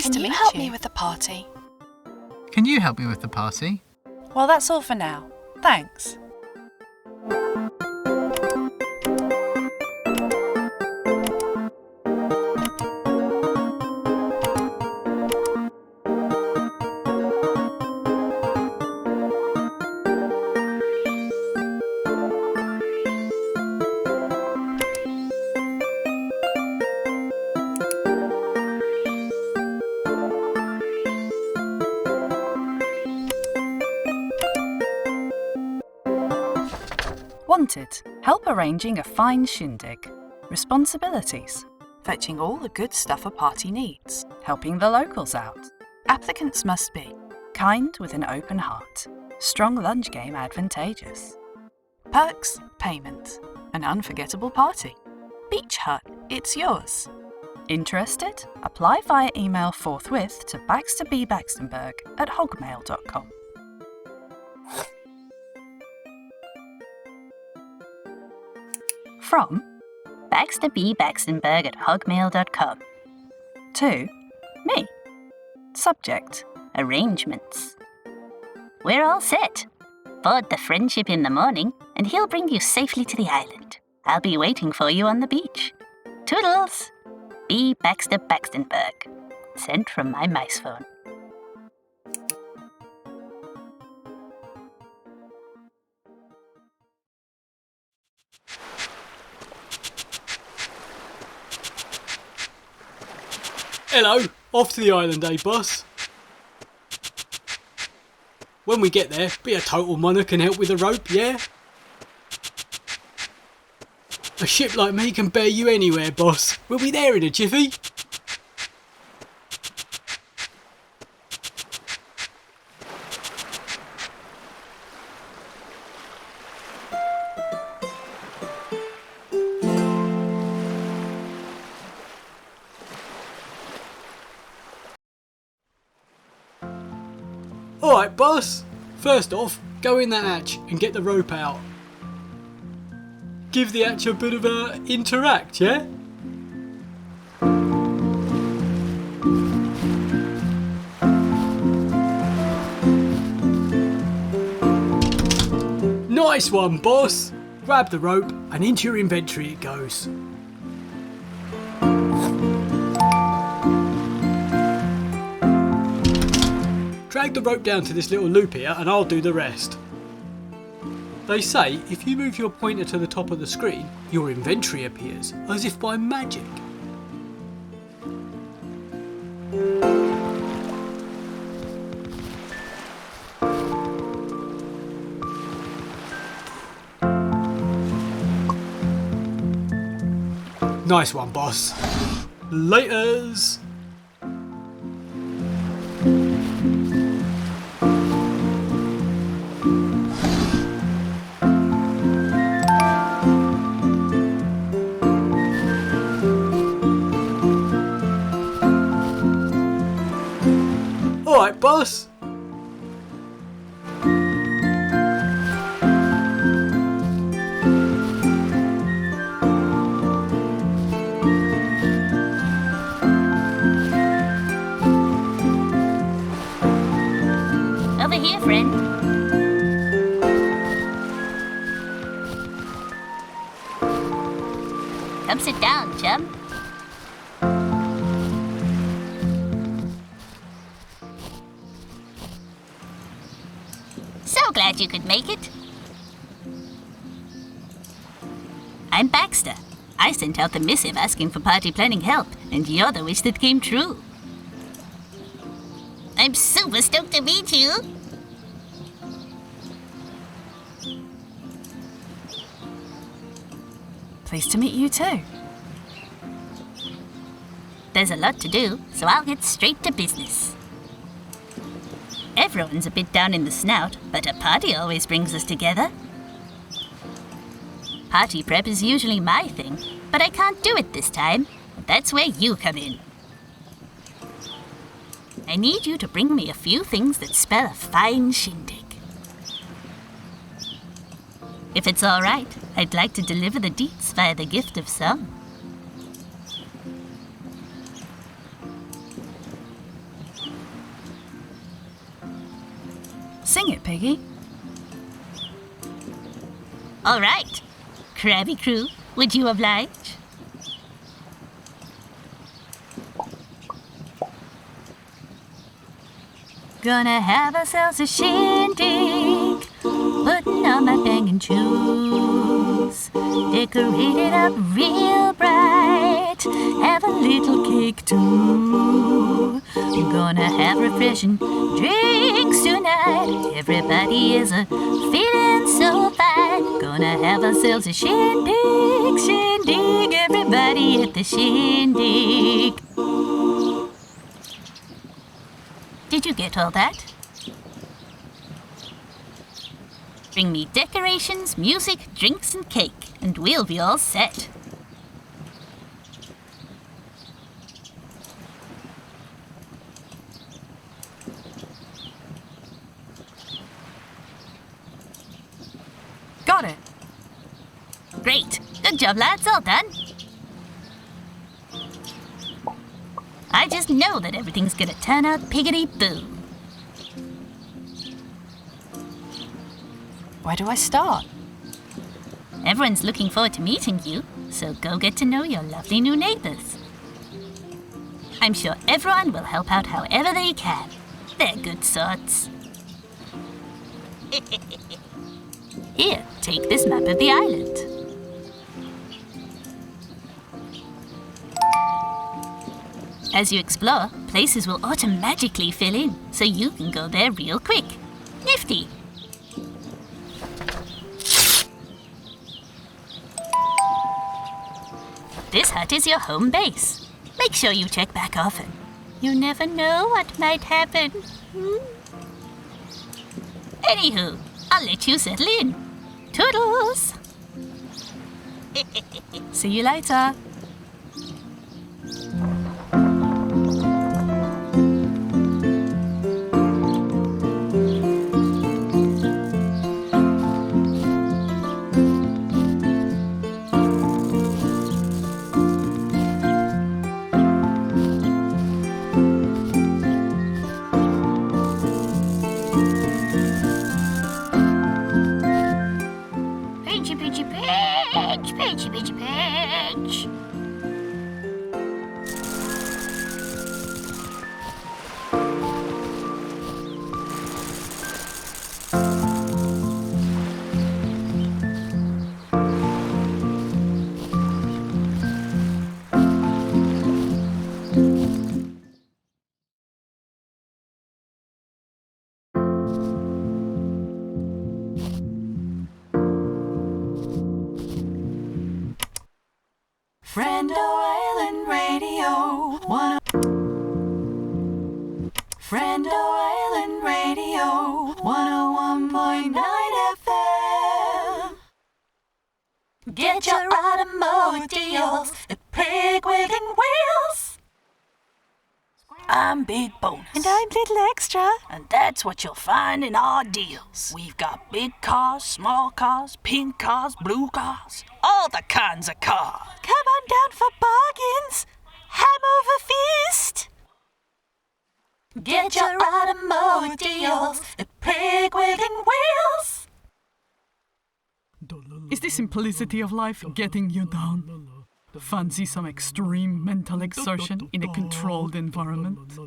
Pleased to meet you. Can you help me with the party? Can you help me with the party? Well, that's all for now. Thanks. Wanted, help arranging a fine shindig. Responsibilities, fetching all the good stuff a party needs, helping the locals out. Applicants must be kind with an open heart, strong lunch game advantageous. Perks, payment, an unforgettable party. Beach hut, it's yours. Interested? Apply via email forthwith to baxterbbaxtenberg@hogmail.com. From baxterbbaxtenberg@hogmail.com. To me. Subject, arrangements. We're all set. Board the Friendship in the morning, and he'll bring you safely to the island. I'll be waiting for you on the beach. Toodles! B. Baxter Baxtenberg. Sent from my mice phone. Hello, off to the island, eh, boss? When we get there, be a total monarch and help with the rope, yeah? A ship like me can bear you anywhere, boss. We'll be there in a jiffy. Alright, boss. First off, go in that hatch and get the rope out. Give the hatch a bit of a interact, yeah? Nice one, boss. Grab the rope and into your inventory it goes. Drag the rope down to this little loop here and I'll do the rest. They say if you move your pointer to the top of the screen, your inventory appears, as if by magic. Nice one, boss. Laters! Alright, boss. Over here, friend. Come sit down, chum. So glad you could make it. I'm Baxter. I sent out the missive asking for party planning help, and you're the wish that came true. I'm super stoked to meet you. Pleased to meet you too. There's a lot to do, so I'll get straight to business. Everyone's a bit down in the snout, but a party always brings us together. Party prep is usually my thing, but I can't do it this time. That's where you come in. I need you to bring me a few things that spell a fine shindig. If it's all right, I'd like to deliver the deets via the gift of song. Sing it, Piggy. All right. Krabby Crew, would you oblige? Gonna have ourselves a shindig, putting on my banging shoes, decorated up real bright, have a little cake too. Gonna have refreshing drinks tonight, everybody is a feeling so fine. Gonna have ourselves a shindig, shindig, everybody at the shindig. Did you get all that? Bring me decorations, music, drinks, and cake, and we'll be all set. Got it. Great. Good job, lads. All done. I just know that everything's gonna turn out piggity-boo. Where do I start? Everyone's looking forward to meeting you, so go get to know your lovely new neighbours. I'm sure everyone will help out however they can. They're good sorts. Here, take this map of the island. As you explore, places will automatically fill in, so you can go there real quick. Nifty! This hut is your home base. Make sure you check back often. You never know what might happen. Anywho, I'll let you settle in. Toodles! See you later. Pinchy, pinchy, pinch! Pinchy, pinchy, pinch! Friendo Island Radio. Friendo Island Radio. 101.9 FM. Get your automobiles at Pigwig Wheels. I'm Big Bonus. And I'm Little Extra. And that's what you'll find in our deals. We've got big cars, small cars, pink cars, blue cars, all the kinds of cars. Come on down for bargains. Ham over fist. Get your automobiles at Pigwig Wheels. Is the simplicity of life getting you down? Fancy some extreme mental exertion in a controlled environment?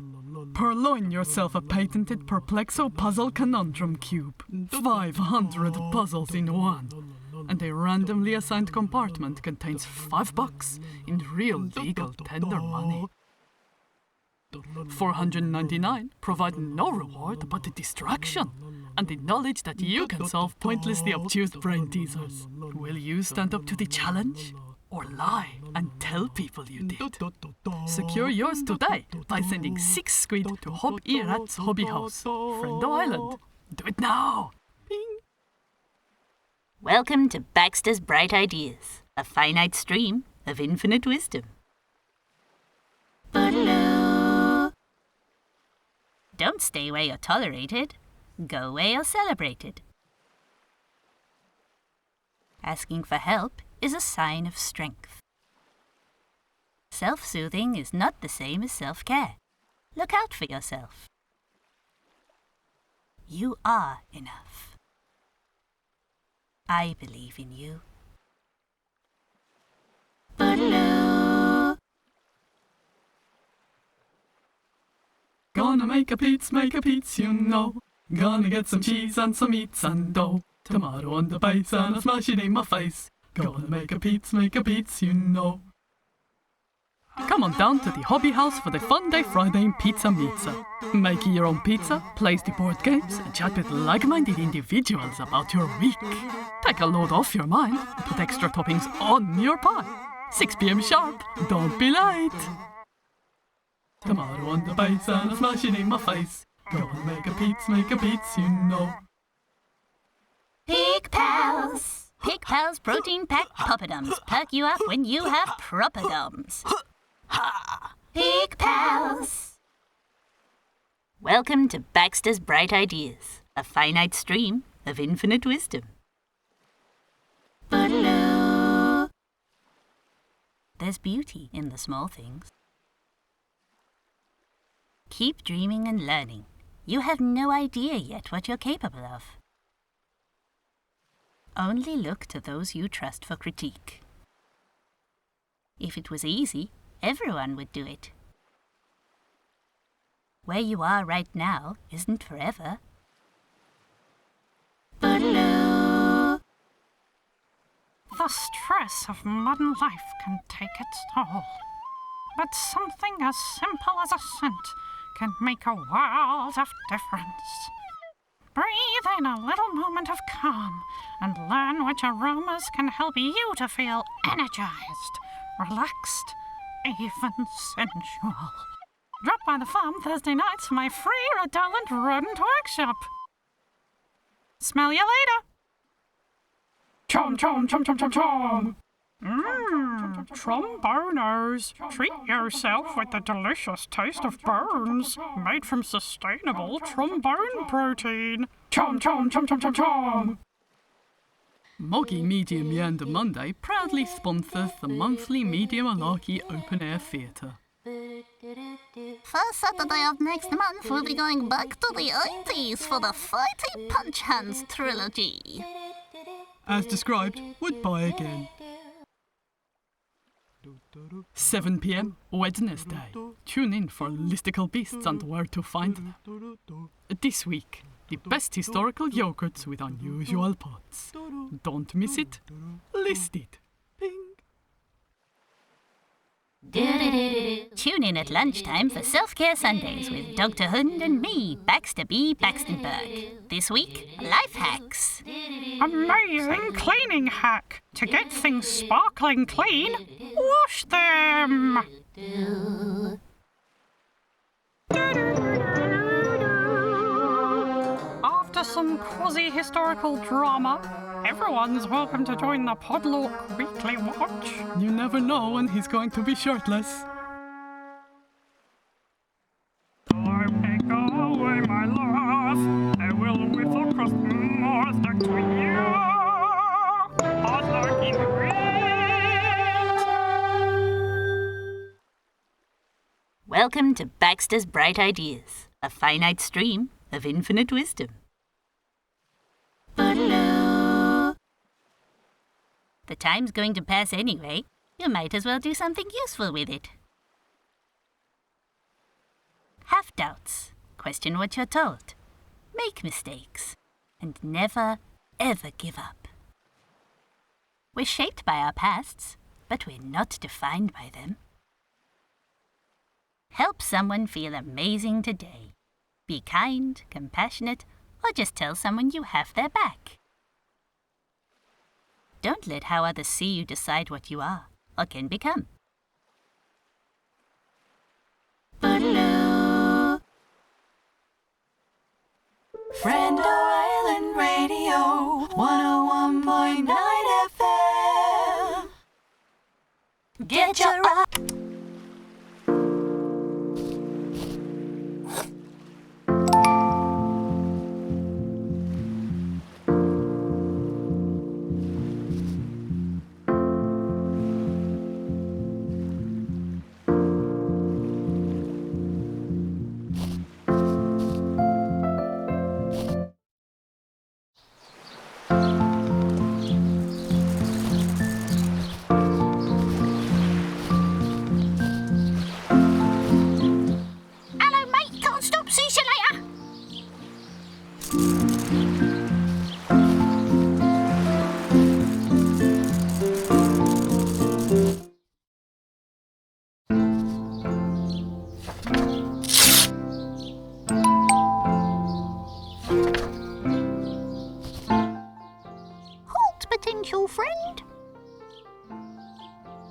Purloin yourself a patented Perplexo puzzle conundrum cube. 500 puzzles in one. And a randomly assigned compartment contains $5 in real legal tender money. 499 provide no reward but a distraction and the knowledge that you can solve pointlessly obtuse brain teasers. Will you stand up to the challenge? Or lie and tell people you did? Secure yours today by sending 6 squid to Hob Erat's Hobby House, Friendo Island. Do it now! Bing. Welcome to Baxter's Bright Ideas, a finite stream of infinite wisdom. Boodaloo. Don't stay where you're tolerated. Go where you're celebrated. Asking for help is a sign of strength. Self-soothing is not the same as self-care. Look out for yourself. You are enough. I believe in you. Boogaloo. Gonna make a Pete's, you know. Gonna get some cheese and some meats and dough. Tomato on the base and a smash it in my face. Gonna make a Pete's, you know. Come on down to the hobby house for the Fun Day Friday in Pizza Mizza. Make your own pizza, play the board games, and chat with like-minded individuals about your week. Take a load off your mind, and put extra toppings on your pie. 6 p.m. sharp, don't be late. Tomato on the base and a smash it in my face. Gonna make a Pete's, you know. Pig Pals! Pig Pals protein packed poppadoms perk you up when you have proper doms. Pig Pals! Welcome to Baxter's Bright Ideas, a finite stream of infinite wisdom. Boogaloo. There's beauty in the small things. Keep dreaming and learning. You have no idea yet what you're capable of. Only look to those you trust for critique. If it was easy, everyone would do it. Where you are right now isn't forever. Boogaloo. The stress of modern life can take its toll, but something as simple as a scent can make a world of difference. Breathe in a little moment of calm and learn which aromas can help you to feel energized, relaxed, even sensual. Drop by the farm Thursday nights for my free redolent rodent workshop. Smell you later. Chom, chom, chom, chom, chom, chom. Tromboners. Treat yourself with the delicious taste of bones, made from sustainable trombone protein. Chom, chom, chom, chom, chom, chom. Moggy Medium Yanda Monday proudly sponsors the monthly Medium Malarkey Open Air Theatre. First Saturday of next month, we'll be going back to the 80s for the Fighty Punch Hands trilogy. As described, would buy again. 7 p.m. Wednesday. Tune in for listicle beasts and where to find them. This week, the best historical yogurts with unusual pots. Don't miss it. List it. Ping. Tune in at lunchtime for Self-Care Sundays with Dr. Hund and me, Baxter B. Baxtenberg. This week, life hacks. Amazing cleaning hack. To get things sparkling clean, wash them. After some quasi-historical drama, everyone's welcome to join the Podlork Weekly Watch. You never know when he's going to be shirtless. I take away my love, I will whittle across the moors back to you. Podlork in the wind. Welcome to Baxter's Bright Ideas, a finite stream of infinite wisdom. Boogaloo. The time's going to pass anyway. You might as well do something useful with it. Have doubts. Question what you're told. Make mistakes. And never, ever give up. We're shaped by our pasts, but we're not defined by them. Help someone feel amazing today. Be kind, compassionate, or just tell someone you have their back. Don't let how others see you decide what you are or can become. Boogaloo. Friendo Island Radio 101.9 FM. Get your Halt, potential friend.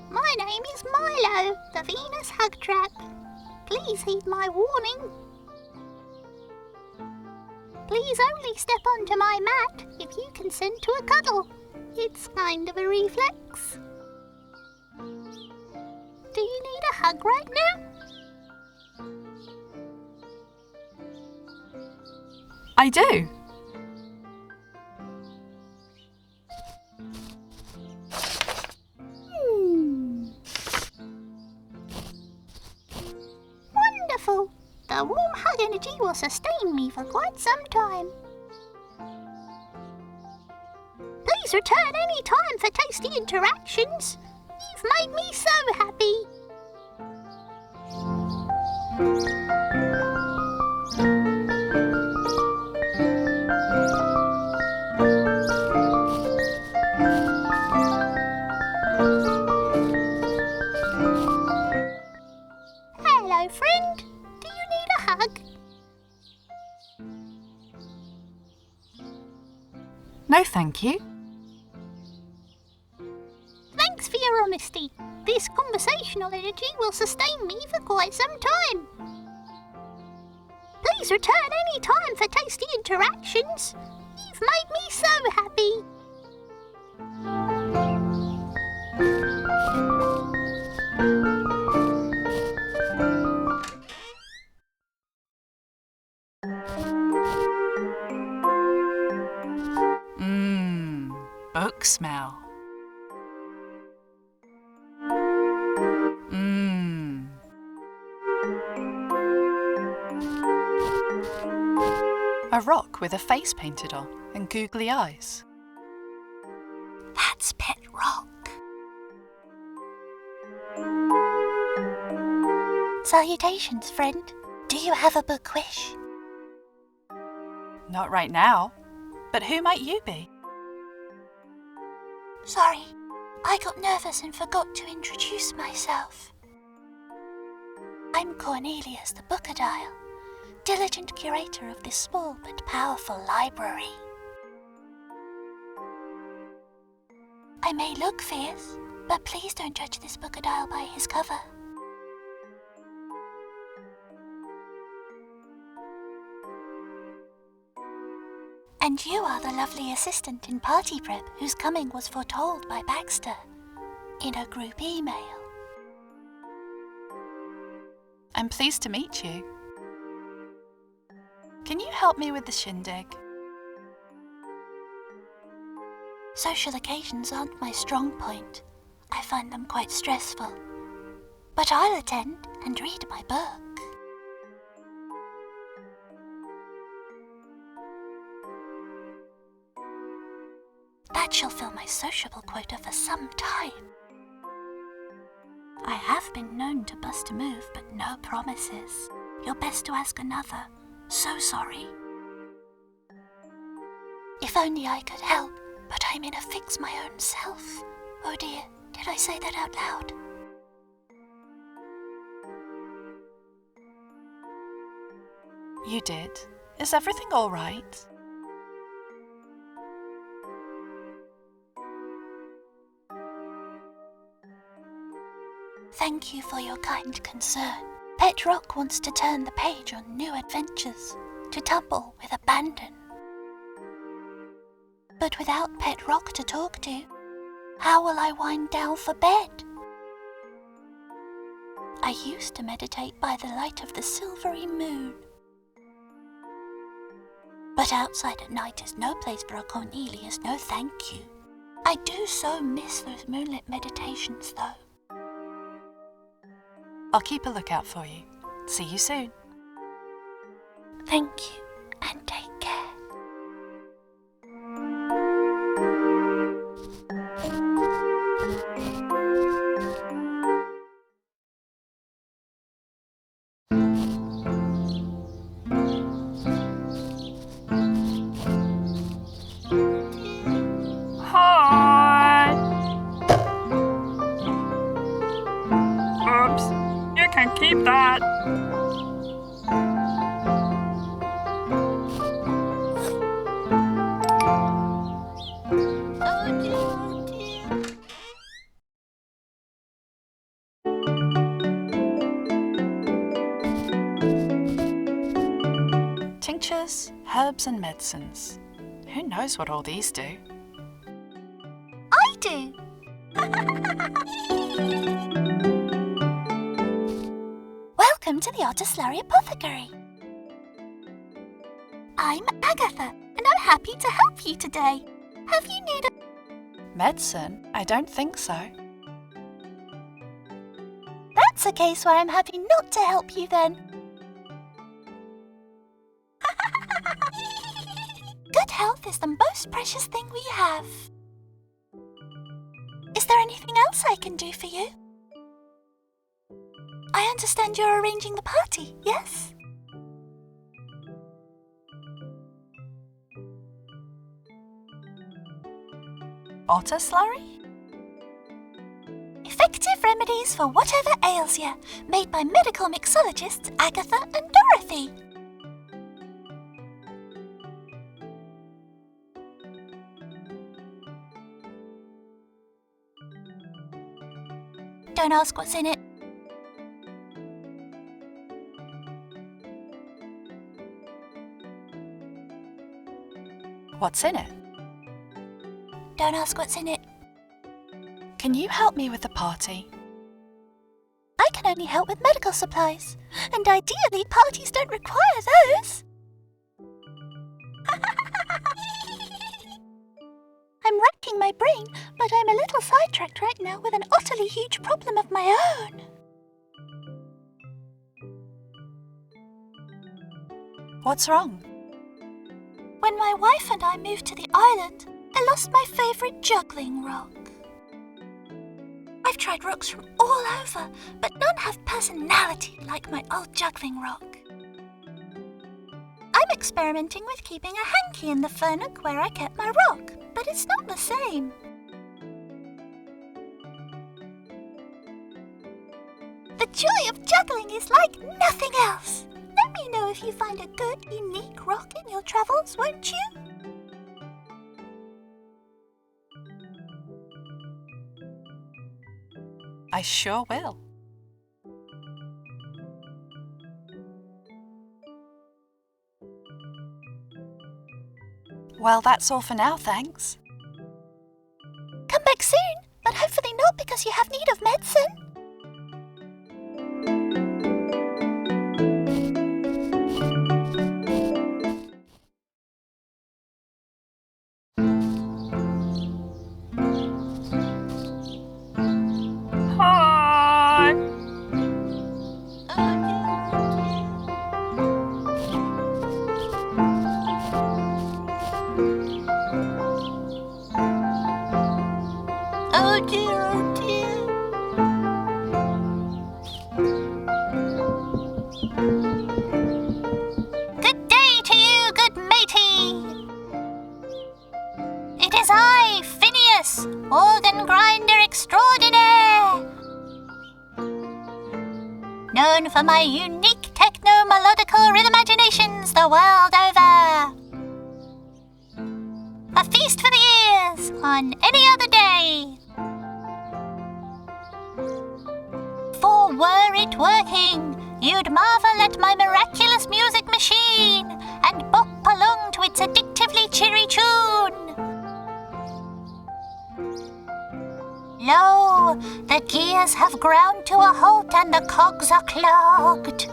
My name is Milo, the Venus Hug Trap. Please heed my warning. Please only step onto my mat if you consent to a cuddle. It's kind of a reflex. Do you need a hug right now? I do. Wonderful. The warm hug energy will sustain me for quite some time. Please return any time for tasty interactions. You've made me so happy. Hello, friend. Do you need a hug? No, thank you. Thanks for your honesty. This conversational energy will sustain me for quite some time. Please return any time for tasty interactions. You've made me so happy. Book smell. A rock with a face painted on and googly eyes. That's Pet Rock. Salutations, friend. Do you have a book wish? Not right now, but who might you be? Sorry, I got nervous and forgot to introduce myself. I'm Cornelius the Bookadile, diligent curator of this small but powerful library. I may look fierce, but please don't judge this Bookadile by his cover. And you are the lovely assistant in party prep whose coming was foretold by Baxter in a group email. I'm pleased to meet you. Can you help me with the shindig? Social occasions aren't my strong point. I find them quite stressful. But I'll attend and read my book. That shall fill my sociable quota for some time. I have been known to bust a move, but no promises. You're best to ask another. So sorry. If only I could help, but I'm in a fix my own self. Oh dear, did I say that out loud? You did. Is everything all right? Thank you for your kind concern. Pet Rock wants to turn the page on new adventures, to tumble with abandon. But without Pet Rock to talk to, how will I wind down for bed? I used to meditate by the light of the silvery moon. But outside at night is no place for a Cornelius, no thank you. I do so miss those moonlit meditations though. I'll keep a lookout for you. See you soon. Thank you, and take care. herbs and medicines. Who knows what all these do? I do. Welcome to the Otter Slurry Apothecary. I'm Agatha, and I'm happy to help you today. Have you needed Medicine? I don't think so. That's a case where I'm happy not to help you then. Good health is the most precious thing we have. Is there anything else I can do for you? I understand you're arranging the party, yes? Otter slurry? Effective remedies for whatever ails you, made by medical mixologists Agatha and Dorothy. Don't ask what's in it. What's in it? Don't ask what's in it. Can you help me with the party? I can only help with medical supplies, and ideally parties don't require those. I'm racking my brain, but I'm a little sidetracked right now with an utterly huge problem of my own. What's wrong? When my wife and I moved to the island, I lost my favourite juggling rock. I've tried rocks from all over, but none have personality like my old juggling rock. I'm experimenting with keeping a hanky in the fur nook where I kept my rock, but it's not the same. The joy of juggling is like nothing else. Let me know if you find a good, unique rock in your travels, won't you? I sure will. Well, that's all for now, thanks. Come back soon, but hopefully not because you have need of medicine. Oh dear, oh dear. Good day to you, good matey. It is I, Phineas, organ grinder extraordinaire. Known for my unique techno-melodical rhythmaginations the world over. A feast for the ears on any other day. For were it working, you'd marvel at my miraculous music machine and bop along to its addictively cheery tune. Lo, the gears have ground to a halt and the cogs are clogged.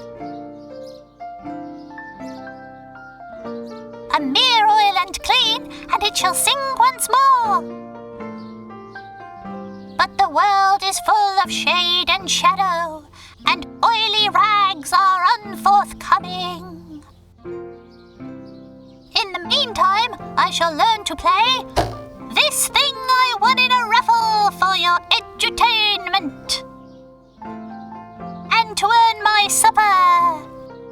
A mere oil and clean, and it shall sing once more. But the world is full of shade and shadow, and oily rags are unforthcoming. In the meantime, I shall learn to play this thing I won in a raffle for your edutainment, and to earn my supper,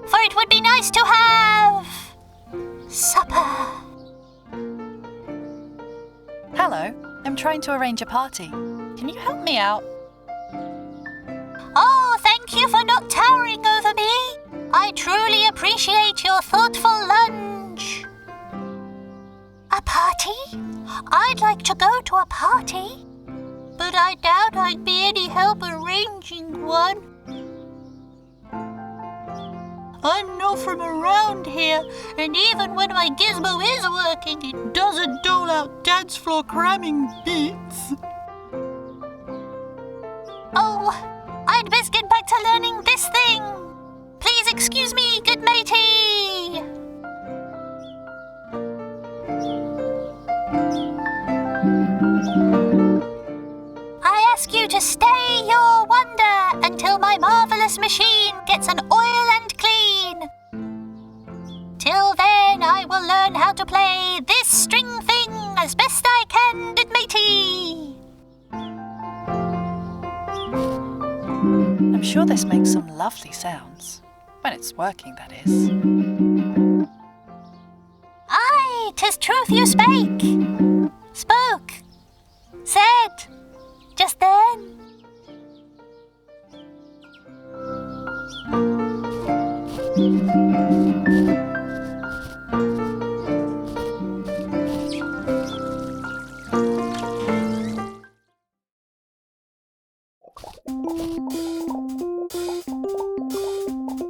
for it would be nice to have supper. Hello, I'm trying to arrange a party. Can you help me out? Oh, thank you for not towering over me. I truly appreciate your thoughtful lunge. A party? I'd like to go to a party, but I doubt I'd be any help arranging one. I'm not from around here, and even when my gizmo is working, it doesn't dole out dance floor cramming beats. Oh, I'd best get back to learning this thing. Please excuse me, good matey. I ask you to stay your wonder until my marvelous machine gets an oil and clean. Till then, I will learn how to play this string thing as best I can, good matey. I'm sure this makes some lovely sounds. When it's working, that is. Aye, 'tis truth you spake. Spoke. Said. Just then.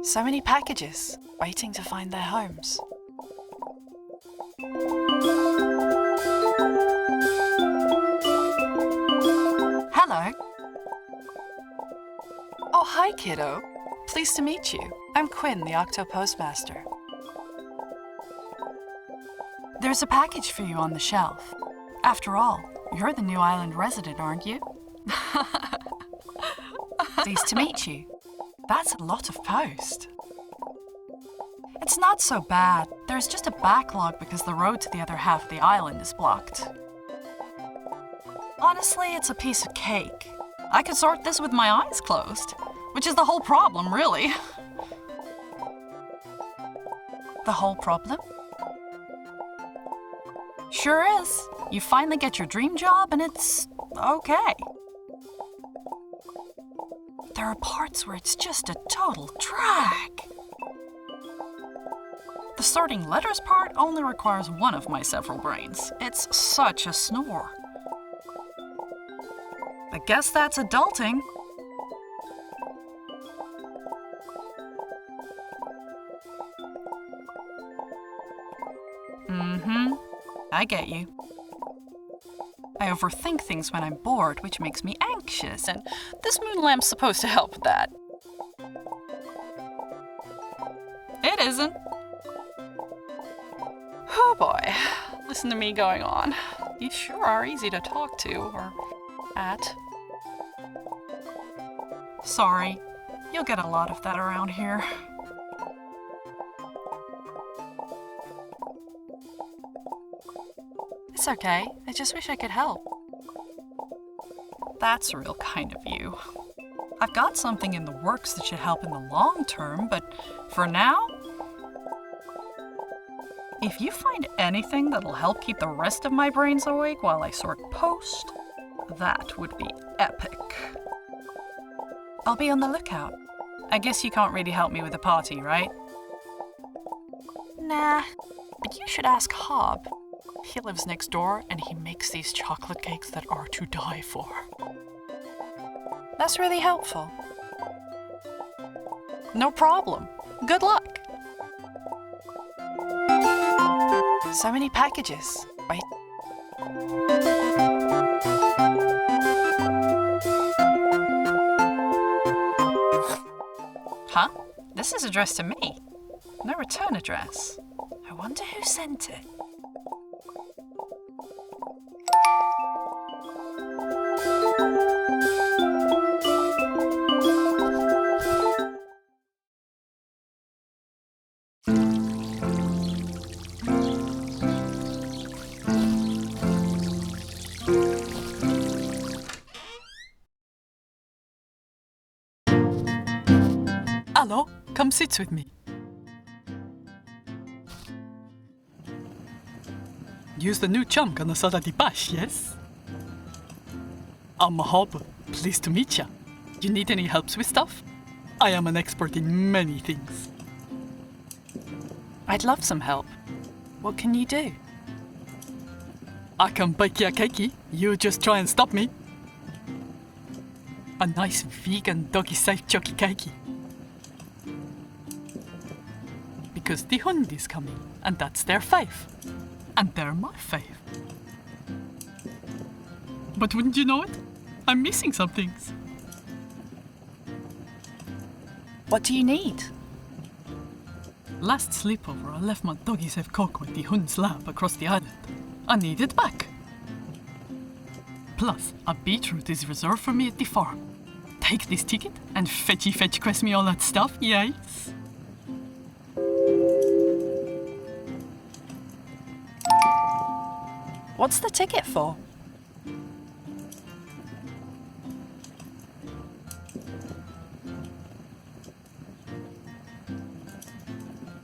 So many packages, waiting to find their homes. Hello. Oh, hi, kiddo. Pleased to meet you. I'm Quinn, the Octo Postmaster. There's a package for you on the shelf. After all, you're the new island resident, aren't you? Pleased to meet you. That's a lot of post. It's not so bad. There's just a backlog because the road to the other half of the island is blocked. Honestly, it's a piece of cake. I could sort this with my eyes closed, which is the whole problem, really. The whole problem? Sure is. You finally get your dream job and it's okay. There are parts where it's just a total drag. The sorting letters part only requires one of my several brains. It's such a snore. I guess that's adulting. I get you. I overthink things when I'm bored, which makes me anxious, and this moon lamp's supposed to help with that. It isn't. Oh boy, listen to me going on. You sure are easy to talk to, or at. Sorry, you'll get a lot of that around here. It's okay, I just wish I could help. That's real kind of you. I've got something in the works that should help in the long term, but for now, if you find anything that'll help keep the rest of my brains awake while I sort post, that would be epic. I'll be on the lookout. I guess you can't really help me with the party, right? Nah, but you should ask Hob. He lives next door and he makes these chocolate cakes that are to die for. That's really helpful. No problem. Good luck. So many packages. Wait. Huh? This is addressed to me. No return address. I wonder who sent it. Hello, come sit with me. Use the new chunk on the side of the bash, yes? I'm Hob. Pleased to meet ya. You need any helps with stuff? I am an expert in many things. I'd love some help. What can you do? I can bake ya cakey. You just try and stop me. A nice vegan doggy safe chocolate cakey. because the hund is coming, and that's their fave. And they're my fave. But wouldn't you know it? I'm missing some things. What do you need? Last sleepover, I left my doggy safe cocoa in the hund's lab across the island. I need it back. Plus, a beetroot is reserved for me at the farm. Take this ticket and fetch quest me all that stuff, yes? What's the ticket for?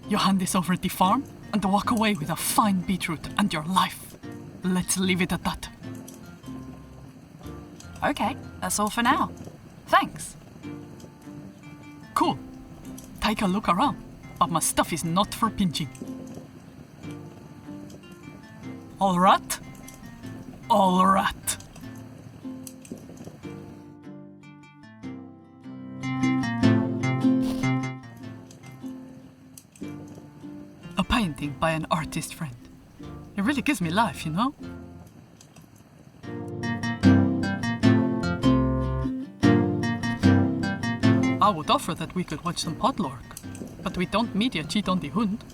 You hand this over at the farm and walk away with a fine beetroot and your life. Let's leave it at that. Okay, that's all for now. Thanks. Cool. Take a look around, but my stuff is not for pinching. All right? All right. A painting by an artist friend. It really gives me life, you know? I would offer that we could watch some podlork, but we don't media cheat on the hund.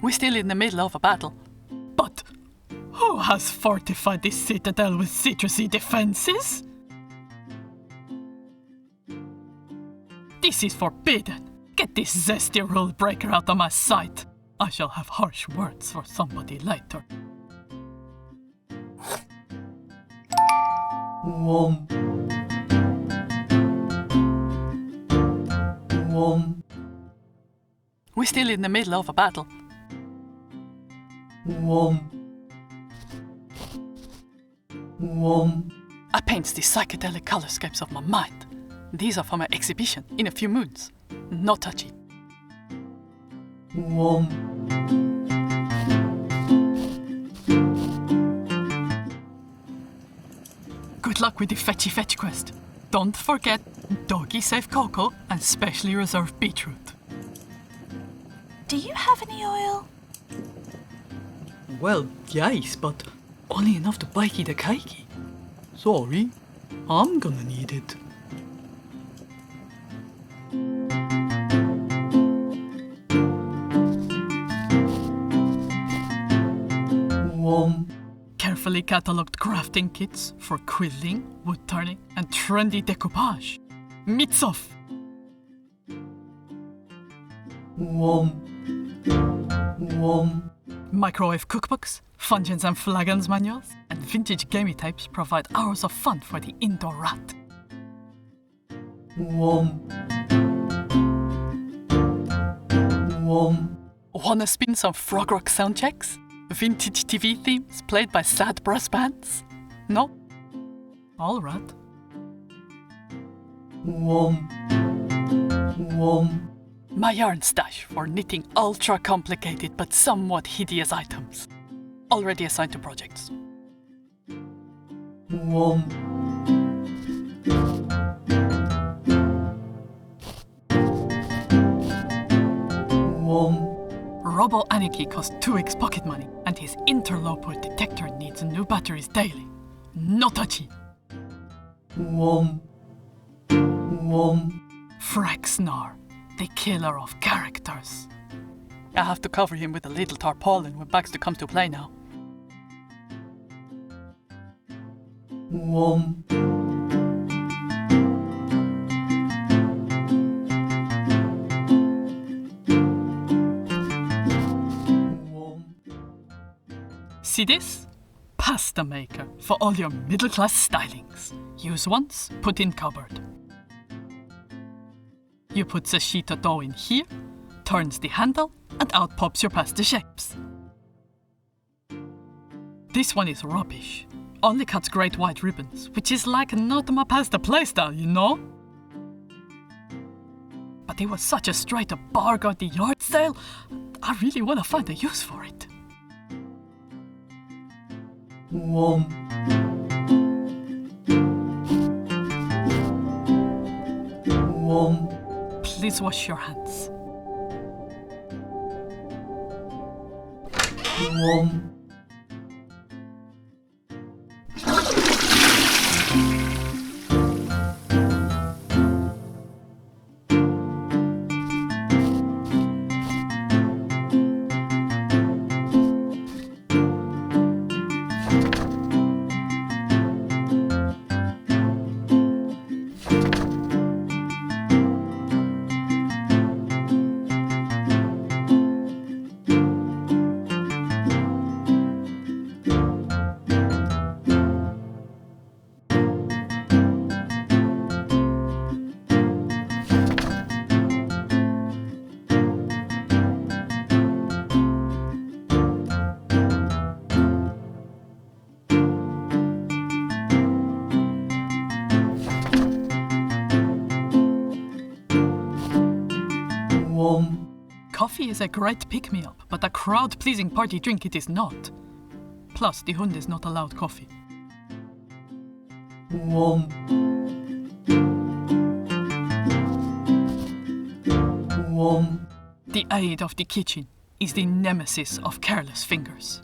We're still in the middle of a battle. But who has fortified this citadel with citrusy defenses? This is forbidden. Get this zesty rule breaker out of my sight. I shall have harsh words for somebody later. We're still in the middle of a battle. I paint the psychedelic colorscapes of my mind. These are for my exhibition in a few moons. No touchy. Good luck with the fetch quest. Don't forget doggy safe cocoa and specially reserved beetroot. Do you have any oil? Well, yes, but only enough to bake the cakey. Sorry, I'm gonna need it. Carefully catalogued crafting kits for quilting, wood turning, and trendy decoupage. Mitsof! Microwave cookbooks, Functions and Flagons manuals, and vintage gamey tapes provide hours of fun for the indoor rat. Wanna spin some frog rock sound checks? Vintage TV themes played by sad brass bands? No? All right. My yarn stash for knitting ultra-complicated but somewhat hideous items. Already assigned to projects. Robo Aniki costs 2x pocket money, and his interloper detector needs new batteries daily. No touchy. Fraxnar, the killer of characters. I have to cover him with a little tarpaulin when Baxter comes to play now. See this? Pasta maker for all your middle-class stylings. Use once, put in cupboard. You put sashita dough in here, turns the handle, and out pops your pasta shapes. This one is rubbish. Only cuts great white ribbons, which is like not my pasta playstyle, you know? But it was such a straight-up bargain at the yard sale, I really want to find a use for it. Please wash your hands. Coffee is a great pick-me-up, but a crowd-pleasing party drink it is not. Plus, the hund is not allowed coffee. The aid of the kitchen is the nemesis of careless fingers.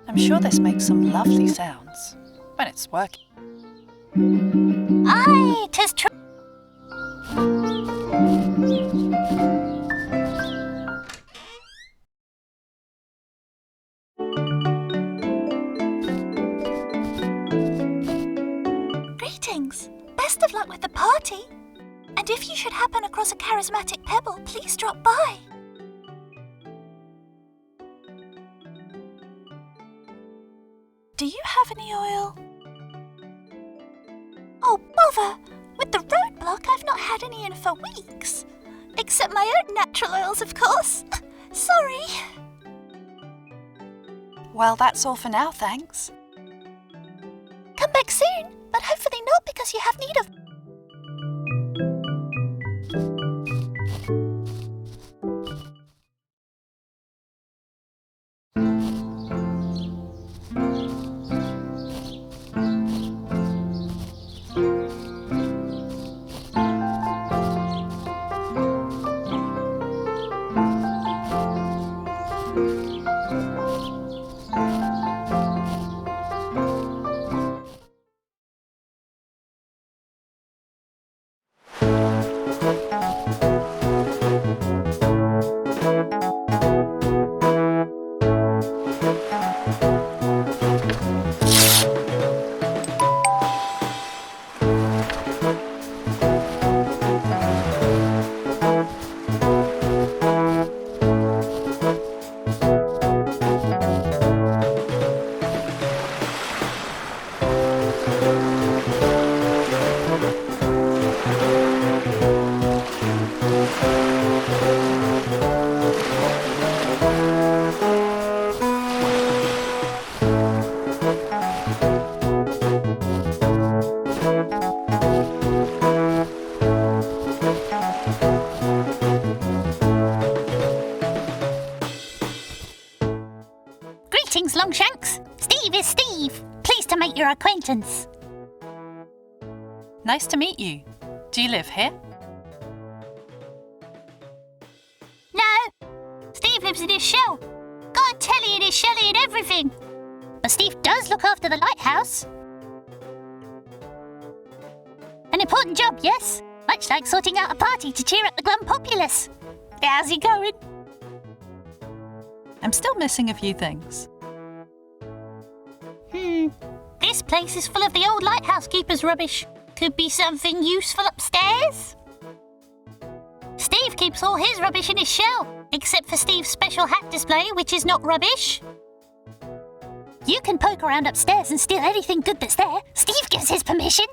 I'm sure this makes some lovely sounds when it's working. Aye, 'tis true. Greetings. Best of luck with the party. And if you should happen across a charismatic pebble, please drop by. Do you have any oil? Oh, bother! With the roadblock, I've not had any in for weeks. Except my own natural oils, of course. Sorry. Well, that's all for now, thanks. Come back soon, but hopefully not because you have need of... Greetings, Longshanks. Steve is Steve. Pleased to make your acquaintance. Nice to meet you. Do you live here? No, Steve lives in his shell. Got a telly in his shelly and everything. But Steve does look after the lighthouse. An important job, yes. Much like sorting out a party to cheer up the glum populace. How's he going? I'm still missing a few things. This This place is full of the old lighthouse keeper's rubbish. Could be something useful upstairs. Steve keeps all his rubbish in his shell, except for Steve's special hat display, which is not rubbish. You can poke around upstairs and steal anything good that's there. Steve gives his permission.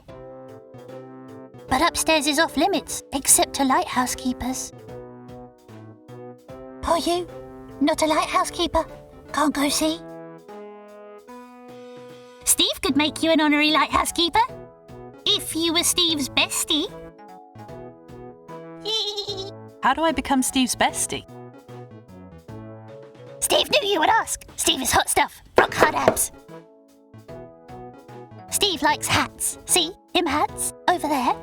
But upstairs is off limits, except to lighthouse keepers. Are you not a lighthouse keeper? Can't go see? Steve could make you an honorary lighthouse keeper. If you were Steve's bestie. How do I become Steve's bestie? Steve knew you would ask. Steve is hot stuff. Rock hard abs. Steve likes hats. See? Him hats? Over there.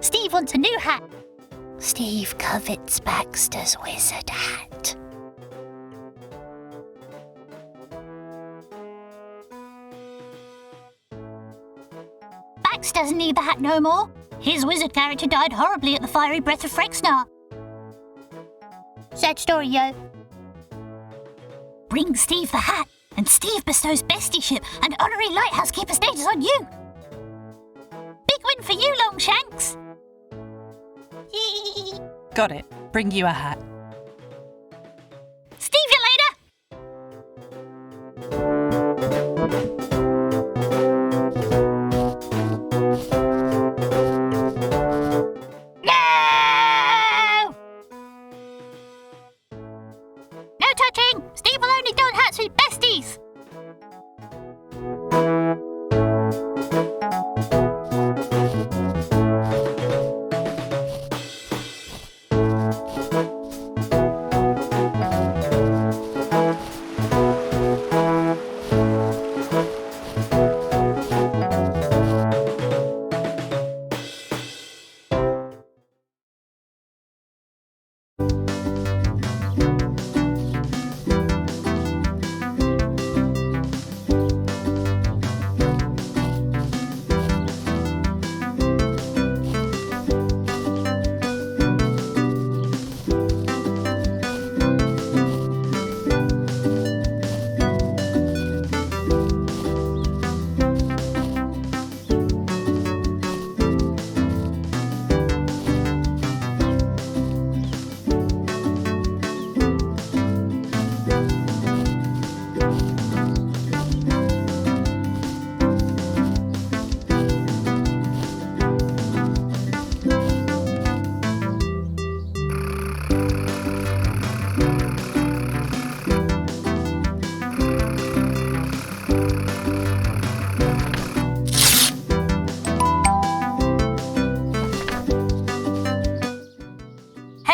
Steve wants a new hat. Steve covets Baxter's wizard hat. Bax doesn't need the hat no more. His wizard character died horribly at the fiery breath of Frexnar. Sad story, yo. Bring Steve the hat, and Steve bestows bestieship and honorary lighthouse keeper status on you. Big win for you, Longshanks. Got it. Bring you a hat. Steve, you later. No! No touching. Steve will only don hats with besties.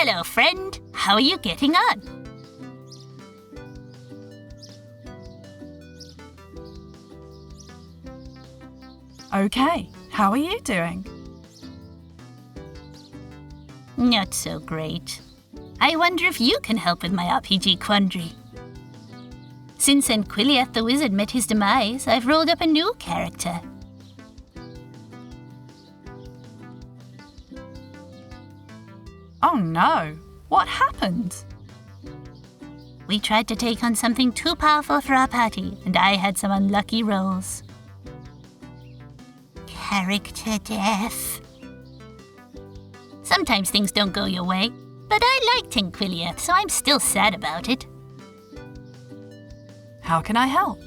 Hello, friend. How are you getting on? Okay, how are you doing? Not so great. I wonder if you can help with my RPG quandary. Since Anquiliath the Wizard met his demise, I've rolled up a new character. Oh no, what happened? We tried to take on something too powerful for our party, and I had some unlucky rolls. Character death. Sometimes things don't go your way, but I liked Anquiliath, so I'm still sad about it. How can I help?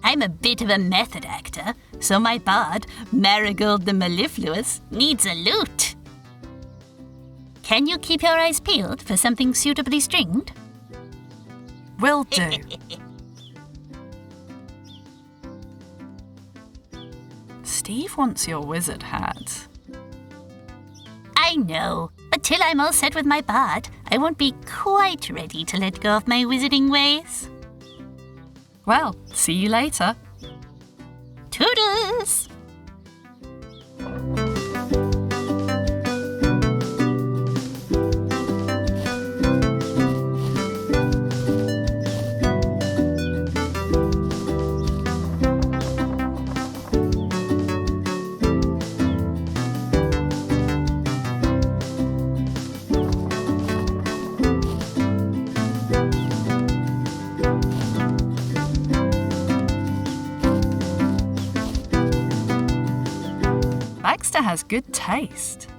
I'm a bit of a method actor, so my bard, Marigold the Mellifluous, needs a loot. Can you keep your eyes peeled for something suitably stringed? Will do. Steve wants your wizard hat. I know, but till I'm all set with my bard, I won't be quite ready to let go of my wizarding ways. Well, see you later. Toodles! has good taste.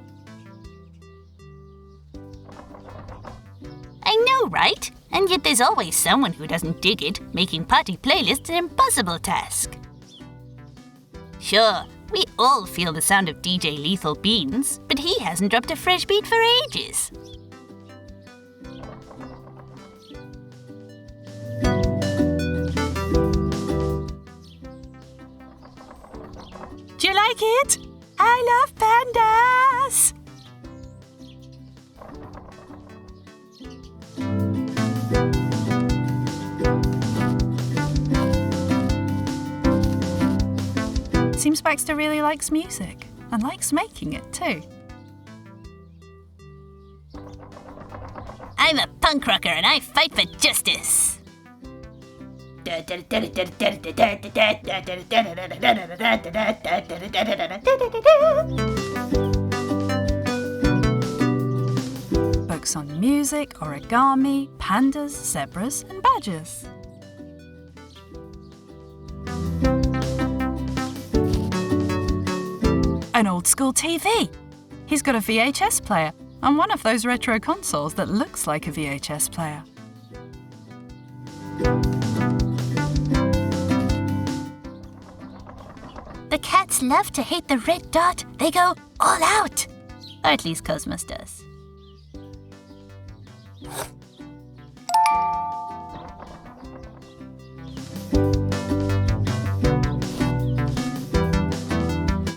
I know, right? And yet there's always someone who doesn't dig it, making party playlists an impossible task. Sure, we all feel the sound of DJ Lethal Beans, but he hasn't dropped a fresh beat for ages. Do you like it? I love pandas! Seems Baxter really likes music and likes making it too. I'm a punk rocker and I fight for justice. Books on music, origami, pandas, zebras, and badgers. An old school TV. He's got a VHS player and one of those retro consoles that looks like a VHS player. The cats love to hate the red dot. They go all out. Or at least Cosmos does.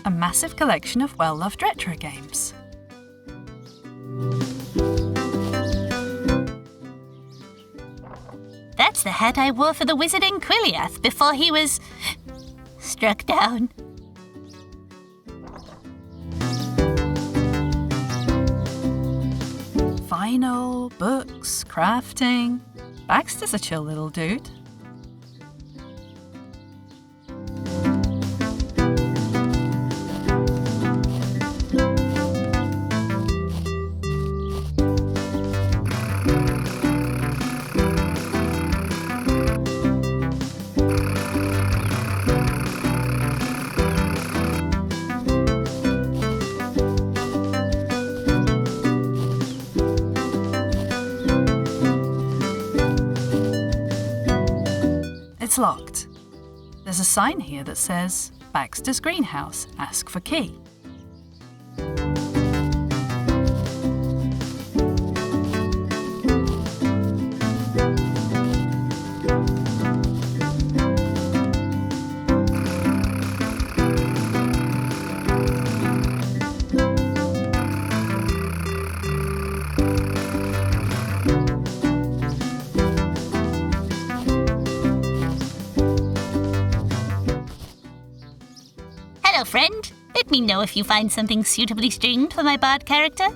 A massive collection of well-loved retro games. That's the hat I wore for the wizard in Quiliath before he was struck down. Vinyl, books, crafting. Baxter's a chill little dude. It's locked. There's a sign here that says, Baxter's Greenhouse, ask for key. Hello, friend. Let me know if you find something suitably stringed for my bard character.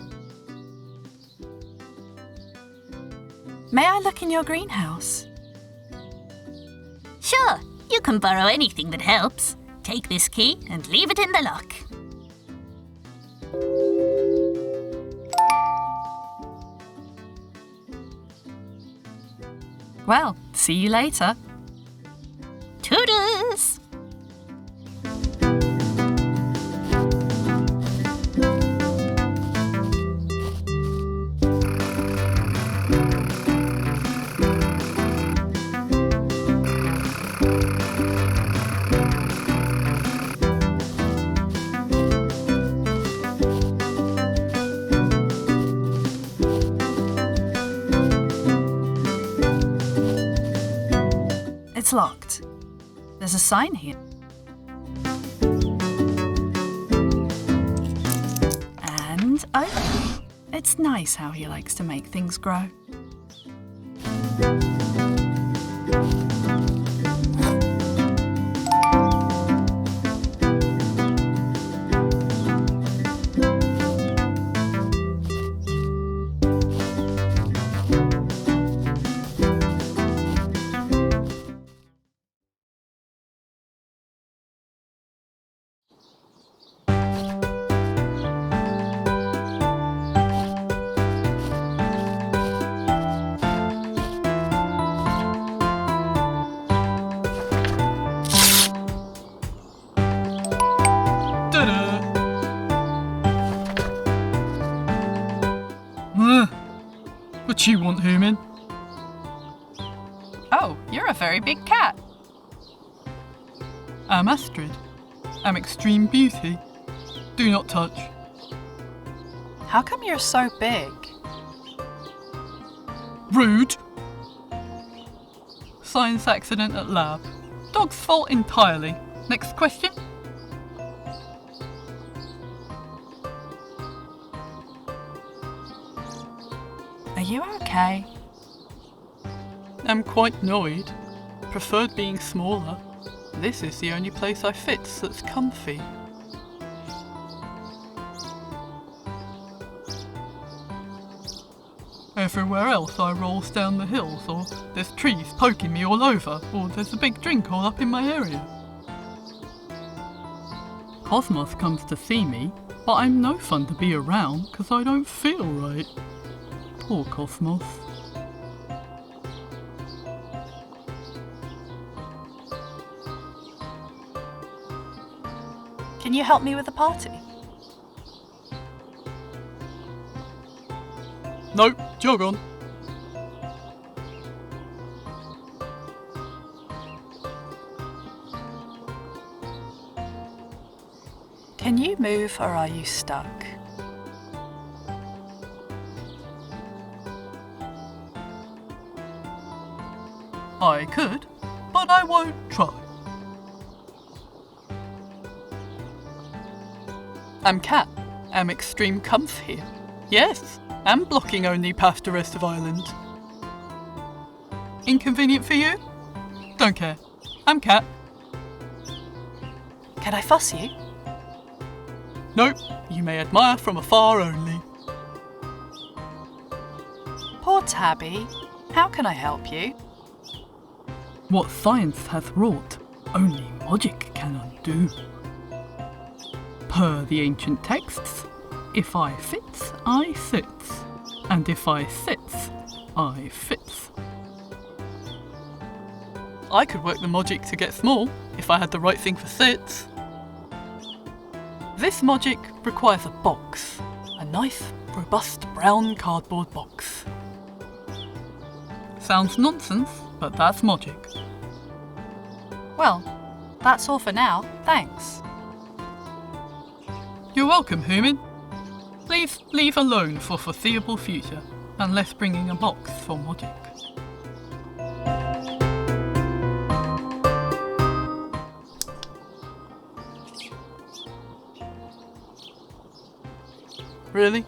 May I look in your greenhouse? Sure, you can borrow anything that helps. Take this key and leave it in the lock. Well, see you later. Toodles! It's locked. There's a sign here. And open. It's nice how he likes to make things grow. What you want, human? Oh, you're a very big cat. I'm Astrid. I'm extreme beauty. Do not touch. How come you're so big? Rude. Science accident at lab. Dog's fault entirely. Next question? Are you okay? I'm quite annoyed. Preferred being smaller. This is the only place I fit that's comfy. Everywhere else I rolls down the hills, or there's trees poking me all over, or there's a big drink all up in my area. Cosmos comes to see me, but I'm no fun to be around because I don't feel right. Poor Cosmos. Can you help me with the party? Nope, jog on. Can you move or are you stuck? I could, but I won't try. I'm Cat. I'm extreme comf here. Yes, I'm blocking only past the rest of Ireland. Inconvenient for you? Don't care. I'm Cat. Can I fuss you? Nope, you may admire from afar only. Poor Tabby. How can I help you? What science hath wrought, only logic can undo. Per the ancient texts, if I fits, I sits, and if I sits, I fits. I could work the logic to get small, if I had the right thing for sits. This logic requires a box, a nice, robust brown cardboard box. Sounds nonsense, but that's logic. Well, that's all for now, thanks. You're welcome, human. Please leave alone for foreseeable future, unless bringing a box for logic. Really?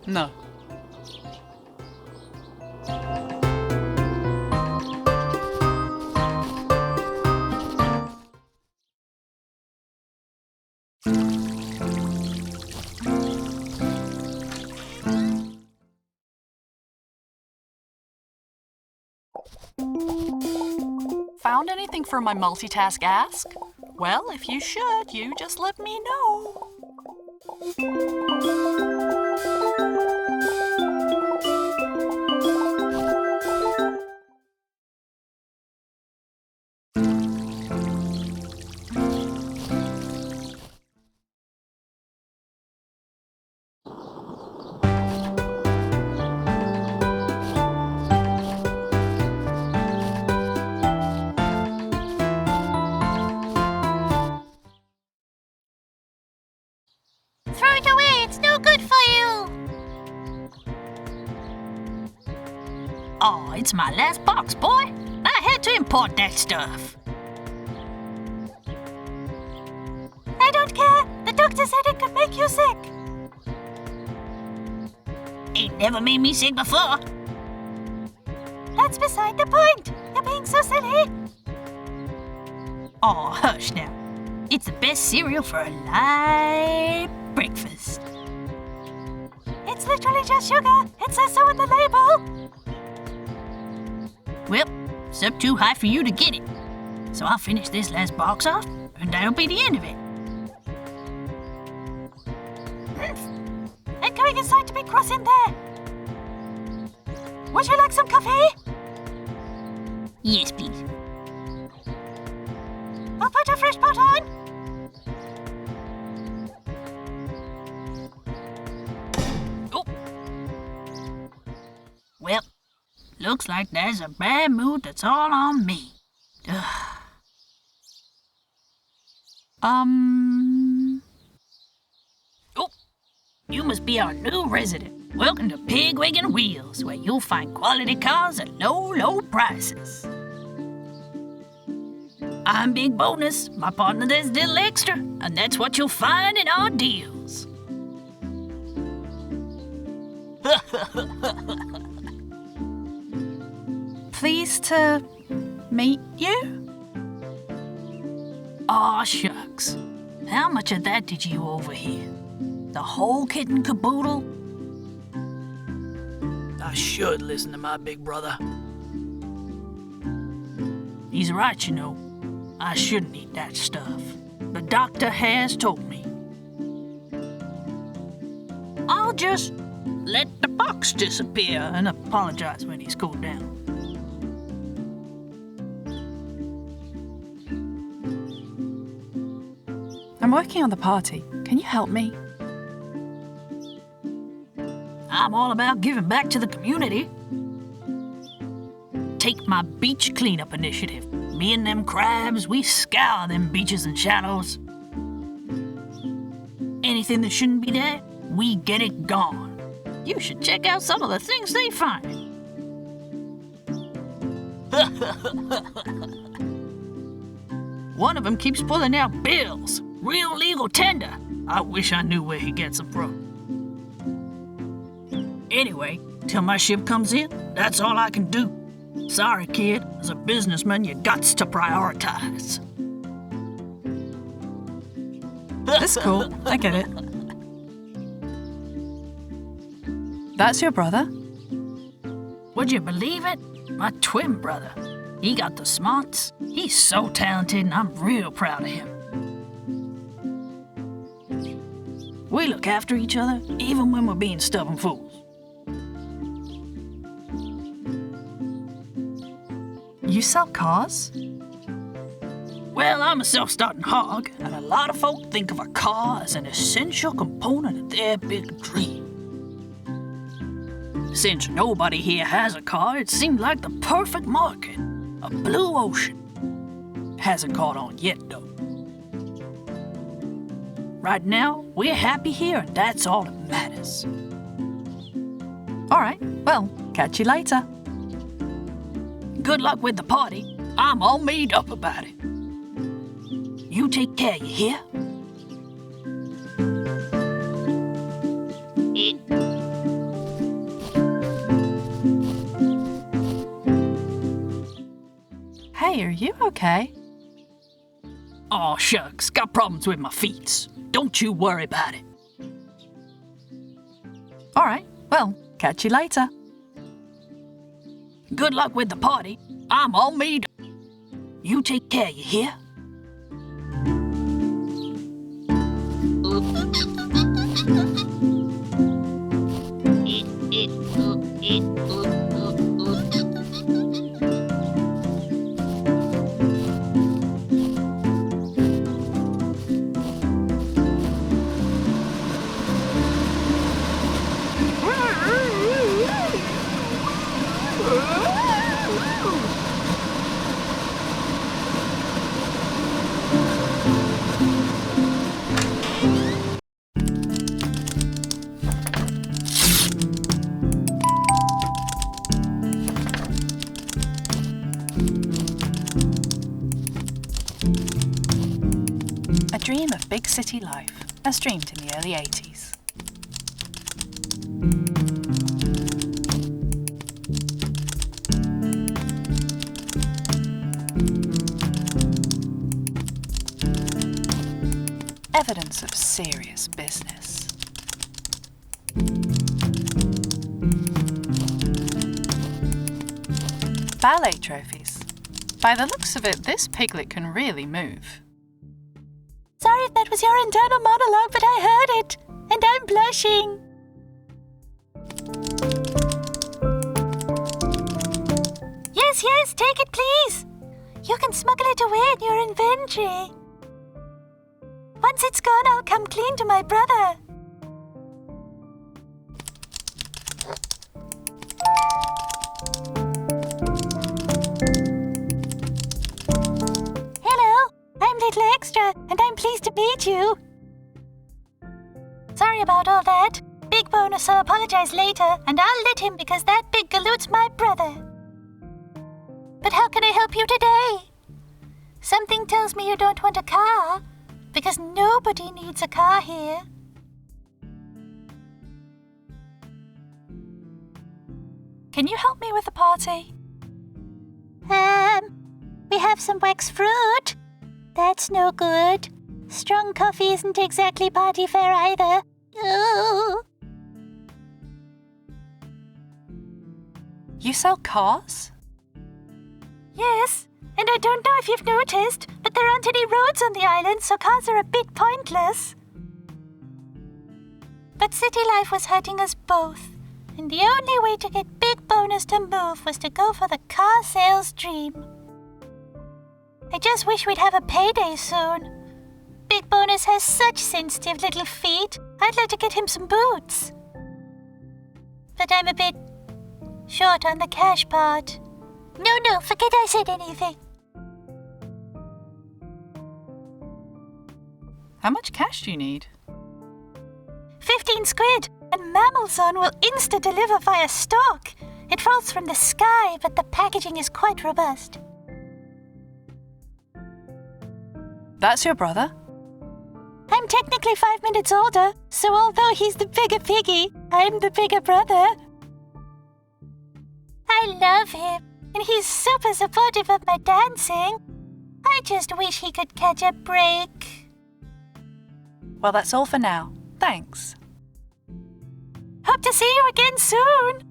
No. Found anything for my multitask ask? Well, if you should, you just let me know. Throw it away, it's no good for you! Oh, it's my last box, boy. I had to import that stuff. I don't care. The doctor said it could make you sick. Ain't never made me sick before. That's beside the point. You're being so silly. Oh, hush now. It's the best cereal for a light breakfast. It's literally just sugar. It says so on the label. Well, it's up too high for you to get it. So I'll finish this last box off, and that'll be the end of it. I'm going inside to be cross in there. Would you like some coffee? Yes, please. I'll put a fresh pot on. Oh. Looks like there's a bad mood that's all on me. Ugh. Oh, you must be our new resident. Welcome to Pigwig and Wheels, where you'll find quality cars at low, low prices. I'm Big Bonus. My partner there's Little Extra, and that's what you'll find in our deals. Pleased to meet you? Aw, shucks. How much of that did you overhear? The whole kit and caboodle? I should listen to my big brother. He's right, you know. I shouldn't eat that stuff. The doctor has told me. I'll just let the box disappear and apologize when he's cooled down. I'm working on the party. Can you help me? I'm all about giving back to the community. Take my beach cleanup initiative. Me and them crabs, we scour them beaches and shallows. Anything that shouldn't be there, we get it gone. You should check out some of the things they find. One of them keeps pulling out bills. Real legal tender. I wish I knew where he gets them from. Anyway, till my ship comes in, that's all I can do. Sorry, kid. As a businessman, you gots to prioritize. That's cool. I get it. That's your brother? Would you believe it? My twin brother. He got the smarts. He's so talented, and I'm real proud of him. We look after each other, even when we're being stubborn fools. You sell cars? Well, I'm a self-starting hog, and a lot of folk think of a car as an essential component of their big dream. Since nobody here has a car, it seemed like the perfect market. A blue ocean. Hasn't caught on yet, though. Right now, we're happy here, and that's all that matters. All right, well, catch you later. Good luck with the party. I'm all made up about it. You take care, you hear? Hey, are you okay? Aw, shucks, got problems with my feet. Don't you worry about it. All right, well, catch you later. Good luck with the party. I'm all made up. You take care, you hear? A dream of big city life, as dreamed in the early 80s. Evidence of serious business. Ballet trophies. By the looks of it, this piglet can really move. Sorry if that was your internal monologue, but I heard it, and I'm blushing. Yes, take it, please. You can smuggle it away in your inventory. Once it's gone, I'll come clean to my brother. brother, and I'm pleased to meet you. Sorry about all that. Big Bonus will apologize later, and I'll let him because that big galoot's my brother. But how can I help you today? Something tells me you don't want a car, because nobody needs a car here. Can you help me with the party? We have some wax fruit. That's no good. Strong coffee isn't exactly party fare either. Ooh. You sell cars? Yes, and I don't know if you've noticed, but there aren't any roads on the island, so cars are a bit pointless. But city life was hurting us both, and the only way to get Big Bonus to move was to go for the car sales dream. I just wish we'd have a payday soon. Big Bonus has such sensitive little feet. I'd like to get him some boots. But I'm a bit short on the cash part. No, forget I said anything. How much cash do you need? 15 squid, and Mammalzone will insta-deliver via stock. It falls from the sky, but the packaging is quite robust. That's your brother? I'm technically 5 minutes older, so although he's the bigger piggy, I'm the bigger brother. I love him, and he's super supportive of my dancing. I just wish he could catch a break. Well, that's all for now. Thanks. Hope to see you again soon.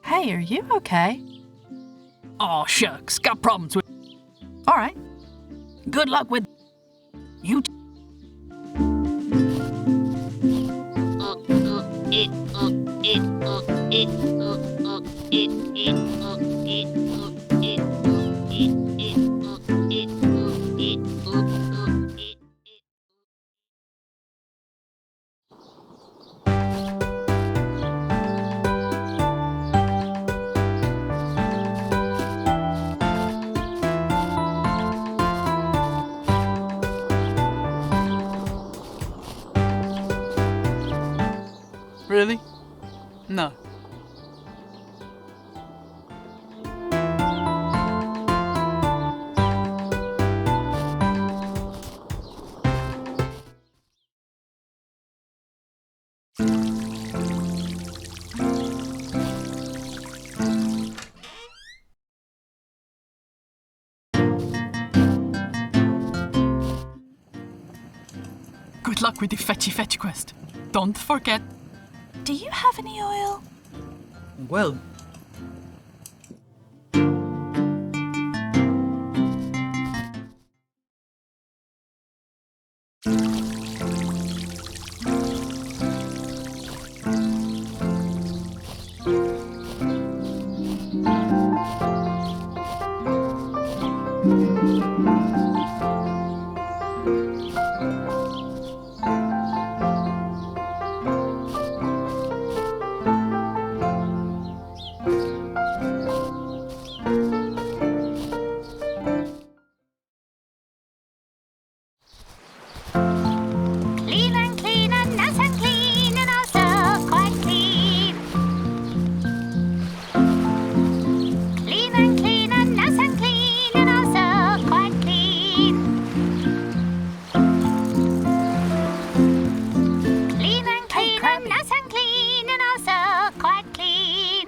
Hey, are you okay? Oh, shucks. Got problems with... All right. Good luck with... You... Really? No. Good luck with the fetchy quest. Don't forget. Do you have any oil? Well, Clean and clean and nice and clean and also quite clean. Clean and clean and nice and clean and also quite clean. Clean and clean and nice and clean and also quite clean.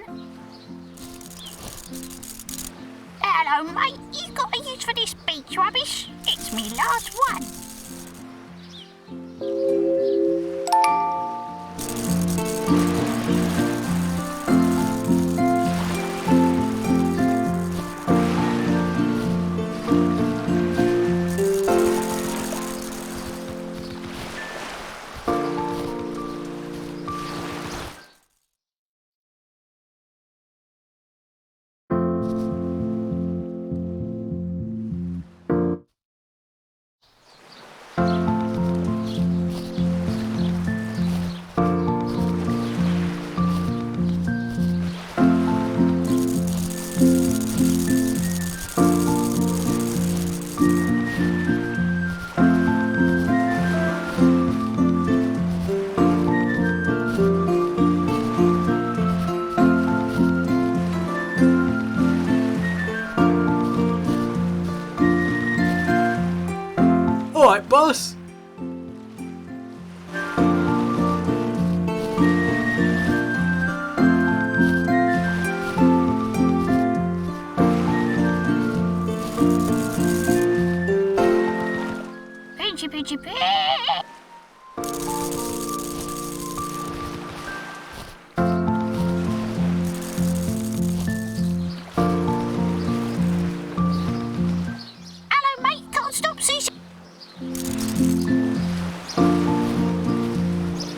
Hello, mate. You got a use for this beach rubbish? It's me last one.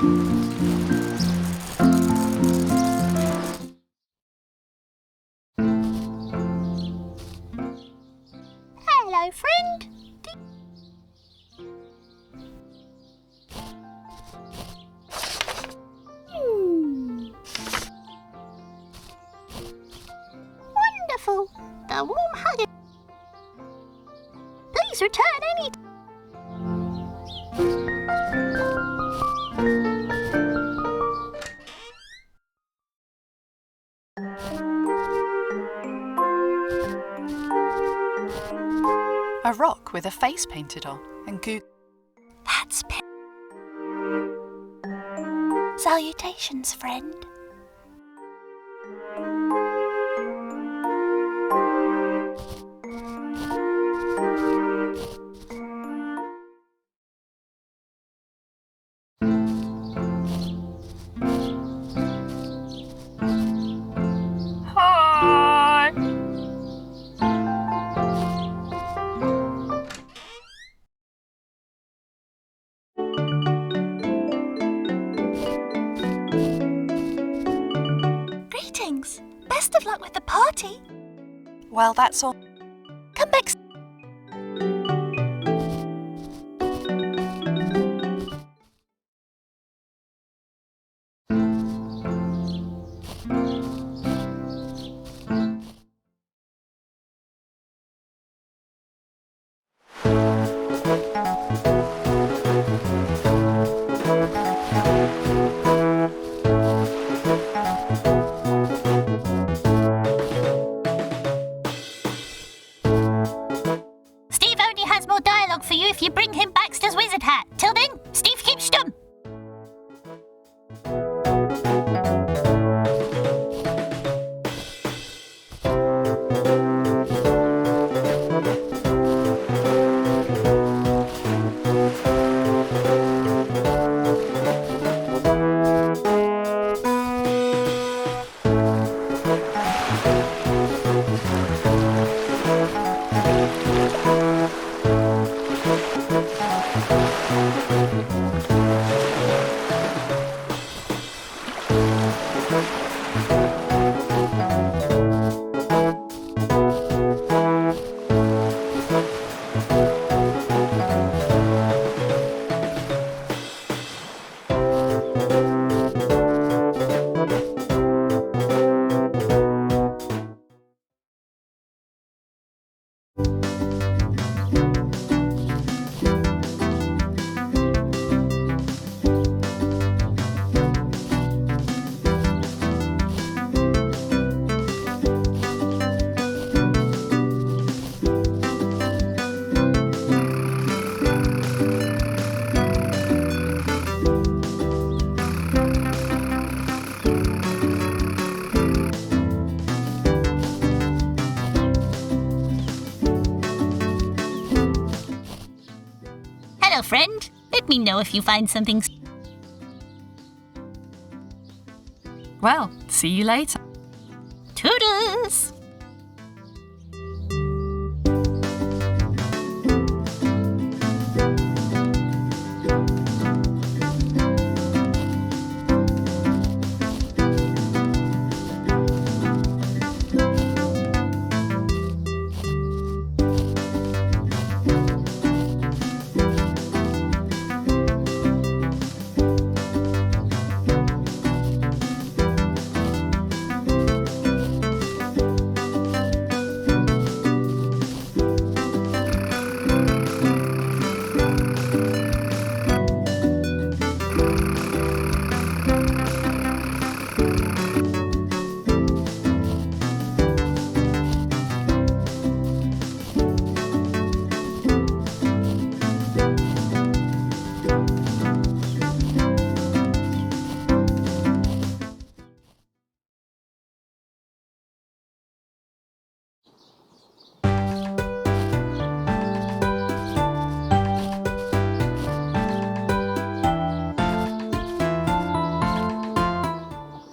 Hello, friend. Wonderful. The warm hug. Please return any. A rock with a face painted on, and That's Salutations, friend. Hi! Greetings. Best of luck with the party. Well, that's all. Come back. Steve only has more dialogue for you if you bring him Baxter's wizard hat. Till then, Steve keeps stum. Hello, friend. Let me know if you find something. Well, see you later. Toodles!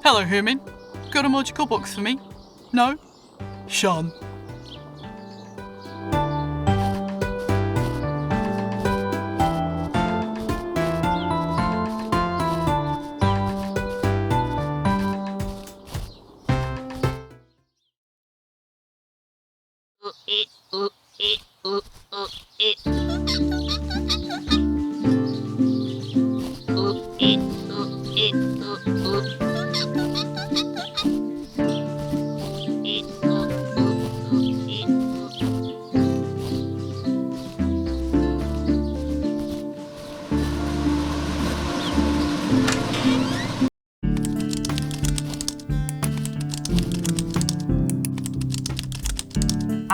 Hello, human. Got a magical box for me? No? Sean. I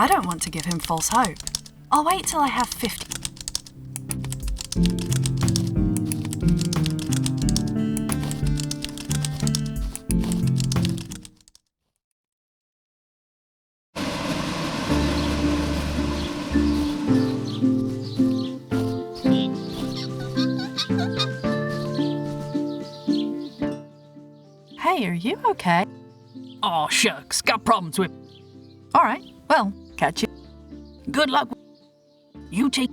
don't want to give him false hope. I'll wait till I have 50. Hey, are you okay? Oh, shucks, got problems with. All right, well, catch you. Good luck. You take.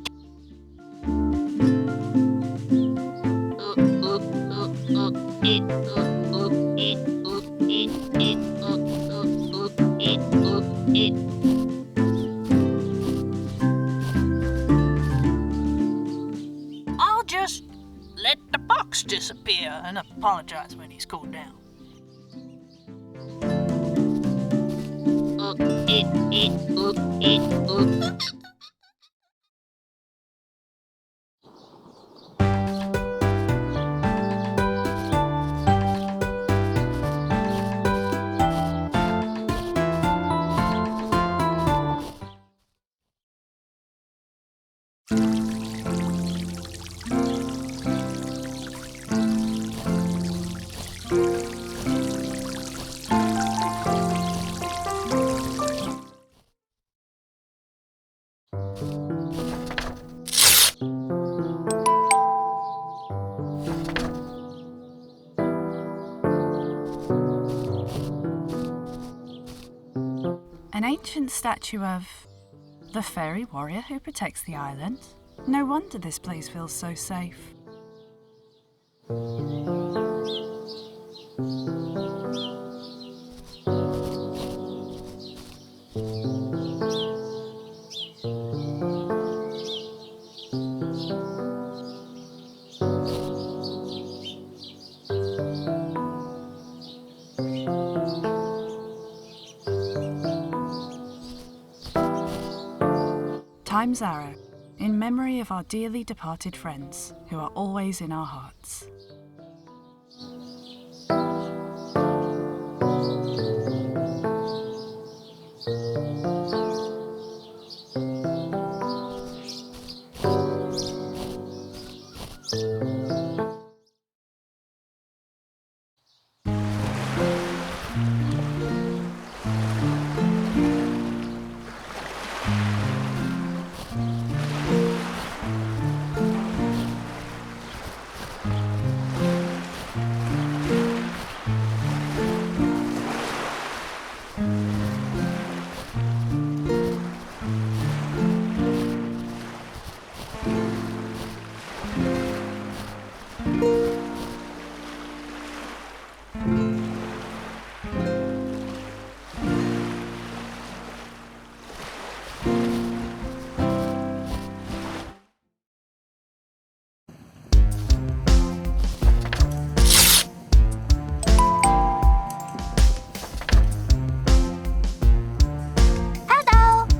I'll just let the box disappear and apologize when he's cooled down. An ancient statue of the fairy warrior who protects the island. No wonder this place feels so safe. Time's arrow, in memory of our dearly departed friends, who are always in our hearts.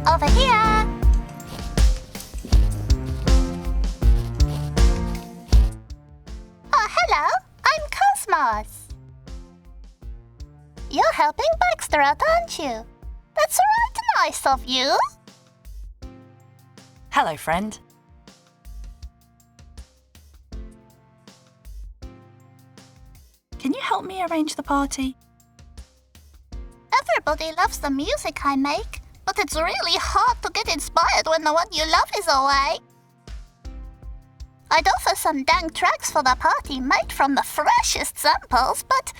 Over here! Oh, hello! I'm Cosmos! You're helping Baxter out, aren't you? That's right nice of you! Hello, friend. Can you help me arrange the party? Everybody loves the music I make, but it's really hard to get inspired when the one you love is away. I'd offer some dang tracks for the party made from the freshest samples, but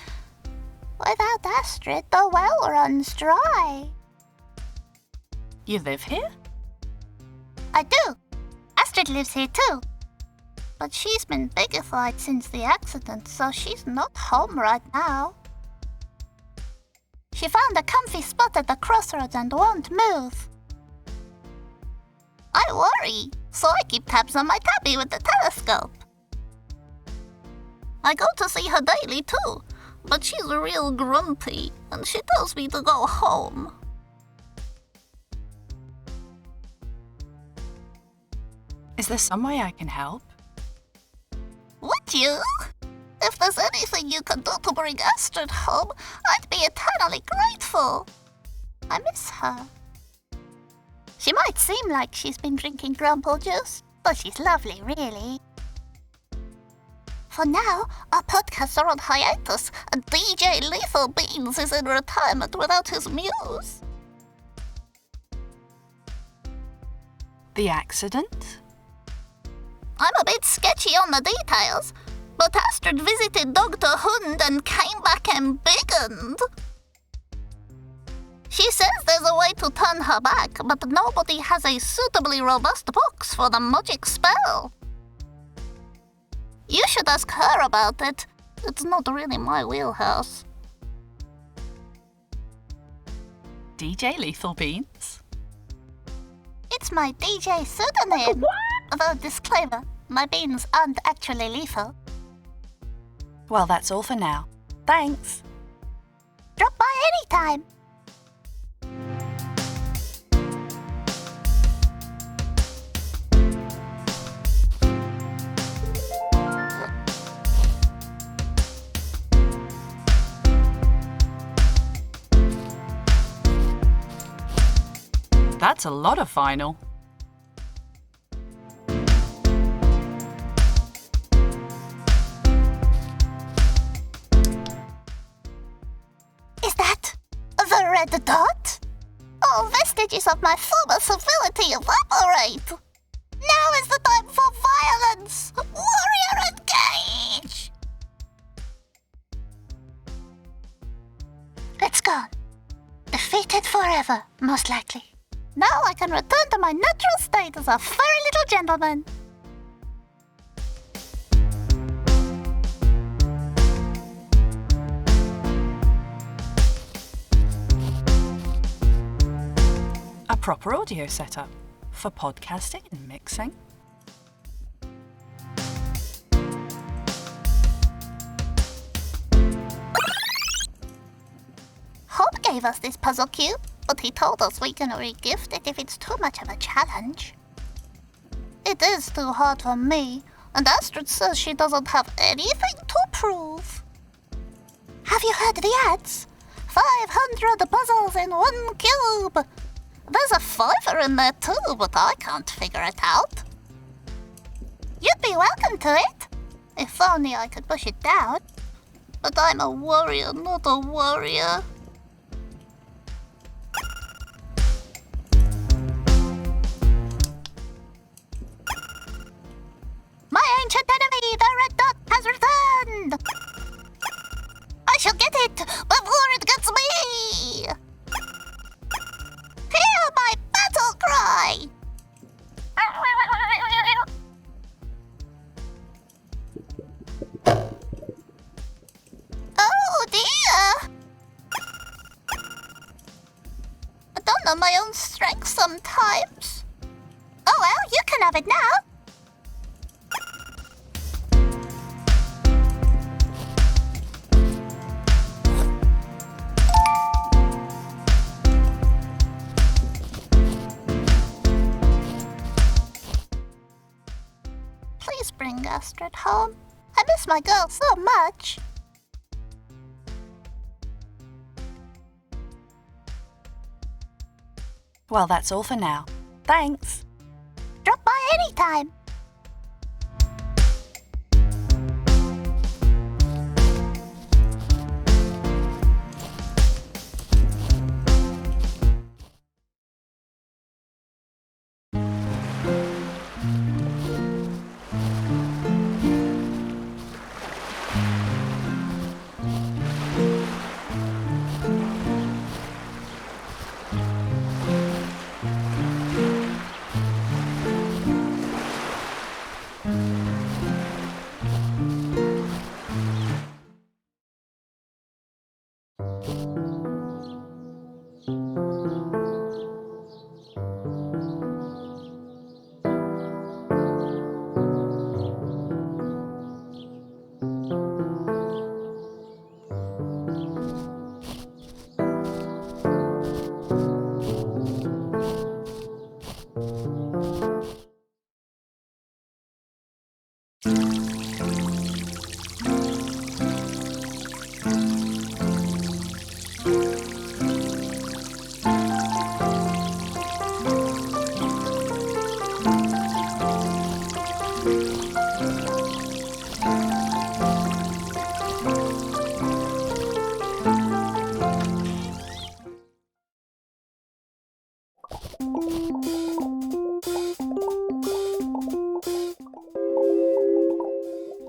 without Astrid, the well runs dry. You live here? I do. Astrid lives here too. But she's been bigified since the accident, so she's not home right now. She found a comfy spot at the crossroads and won't move. I worry, so I keep tabs on my tabby with the telescope. I go to see her daily too, but she's real grumpy, and she tells me to go home. Is there some way I can help? Would you? If there's anything you can do to bring Astrid home, I'd be eternally grateful. I miss her. She might seem like she's been drinking grumble juice, but she's lovely, really. For now, our podcasts are on hiatus, and DJ Lethal Beans is in retirement without his muse. The accident? I'm a bit sketchy on the details, but Astrid visited Dr. Hund and came back embiggened. She says there's a way to turn her back, but nobody has a suitably robust box for the magic spell. You should ask her about it. It's not really my wheelhouse. DJ Lethal Beans? It's my DJ pseudonym. Although, disclaimer, my beans aren't actually lethal. Well, that's all for now. Thanks. Drop by anytime. That's a lot of vinyl. Is that the red dot? All vestiges of my former civility evaporate. Now is the time for violence. Warrior engage! It's gone. Defeated forever, most likely. Now I can return to my natural state as a furry little gentleman. A proper audio setup for podcasting and mixing. Hope gave us this puzzle cube, but he told us we can re-gift it if it's too much of a challenge. It is too hard for me, and Astrid says she doesn't have anything to prove. Have you heard the ads? 500 puzzles in one cube. There's a $5 in there too, but I can't figure it out. You'd be welcome to it, if only I could push it down. But I'm a warrior, not a warrior. My ancient enemy, the red dot, has returned! I shall get it before it gets me! Hear my battle cry! Oh dear! I don't know my own strength sometimes. Oh well, you can have it now. Please bring Astrid home. I miss my girl so much. Well, that's all for now. Thanks. Drop by anytime.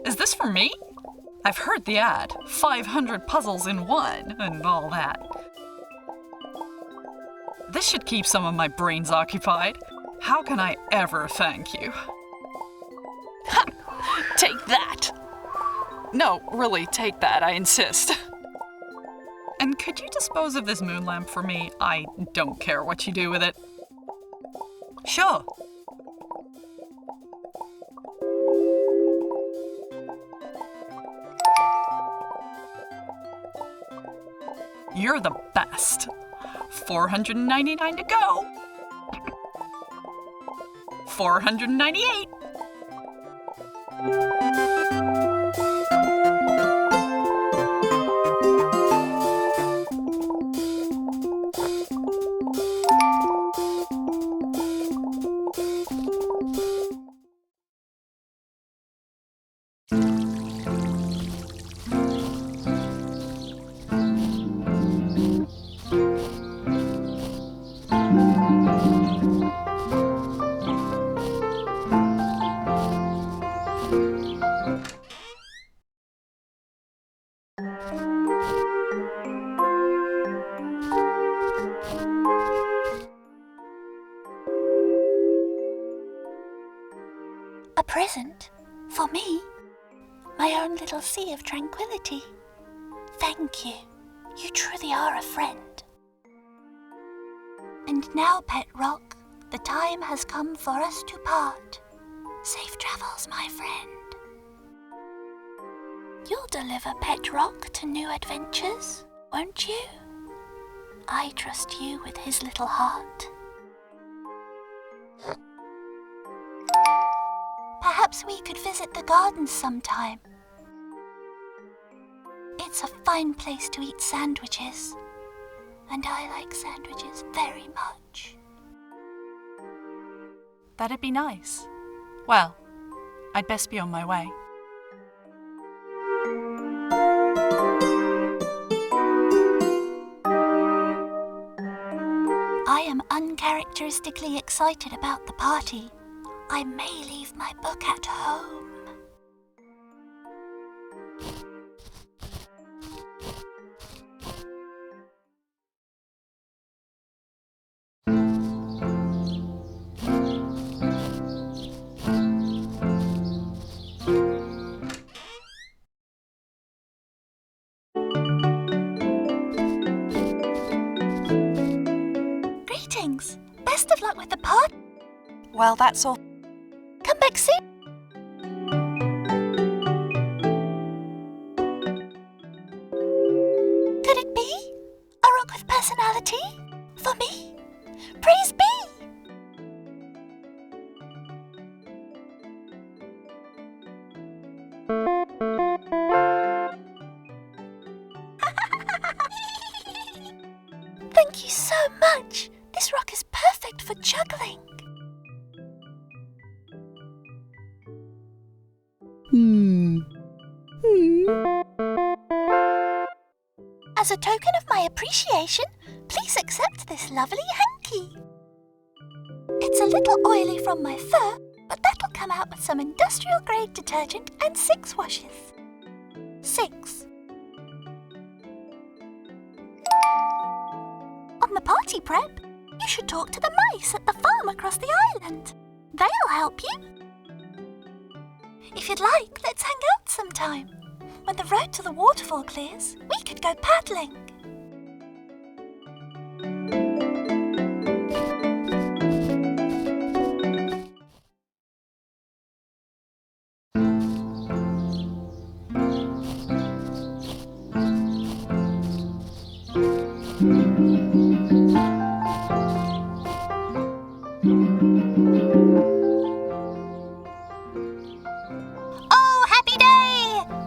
Is this for me? I've heard the ad. 500 puzzles in one, and all that. This should keep some of my brains occupied. How can I ever thank you? Ha! Take that! No, really, take that, I insist. And could you dispose of this moon lamp for me? I don't care what you do with it. Sure. You're the best. 499 to go. 498. A present? For me? My own little sea of tranquility. Thank you. You truly are a friend. And now, Pet Rock, the time has come for us to part. Safe travels, my friend. You'll deliver Pet Rock to new adventures, won't you? I trust you with his little heart. Perhaps we could visit the gardens sometime. It's a fine place to eat sandwiches, and I like sandwiches very much. That'd be nice. Well, I'd best be on my way. I am uncharacteristically excited about the party. I may leave my book at home. Greetings. Best of luck with the party. Well, that's all. Come back soon. Could it be? A rock with personality? For me? Praise be! Thank you so much. This rock is perfect for juggling. As a token of my appreciation, please accept this lovely hanky. It's a little oily from my fur, but that'll come out with some industrial-grade detergent and 6 washes. 6. On the party prep, you should talk to the mice at the farm across the island. They'll help you. If you'd like, let's hang out sometime. When the road to the waterfall clears, we could go paddling.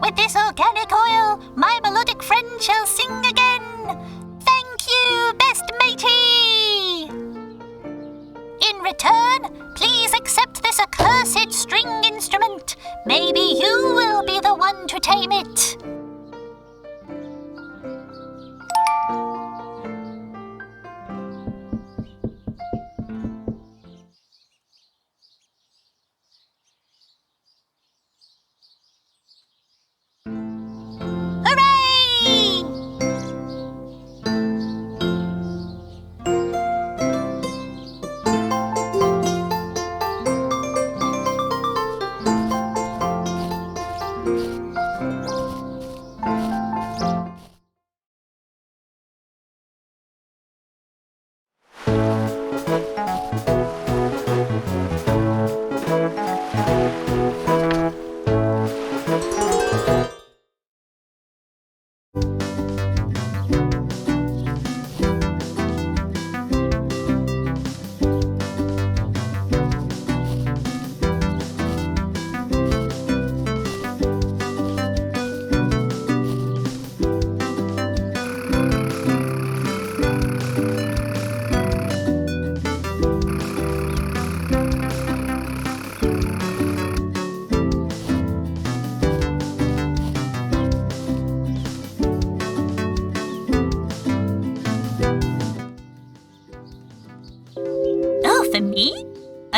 With this organic oil, my melodic friend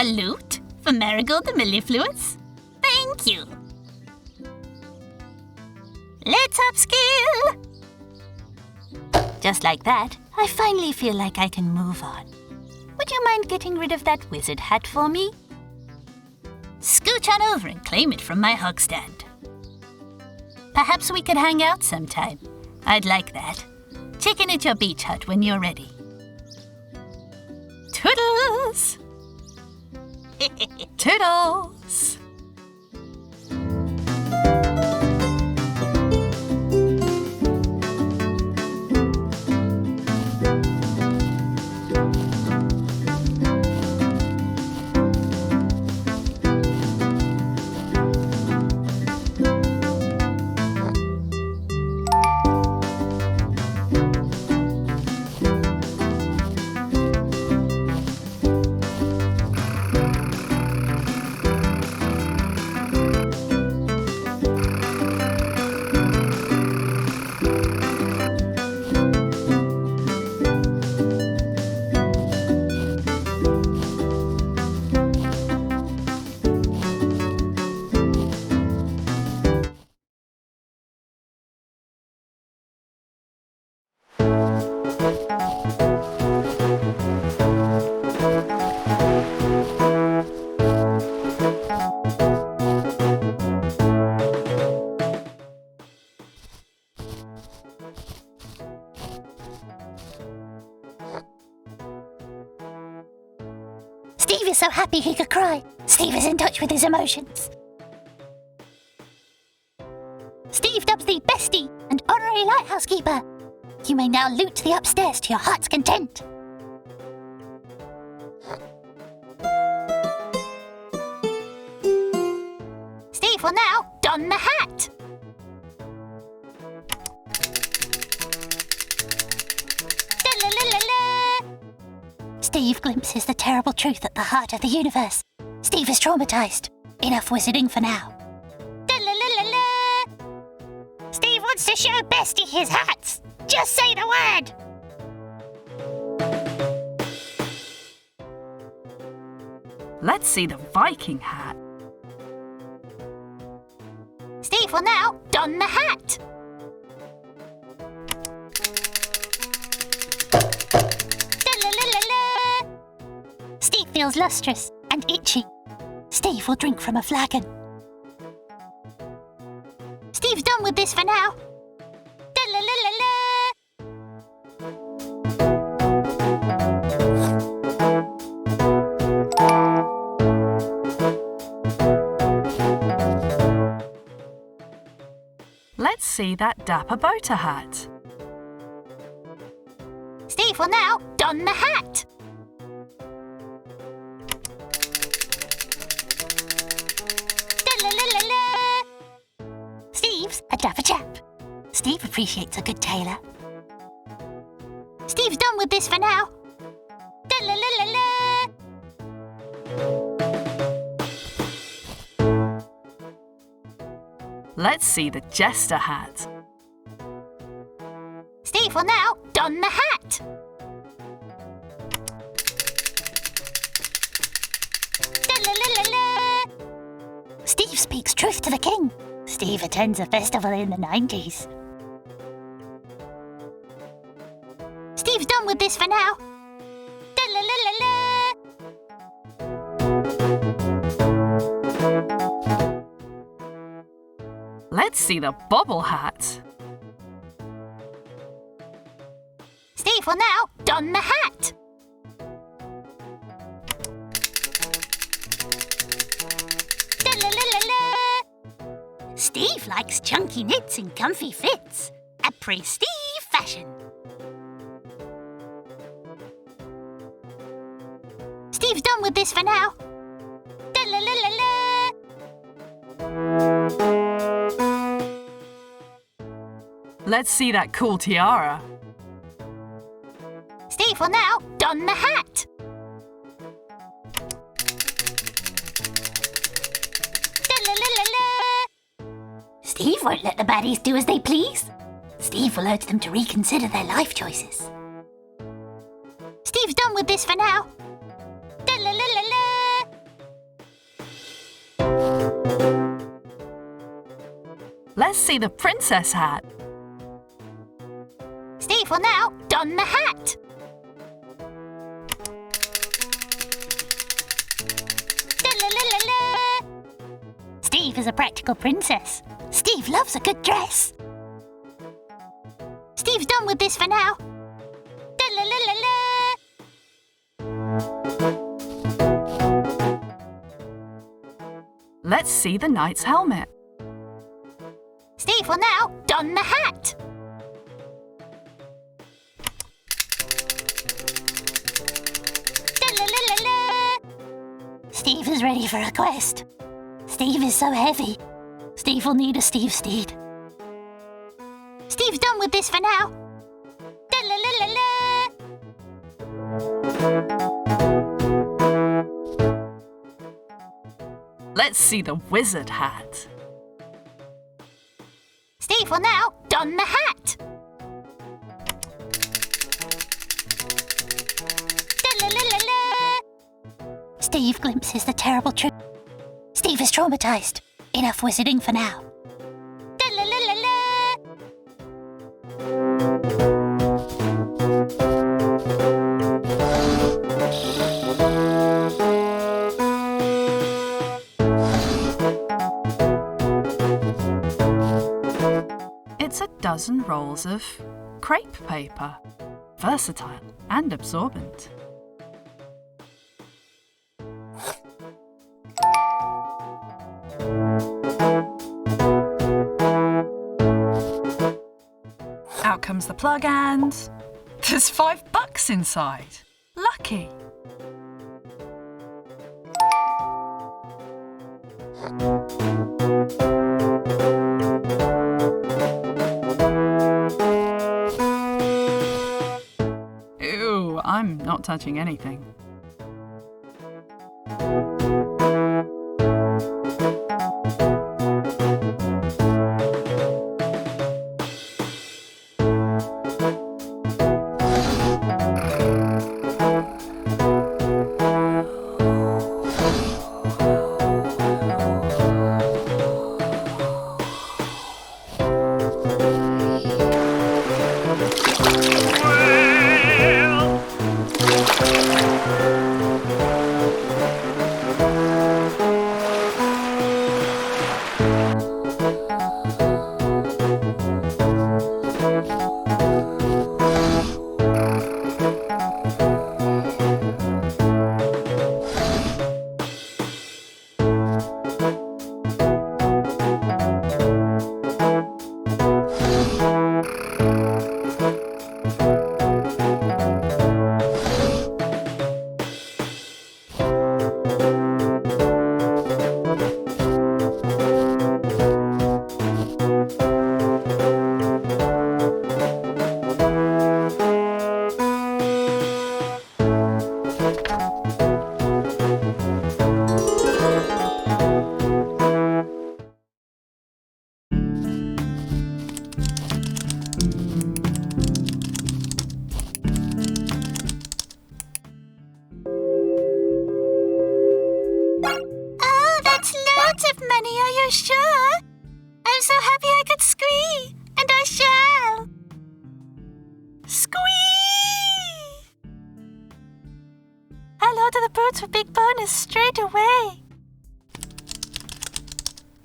A lute for Marigold the Mellifluous? Thank you. Let's upskill. Just like that, I finally feel like I can move on. Would you mind getting rid of that wizard hat for me? Scooch on over and claim it from my hog stand. Perhaps we could hang out sometime. I'd like that. Check in at your beach hut when you're ready. Toodles! Toodles! Steve is so happy he could cry. Steve is in touch with his emotions. Steve dubs thee bestie and honorary lighthouse keeper. You may now loot the upstairs to your heart's content. Steve will now don the hat. Steve glimpses the terrible truth at the heart of the universe. Steve is traumatized. Enough wizarding for now. Steve wants to show Bestie his hats. Just say the word. Let's see the Viking hat. Steve will now don the hat. Steve feels lustrous and itchy. Steve will drink from a flagon. Steve's done with this for now. Let's see that dapper boater hat. Steve will now don the hat. Steve's a dapper chap. Steve appreciates a good tailor. Steve's done with this for now. Let's see the jester hat. Steve will now don the hat. Steve speaks truth to the king. Steve attends a festival in the 90s. Steve's done with this for now. Let's see the bobble hat. Steve will now don the hat. Steve likes chunky knits and comfy fits. Après Steve fashion. Steve's done with this for now. Let's see that cool tiara. Steve will now don the hat. Steve won't let the baddies do as they please. Steve will urge them to reconsider their life choices. Steve's done with this for now. Let's see the princess hat. Steve will now don the hat. Da-la-la-la-la. Steve is a practical princess. Steve loves a good dress. Steve's done with this for now. Da-la-la-la-la. Let's see the knight's helmet. Steve will now don the hat. Da-la-la-la-la. Steve is ready for a quest. Steve is so heavy. Steve will need a Steve steed. Steve's done with this for now. Da-la-la-la-la. Let's see the wizard hat. Steve will now don the hat. Da-la-la-la-la. Steve glimpses the terrible truth. Steve is traumatized. Enough wizarding for now. Da-la-la-la-la. It's a dozen rolls of crepe paper, versatile and absorbent. Out comes the plug and there's $5 inside. Lucky. Ew, I'm not touching anything. Oh, that's loads of money, are you sure? I'm so happy I could squee, and I shall. Squee! I'll order the boots with big bonus straight away.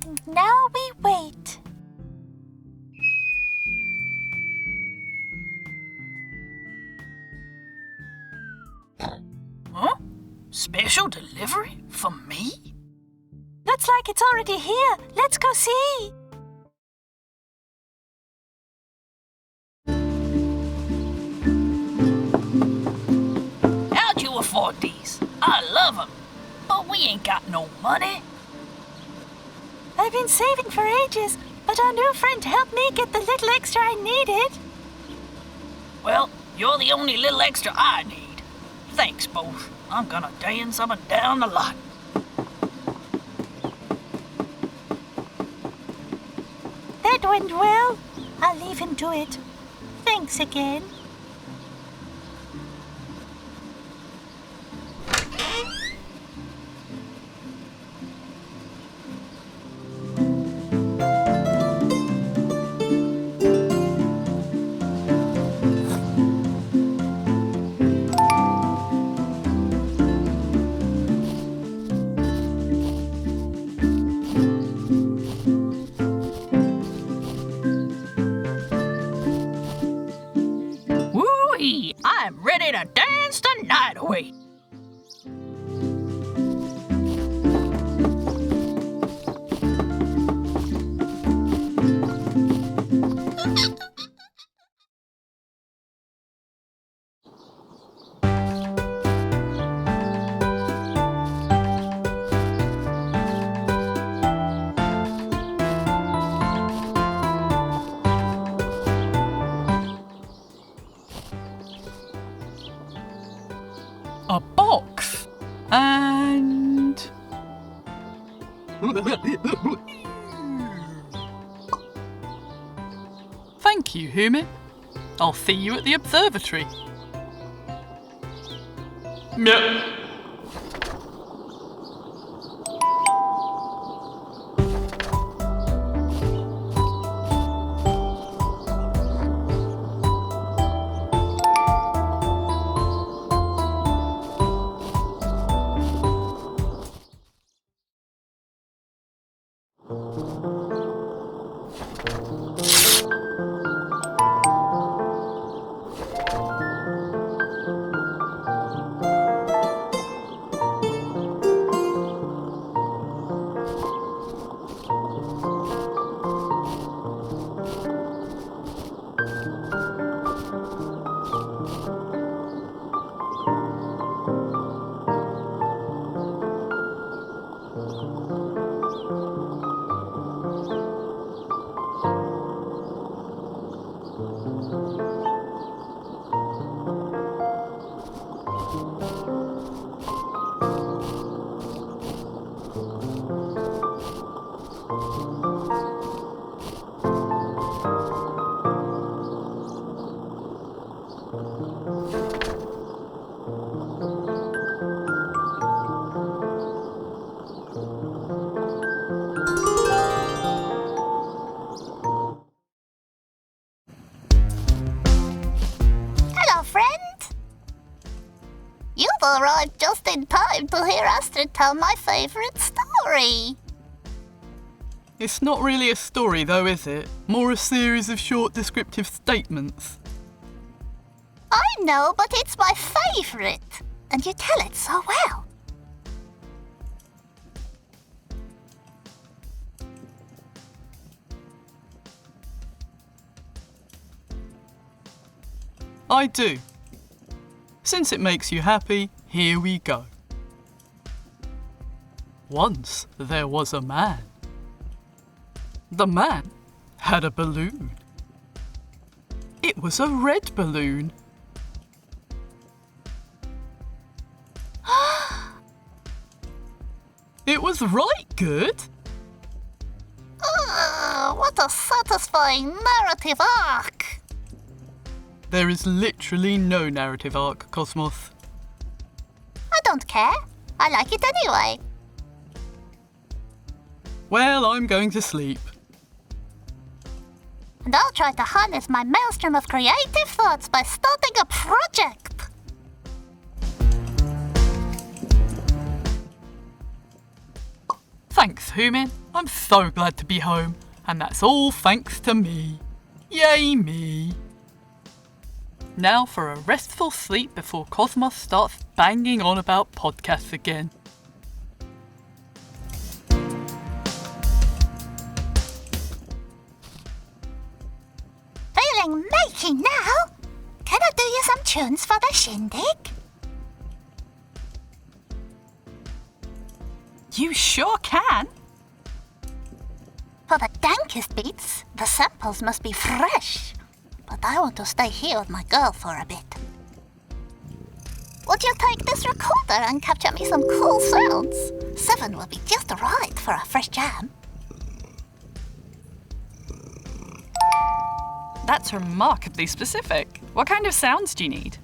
And now we wait. Huh? Special delivery for me? Looks like it's already here. Let's go see. How'd you afford these? I love 'em, but we ain't got no money. I've been saving for ages, but our new friend helped me get the little extra I needed. Well, you're the only little extra I need. Thanks, both. I'm gonna dance up and down the lot. That went well. I'll leave him to it. Thanks again. I'm ready to dance the night away. A box. And... Thank you, Hermit. I'll see you at the observatory. Yep. Hello, friend. You've arrived just in time to hear Astrid tell my favourite story. It's not really a story though, is it? More a series of short descriptive statements. I know, but it's my favourite. And you tell it so well. I do. Since it makes you happy, here we go. Once there was a man. The man had a balloon. It was a red balloon. It was right good. What a satisfying narrative arc. There is literally no narrative arc, Cosmos. I don't care. I like it anyway. Well, I'm going to sleep. And I'll try to harness my maelstrom of creative thoughts by starting a project. Thanks, Human. I'm so glad to be home. And that's all thanks to me. Yay me. Now for a restful sleep before Cosmos starts banging on about podcasts again. Feeling matey now? Can I do you some tunes for the Shindig? You sure can. For the dankest beats, the samples must be fresh. But I want to stay here with my girl for a bit. Would you take this recorder and capture me some cool sounds? 7 will be just right for a fresh jam. That's remarkably specific. What kind of sounds do you need?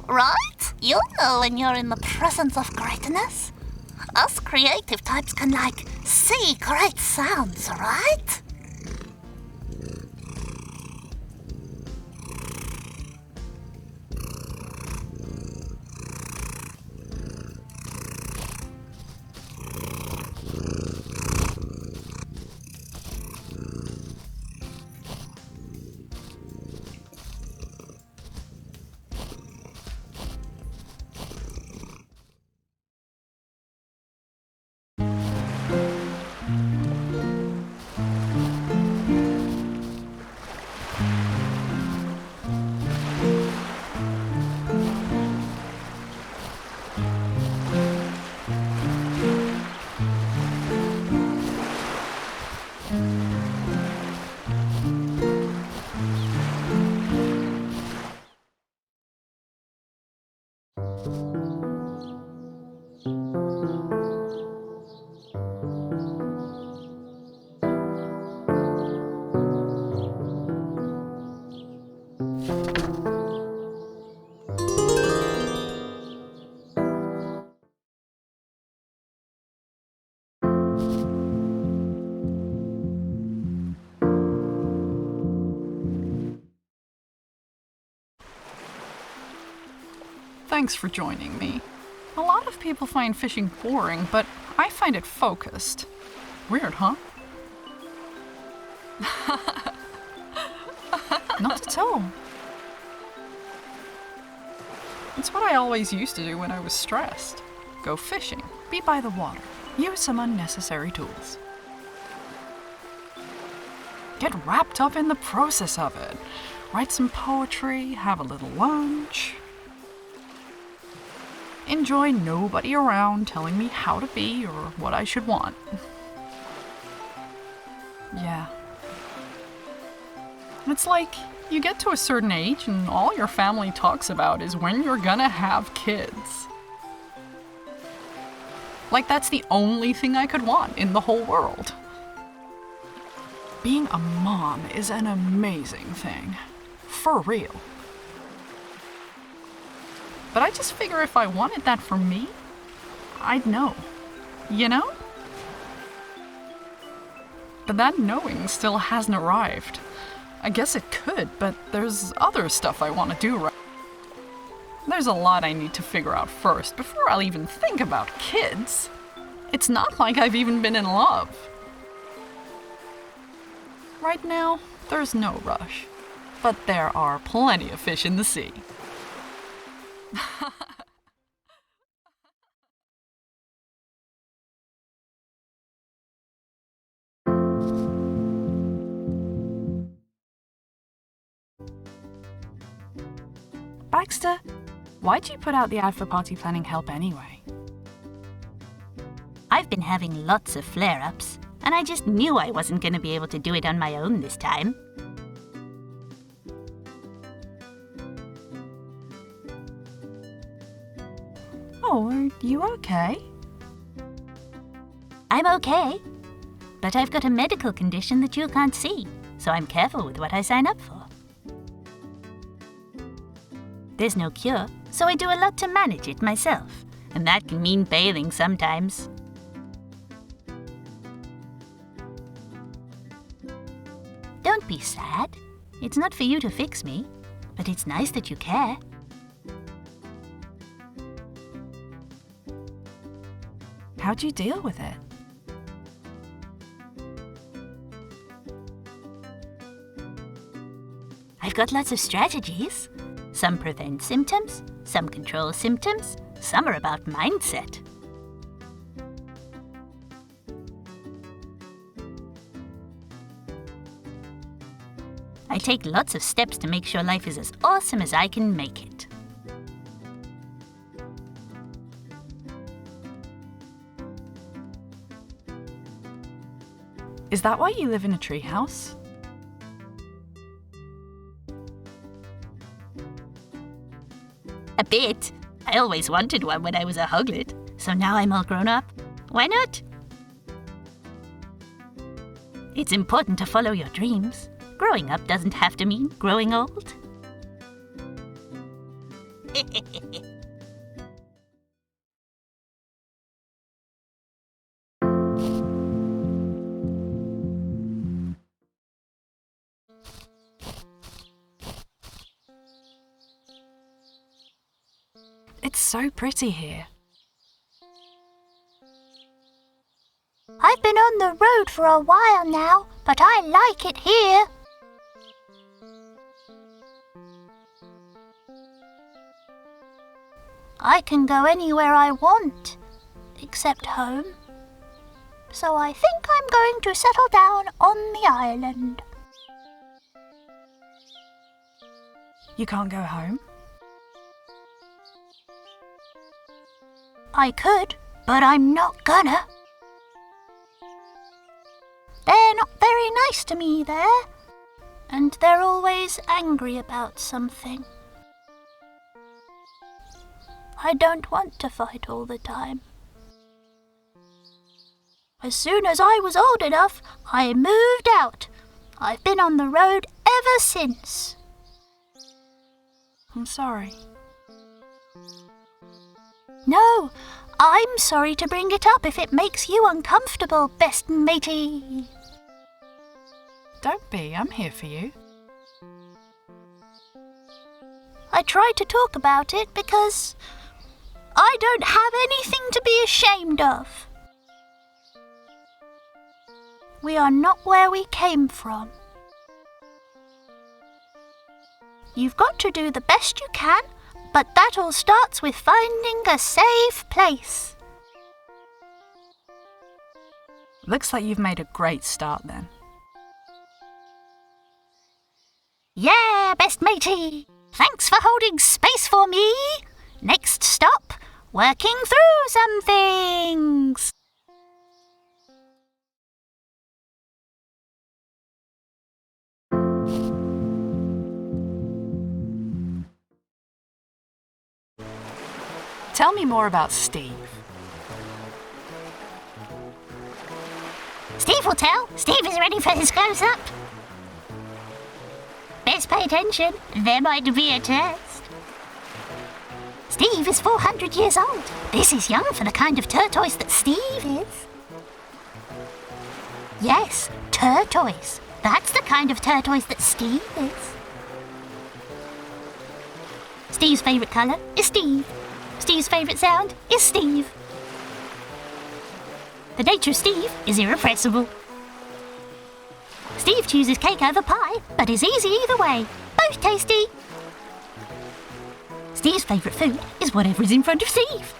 Right? You'll know when you're in the presence of greatness. Us creative types can, see great sounds, right? Thanks for joining me. A lot of people find fishing boring, but I find it focused. Weird, huh? Not at all. It's what I always used to do when I was stressed. Go fishing, be by the water, use some unnecessary tools. Get wrapped up in the process of it. Write some poetry, have a little lunch. Enjoy nobody around telling me how to be or what I should want. Yeah. It's like you get to a certain age and all your family talks about is when you're gonna have kids. Like that's the only thing I could want in the whole world. Being a mom is an amazing thing. For real. But I just figure if I wanted that for me, I'd know. You know? But that knowing still hasn't arrived. I guess it could, but there's other stuff I want to do right. There's a lot I need to figure out first before I'll even think about kids. It's not like I've even been in love. Right now, there's no rush. But there are plenty of fish in the sea. Baxter, why'd you put out the ad for party planning help anyway? I've been having lots of flare-ups, and I just knew I wasn't going to be able to do it on my own this time. Oh, are you okay? I'm okay, but I've got a medical condition that you can't see, so I'm careful with what I sign up for. There's no cure, so I do a lot to manage it myself, and that can mean bailing sometimes. Don't be sad. It's not for you to fix me, but it's nice that you care. How'd you deal with it? I've got lots of strategies. Some prevent symptoms, some control symptoms, some are about mindset. I take lots of steps to make sure life is as awesome as I can make it. Is that why you live in a treehouse? A bit. I always wanted one when I was a hoglet, so now I'm all grown up. Why not? It's important to follow your dreams. Growing up doesn't have to mean growing old. It's so pretty here. I've been on the road for a while now, but I like it here. I can go anywhere I want, except home. So I think I'm going to settle down on the island. You can't go home? I could, but I'm not gonna. They're not very nice to me there, and they're always angry about something. I don't want to fight all the time. As soon as I was old enough, I moved out. I've been on the road ever since. I'm sorry. No, I'm sorry to bring it up if it makes you uncomfortable, best matey. Don't be, I'm here for you. I try to talk about it because I don't have anything to be ashamed of. We are not where we came from. You've got to do the best you can, but that all starts with finding a safe place. Looks like you've made a great start then. Yeah, best matey! Thanks for holding space for me! Next stop, working through some things! Tell me more about Steve. Steve will tell. Steve is ready for his close-up. Best pay attention. There might be a test. Steve is 400 years old. This is young for the kind of tortoise that Steve is. Yes, tortoise. That's the kind of tortoise that Steve is. Steve's favourite colour is Steve. Steve's favourite sound is Steve. The nature of Steve is irrepressible. Steve chooses cake over pie, but is easy either way. Both tasty. Steve's favourite food is whatever is in front of Steve.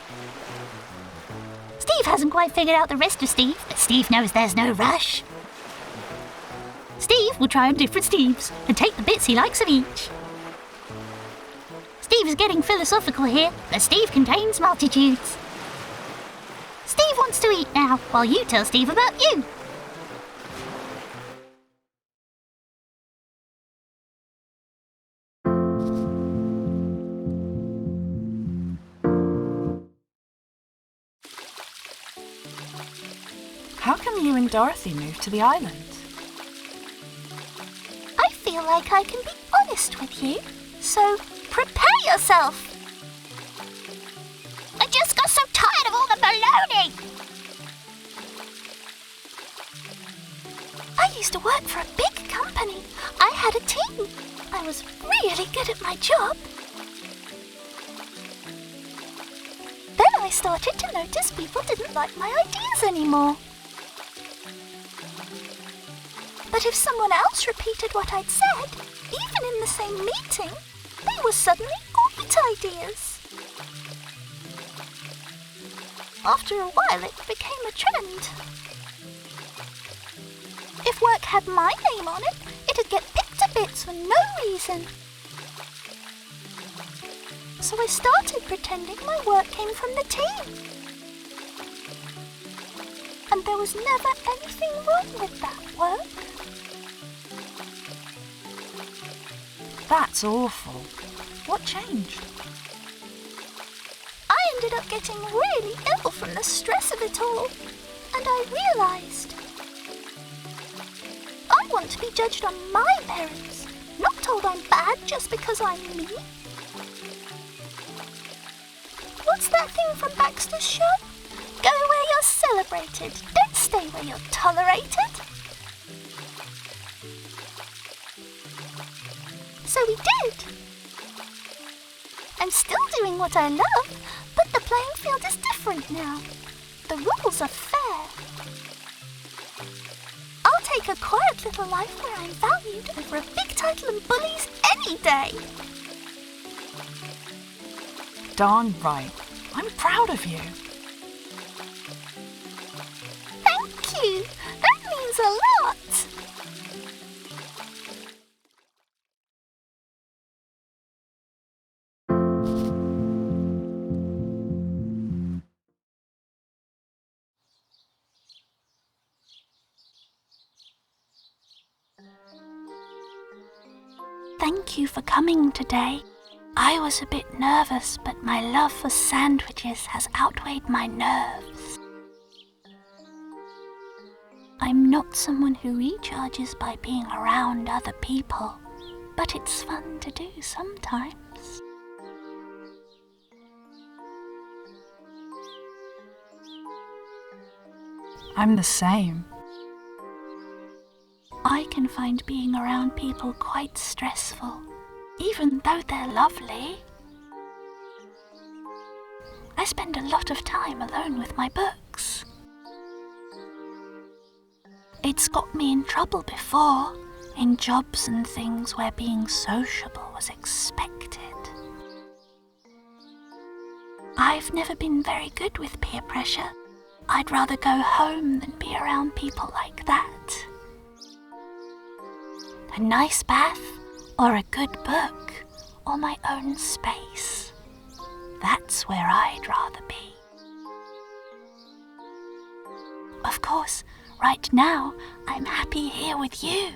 Steve hasn't quite figured out the rest of Steve, but Steve knows there's no rush. Steve will try on different Steves and take the bits he likes of each. Steve is getting philosophical here, but Steve contains multitudes. Steve wants to eat now, while you tell Steve about you. How come you and Dorothy moved to the island? I feel like I can be honest with you, so prepare yourself. I just got so tired of all the baloney. I used to work for a big company. I had a team. I was really good at my job. Then I started to notice people didn't like my ideas anymore. But if someone else repeated what I'd said, even in the same meeting, they were suddenly great ideas. After a while, it became a trend. If work had my name on it, it'd get picked to bits for no reason. So I started pretending my work came from the team. And there was never anything wrong with that work. That's awful. What changed? I ended up getting really ill from the stress of it all. And I realised I want to be judged on my merits, not told I'm bad just because I'm me. What's that thing from Baxter's show? Go where you're celebrated, don't stay where you're tolerated. So we did. I'm still doing what I love, but the playing field is different now. The rules are fair. I'll take a quiet little life where I'm valued over a big title and bullies any day. Darn right. I'm proud of you. Thank you. That means a lot. Thank you for coming today. I was a bit nervous, but my love for sandwiches has outweighed my nerves. I'm not someone who recharges by being around other people, but it's fun to do sometimes. I'm the same. I can find being around people quite stressful, even even though they're lovely. I spend a lot of time alone with my books. It's got me in trouble before, in jobs and things where being sociable was expected. I've never been very good with peer pressure. I'd rather go home than be around people like that. A nice bath, or a good book, or my own space. That's where I'd rather be. Of course, right now, I'm happy here with you.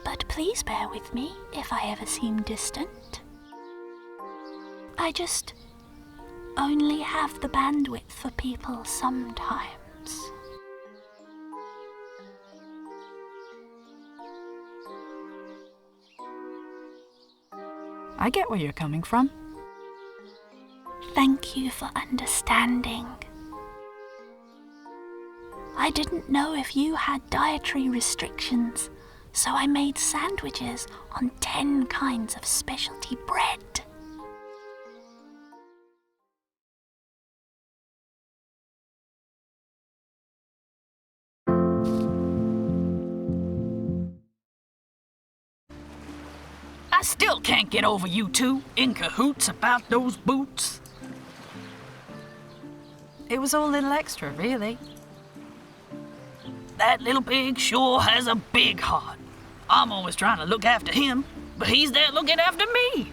But please bear with me if I ever seem distant. I just only have the bandwidth for people sometimes. I get where you're coming from. Thank you for understanding. I didn't know if you had dietary restrictions, so I made sandwiches on 10 kinds of specialty bread. I still can't get over you two in cahoots about those boots. It was all a little extra, really. That little pig sure has a big heart. I'm always trying to look after him, but he's there looking after me.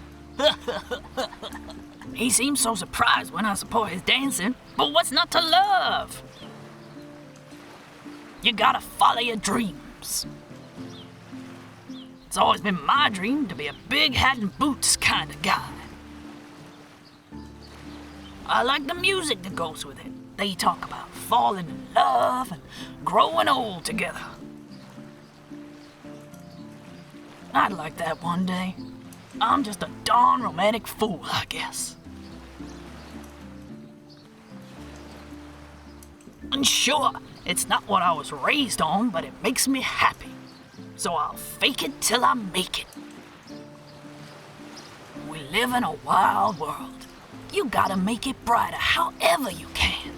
He seems so surprised when I support his dancing, but what's not to love? You gotta follow your dreams. It's always been my dream to be a big hat and boots kind of guy. I like the music that goes with it. They talk about falling in love and growing old together. I'd like that one day. I'm just a darn romantic fool, I guess. And sure, it's not what I was raised on, but it makes me happy. So I'll fake it till I make it. We live in a wild world. You gotta make it brighter however you can.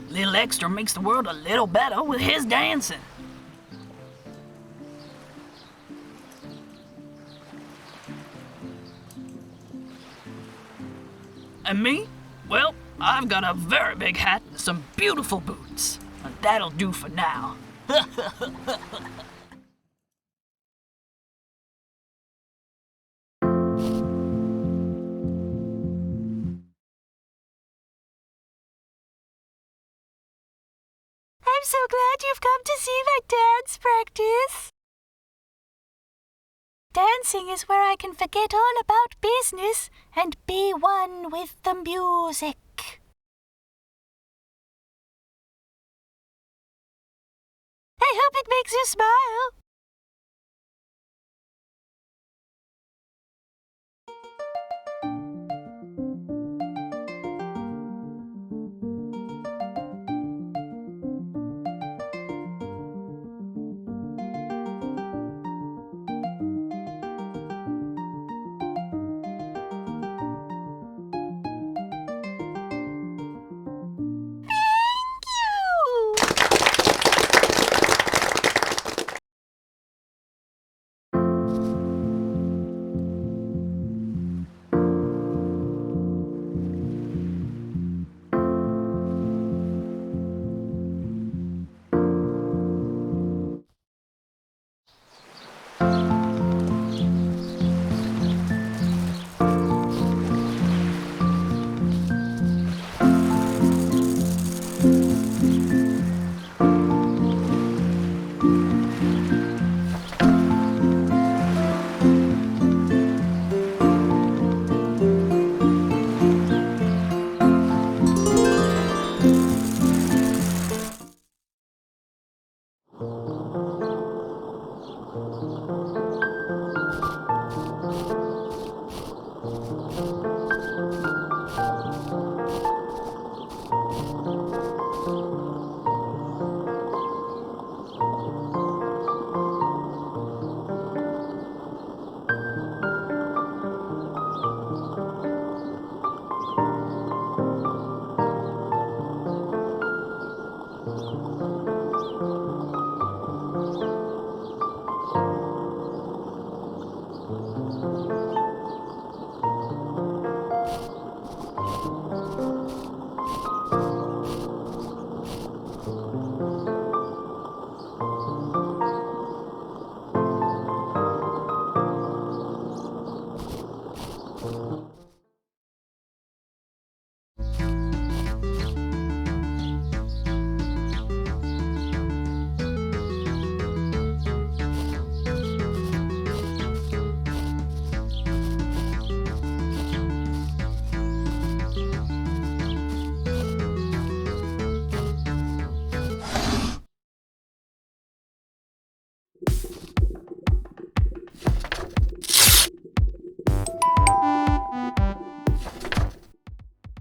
Little Extra makes the world a little better with his dancing. And me? Well, I've got a very big hat and some beautiful boots. And that'll do for now. I'm so glad you've come to see my dance practice. Dancing is where I can forget all about business and be one with the music. I hope it makes you smile.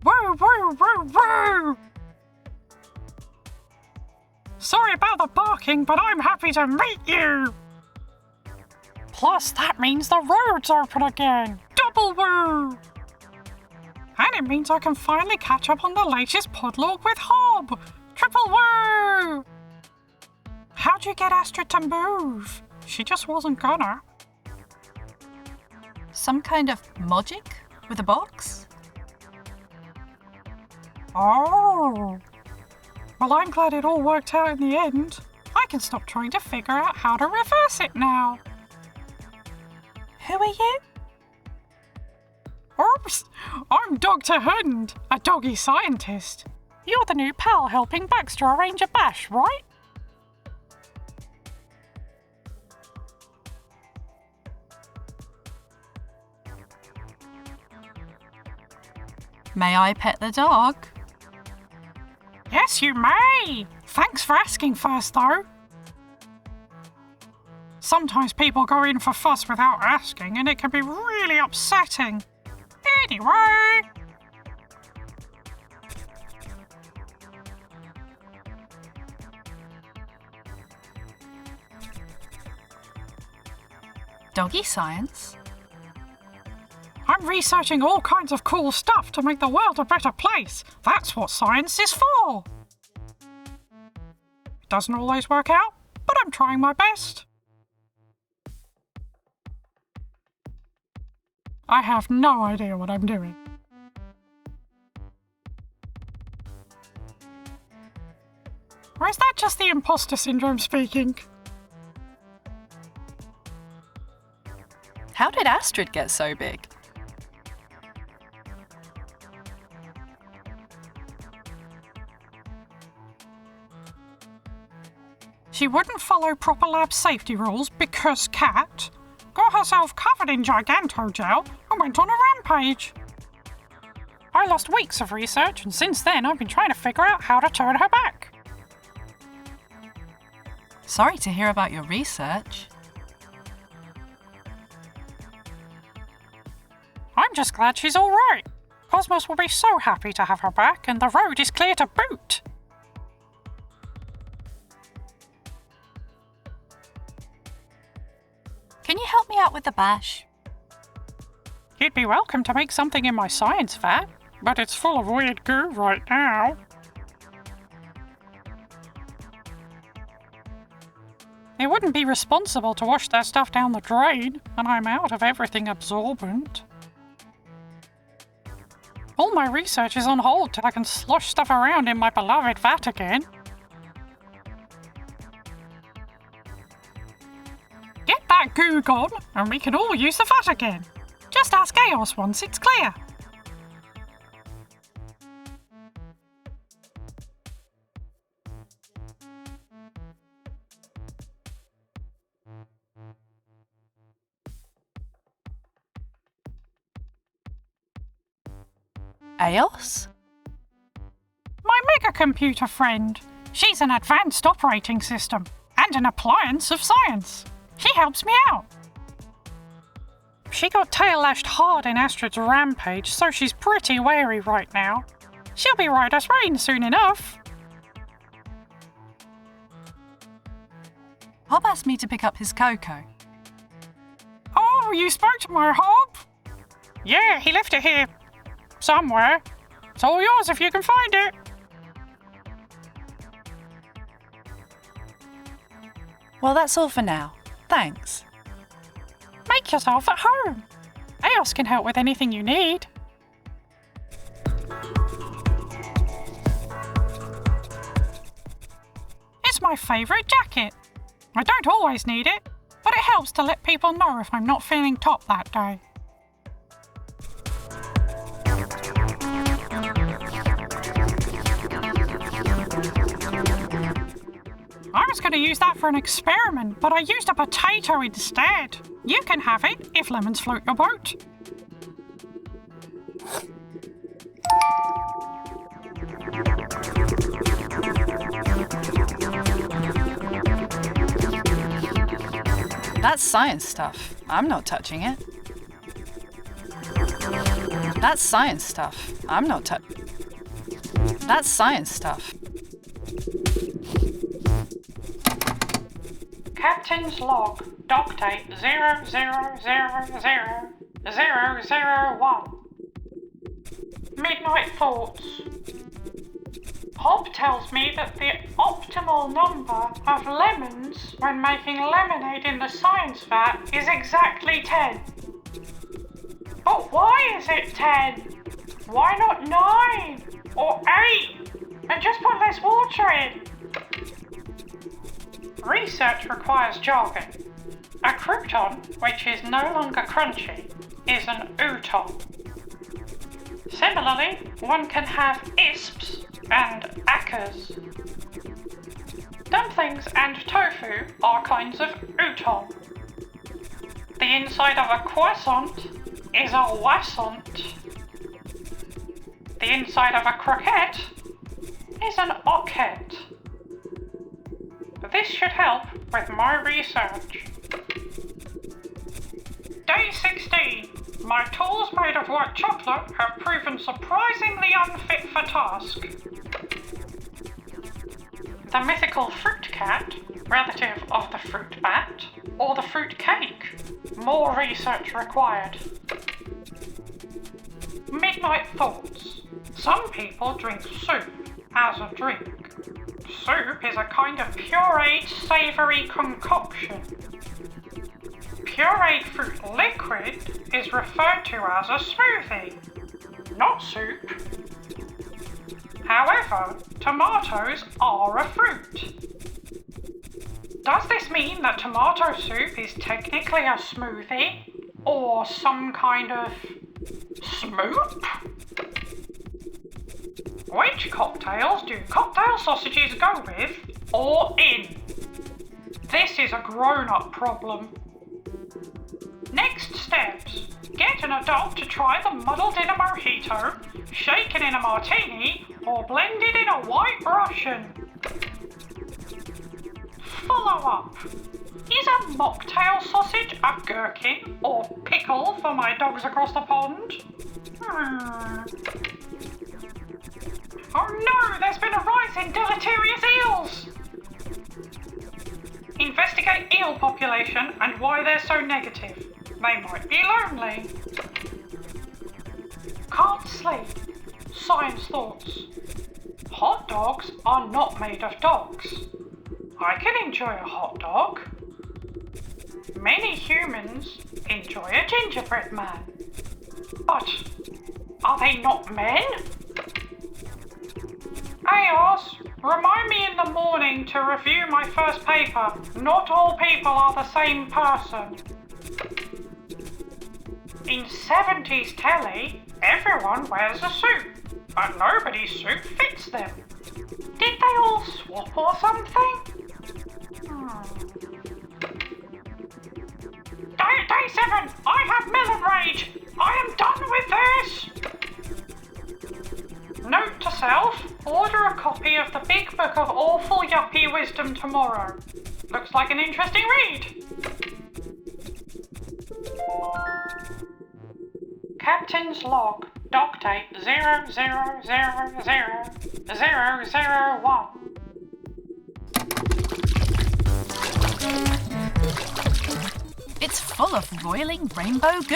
Woo, woo, woo, woo! Sorry about the barking, but I'm happy to meet you! Plus, that means the road's open again! Double woo! And it means I can finally catch up on the latest podlog with Hob! Triple woo! How'd you get Astrid to move? She just wasn't gonna. Some kind of magic with a box? Oh! Well, I'm glad it all worked out in the end. I can stop trying to figure out how to reverse it now. Who are you? Oops! I'm Dr. Hund, a doggy scientist. You're the new pal helping Baxter arrange a bash, right? May I pet the dog? Yes, you may! Thanks for asking first, though. Sometimes people go in for fuss without asking, and it can be really upsetting. Anyway... Doggy science? I'm researching all kinds of cool stuff to make the world a better place. That's what science is for. It doesn't always work out, but I'm trying my best. I have no idea what I'm doing. Or is that just the imposter syndrome speaking? How did Astrid get so big? She wouldn't follow proper lab safety rules because Cat got herself covered in gigantogel and went on a rampage. I lost weeks of research, and since then I've been trying to figure out how to turn her back. Sorry to hear about your research. I'm just glad she's all right. Cosmos will be so happy to have her back, and the road is clear to boot. Can you help me out with the bash? You'd be welcome to make something in my science vat, but it's full of weird goo right now. It wouldn't be responsible to wash that stuff down the drain, and I'm out of everything absorbent. All my research is on hold till I can slosh stuff around in my beloved vat again. Get that goo gone, and we can all use the vat again. Just ask Eos once it's clear. Eos? My mega-computer friend. She's an advanced operating system and an appliance of science. She helps me out. She got tail-lashed hard in Astrid's rampage, so she's pretty wary right now. She'll be right as rain soon enough. Hob asked me to pick up his cocoa. Oh, you spoke to my Hob? Yeah, he left it here. Somewhere. It's all yours if you can find it. Well, that's all for now. Thanks. Make yourself at home. Eos can help with anything you need. It's my favourite jacket. I don't always need it, but it helps to let people know if I'm not feeling top that day. I was going to use that for an experiment, but I used a potato instead. You can have it if lemons float your boat. That's science stuff. I'm not touching it. That's science stuff. I'm not That's science stuff. Captain's log, dock date 00000001. Midnight thoughts. Hob tells me that the optimal number of lemons when making lemonade in the science vat is exactly 10. But why is it 10? Why not 9 or 8 and just put less water in? Research requires jargon. A crouton, which is no longer crunchy, is an outon. Similarly, one can have isps and akkers. Dumplings and tofu are kinds of outon. The inside of a croissant is a wassant. The inside of a croquette is an oquette. This should help with my research. Day 16. My tools made of white chocolate have proven surprisingly unfit for task. The mythical fruit cat, relative of the fruit bat, or the fruit cake. More research required. Midnight thoughts. Some people drink soup as a drink. Soup is a kind of pureed savoury concoction. Pureed fruit liquid is referred to as a smoothie, not soup. However, tomatoes are a fruit. Does this mean that tomato soup is technically a smoothie or some kind of smoop? Which cocktails do cocktail sausages go with or in? This is a grown-up problem. Next steps. Get an adult to try the muddled in a mojito, shaken in a martini, or blended in a white Russian. Follow up. Is a mocktail sausage a gherkin or pickle for my dogs across the pond? Oh no, there's been a rise in deleterious eels! Investigate eel population and why they're so negative. They might be lonely. Can't sleep. Science thoughts. Hot dogs are not made of dogs. I can enjoy a hot dog. Many humans enjoy a gingerbread man. But are they not men? Hey Oz, remind me in the morning to review my first paper. Not all people are the same person. In 70s telly, everyone wears a suit, but nobody's suit fits them. Did they all swap or something? Day 7, I have melon rage. I am done with this. Note to self, order a copy of the Big Book of Awful Yuppie Wisdom tomorrow. Looks like an interesting read. Captain's log, dock date 00000001. It's full of roiling rainbow goo.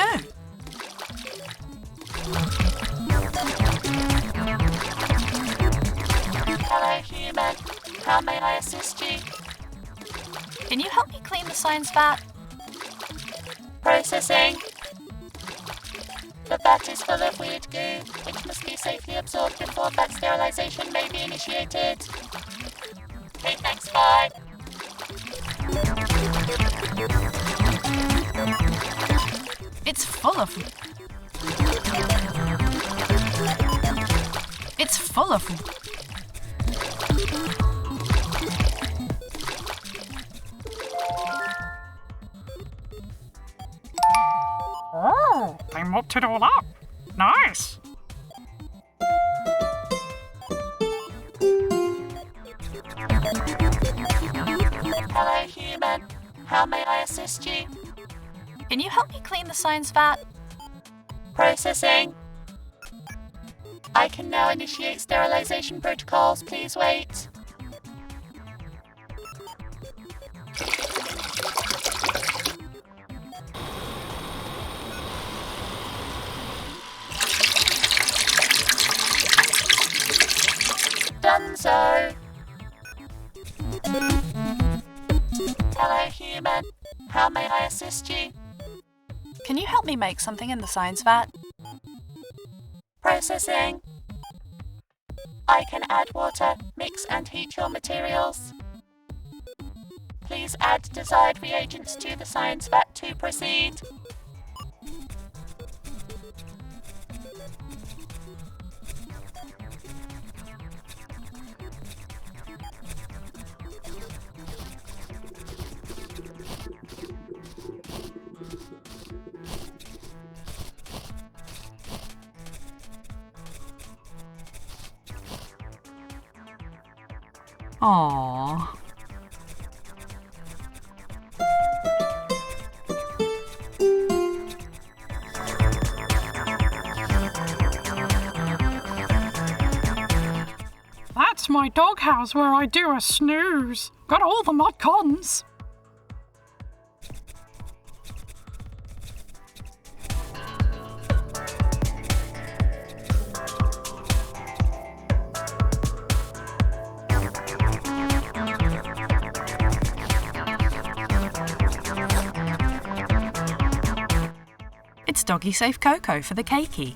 Hello, human. How may I assist you? Can you help me clean the science vat? Processing. The vat is full of weird goo, which must be safely absorbed before vat sterilization may be initiated. Okay, thanks, bye. It's full of Oh, they mopped it all up. Nice. Hello, human. how may I assist you? Can you help me clean the science vat? Processing. I can now initiate sterilization protocols. Please wait. Done so. Hello, human. How may I assist you? Can you help me make something in the science vat? Processing. I can add water, mix and heat your materials. Please add desired reagents to the science vat to proceed. Aww. That's my doghouse where I do a snooze. Got all the mod cons. It's doggy safe cocoa for the cakey.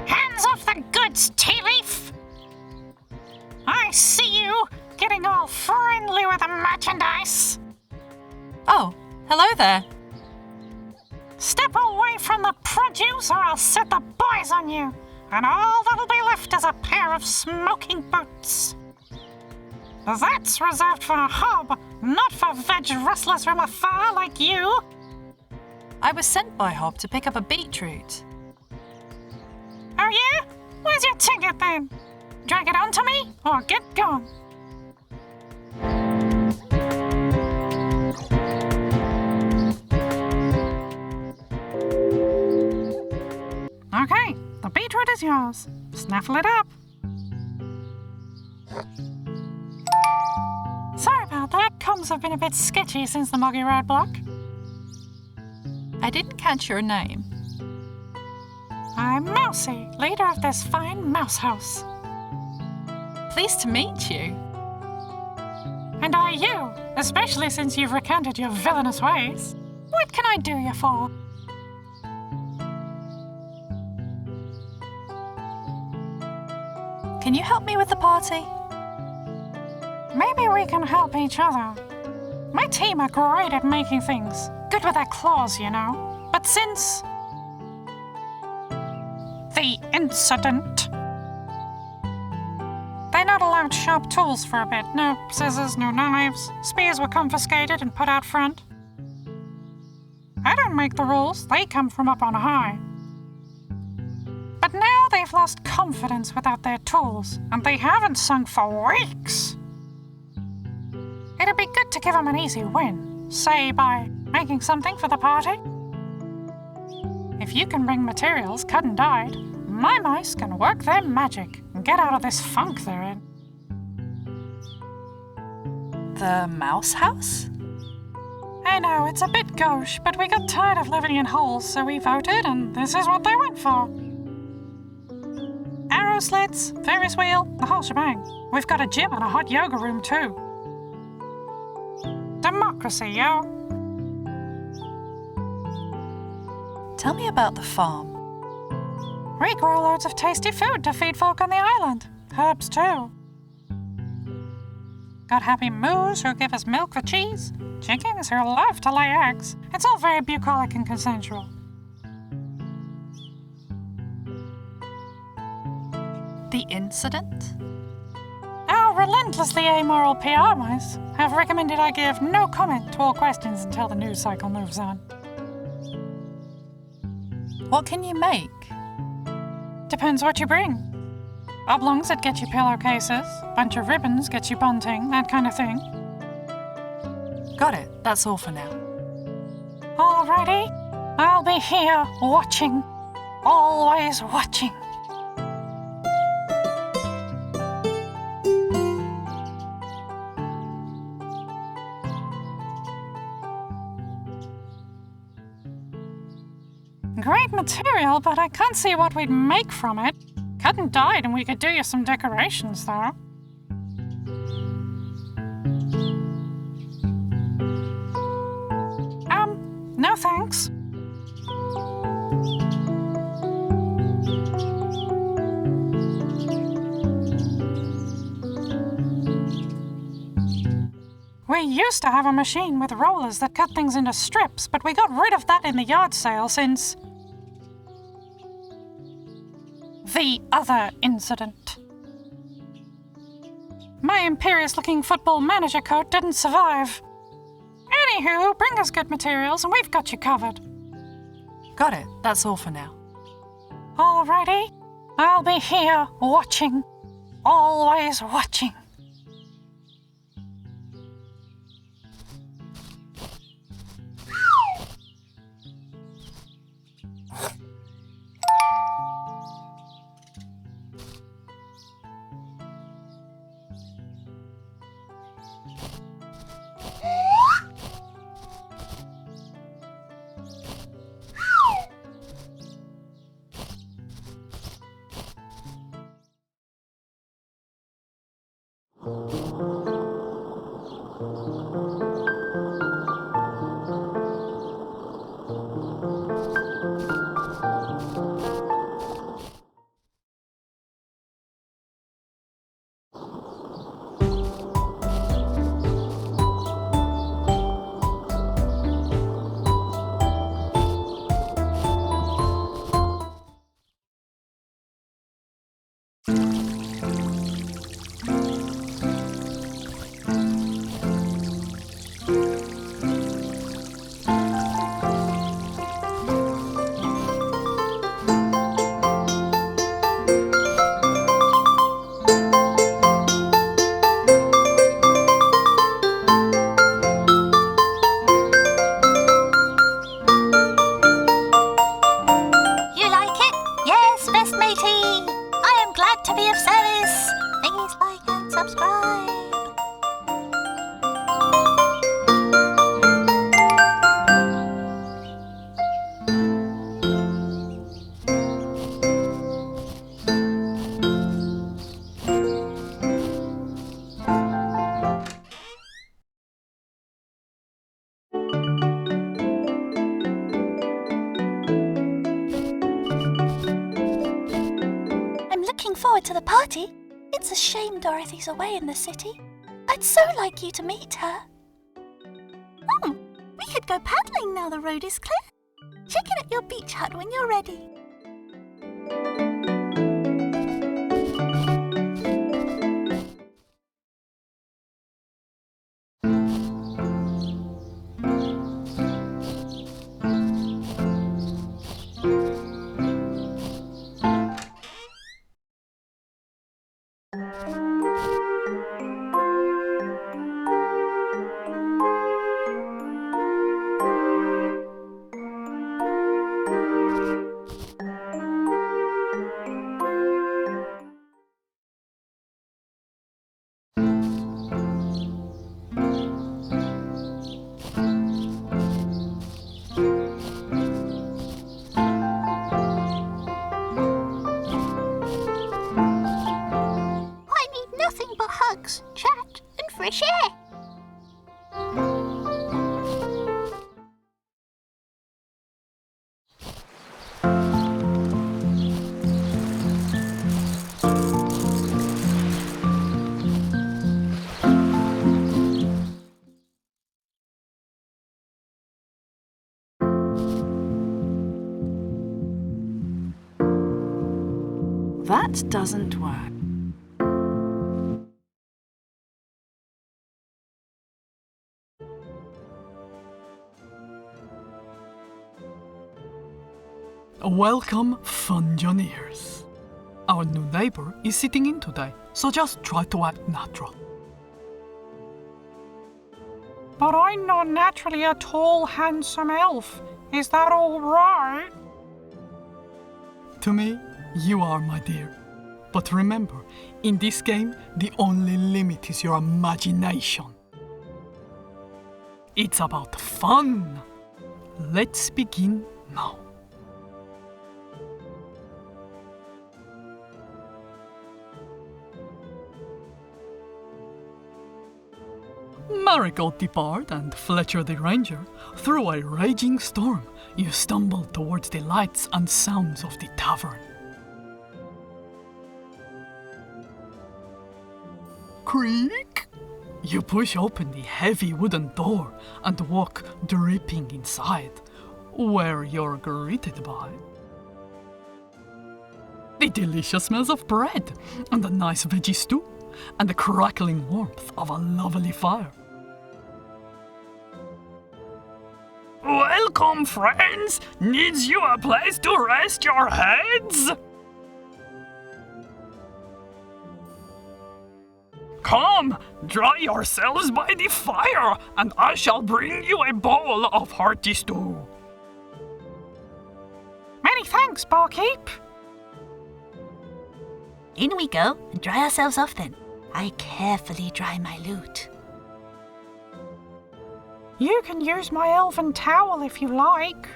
Hands off the goods, tea leaf! I see you getting all friendly with the merchandise. Oh, hello there. Step away from the produce or I'll set the boys on you. And all that'll be left is a pair of smoking boots. That's reserved for a hob, not for veg rustlers from afar like you. I was sent by Hob to pick up a beetroot. Oh yeah? Where's your ticket then? Drag it onto me or get gone. Okay, the beetroot is yours. Snaffle it up. Sorry about that. Comms have been a bit sketchy since the Moggy roadblock. I didn't catch your name. I'm Mousy, leader of this fine mouse house. Pleased to meet you. And are you, especially since you've recanted your villainous ways. What can I do you for? Can you help me with the party? Maybe we can help each other. My team are great at making things. Good with their claws, you know. But since the incident, they're not allowed sharp tools for a bit. No scissors, no knives. Spears were confiscated and put out front. I don't make the rules, they come from up on high. But now they've lost confidence without their tools, and they haven't sung for weeks. It'd be good to give them an easy win, say by making something for the party. If you can bring materials cut and dyed, my mice can work their magic and get out of this funk they're in. The mouse house? I know, it's a bit gauche, but we got tired of living in holes, so we voted, and this is what they went for. Arrow sleds, Ferris wheel, the whole shebang. We've got a gym and a hot yoga room too. Democracy, yo. Tell me about the farm. We grow loads of tasty food to feed folk on the island. Herbs too. Got happy moos who give us milk for cheese. Chickens who love to lay eggs. It's all very bucolic and consensual. The incident? Our relentlessly amoral PR mice have recommended I give no comment to all questions until the news cycle moves on. What can you make? Depends what you bring. Oblongs that get you pillowcases, bunch of ribbons gets you bunting, that kind of thing. Got it. That's all for now. Alrighty, I'll be here watching. Always watching. Great material, but I can't see what we'd make from it. Cut and dyed, and we could do you some decorations, though. No thanks. We used to have a machine with rollers that cut things into strips, but we got rid of that in the yard sale since the other incident. My imperious-looking football manager coat didn't survive. Anywho, bring us good materials and we've got you covered. Got it. That's all for now. Alrighty, I'll be here watching. Always watching. To the party. It's a shame Dorothy's away in the city. I'd so like you to meet her. We could go paddling now the road is clear. Check in at your beach hut when you're ready. that doesn't work. Welcome, Funjoneers. Our new neighbor is sitting in today, so just try to act natural. But I'm not naturally a tall, handsome elf. Is that all right? To me, you are, my dear. But remember, in this game, the only limit is your imagination. It's about fun. Let's begin now. Marigold the Bard and Fletcher the Ranger, through a raging storm, you stumble towards the lights and sounds of the tavern. Creak! You push open the heavy wooden door and walk dripping inside, where you're greeted by the delicious smells of bread and a nice veggie stew and the crackling warmth of a lovely fire. Welcome, friends! Needs you a place to rest your heads? Come, dry yourselves by the fire, and I shall bring you a bowl of hearty stew. Many thanks, barkeep. In we go and dry ourselves off then. I carefully dry my loot. You can use my elven towel if you like.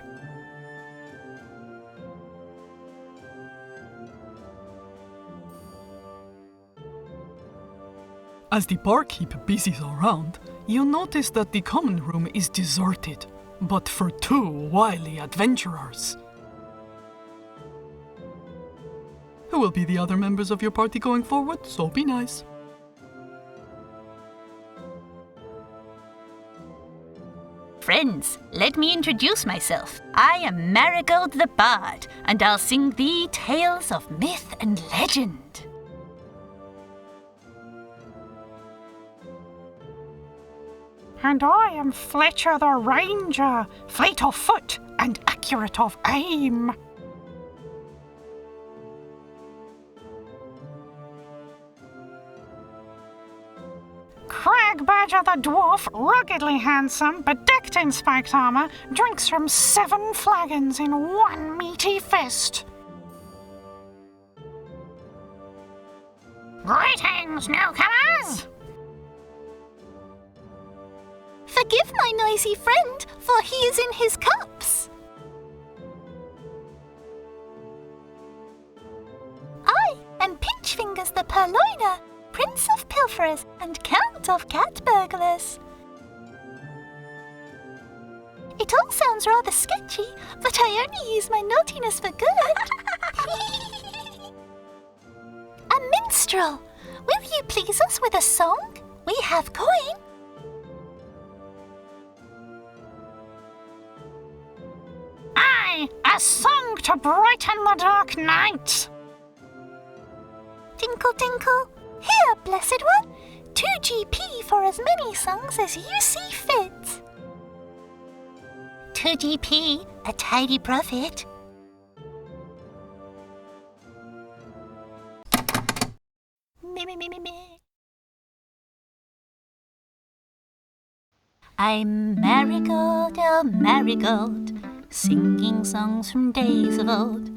As the barkeep busies around, you notice that the common room is deserted, but for two wily adventurers. Who will be the other members of your party going forward? So be nice. Friends, let me introduce myself. I am Marigold the Bard, and I'll sing thee tales of myth and legend. And I am Fletcher the Ranger, fleet of foot and accurate of aim. Crag Badger the Dwarf, ruggedly handsome, but decked in spiked armor, drinks from 7 flagons in one meaty fist. Greetings, newcomers! Forgive my noisy friend, for he is in his cups. I am Pinchfingers the Purloiner, Prince of Pilferers and Count of Cat Burglars. It all sounds rather sketchy, but I only use my naughtiness for good. A minstrel! Will you please us with a song? We have coin. Aye, a song to brighten the dark night. Tinkle, tinkle. Here, blessed one. 2 GP for as many songs as you see fit. 2 GP, a tidy profit. Me. I'm Marigold, oh Marigold, singing songs from days of old.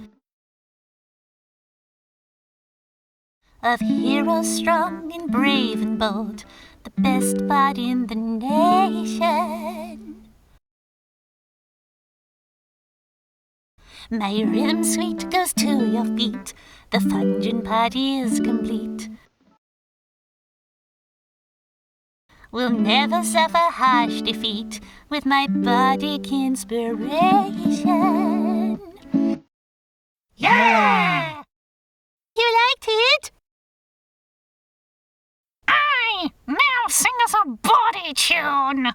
Of heroes strong and brave and bold, the best bard in the nation. My rhythm sweet goes to your feet, the fungin' party is complete. We'll never suffer harsh defeat with my bardic inspiration. Yeah! You liked it? Aye! Now sing us a body tune!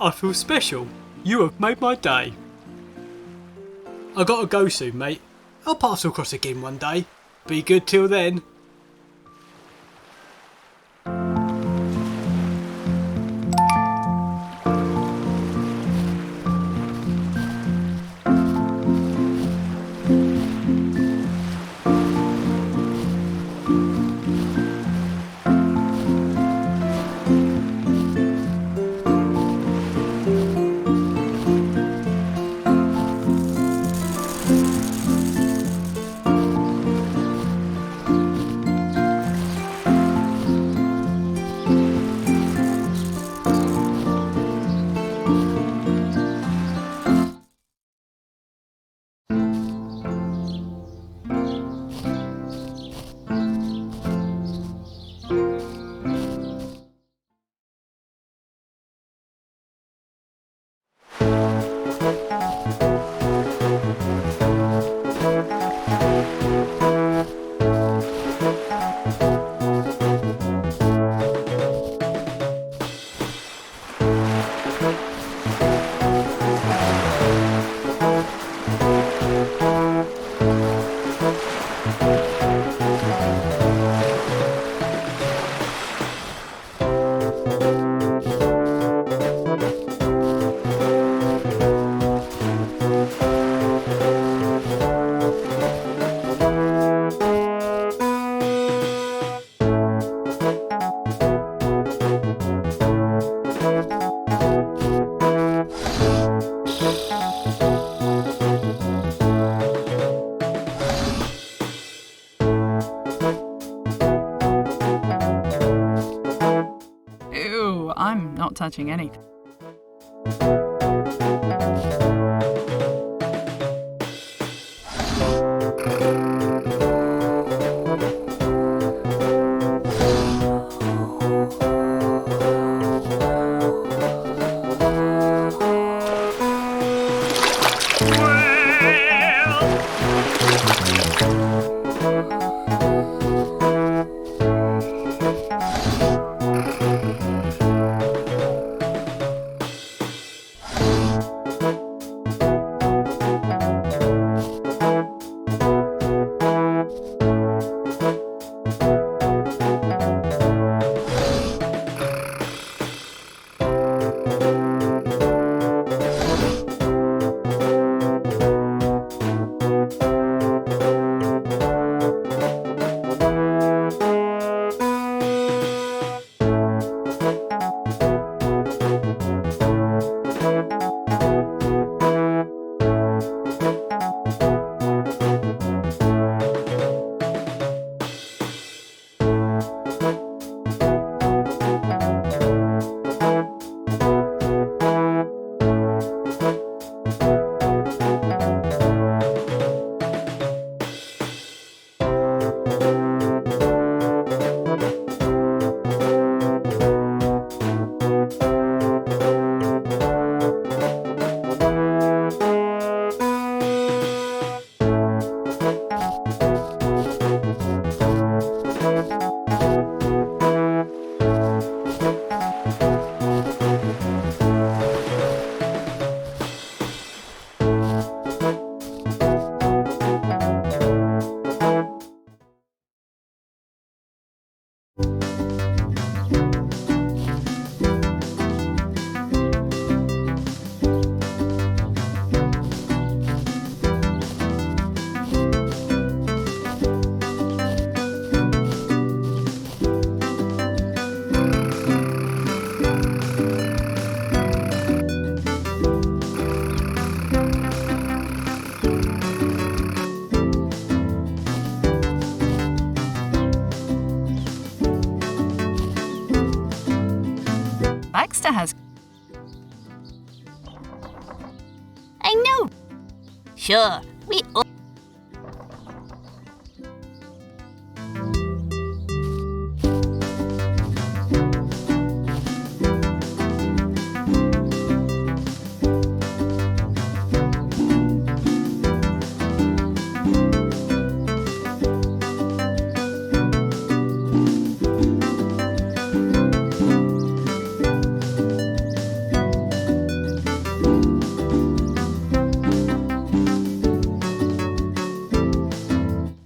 I feel special. You have made my day. I gotta go soon, mate. I'll pass across again one day. Be good till then. Ew, I'm not touching anything. Baxter has. I know. Sure, we all.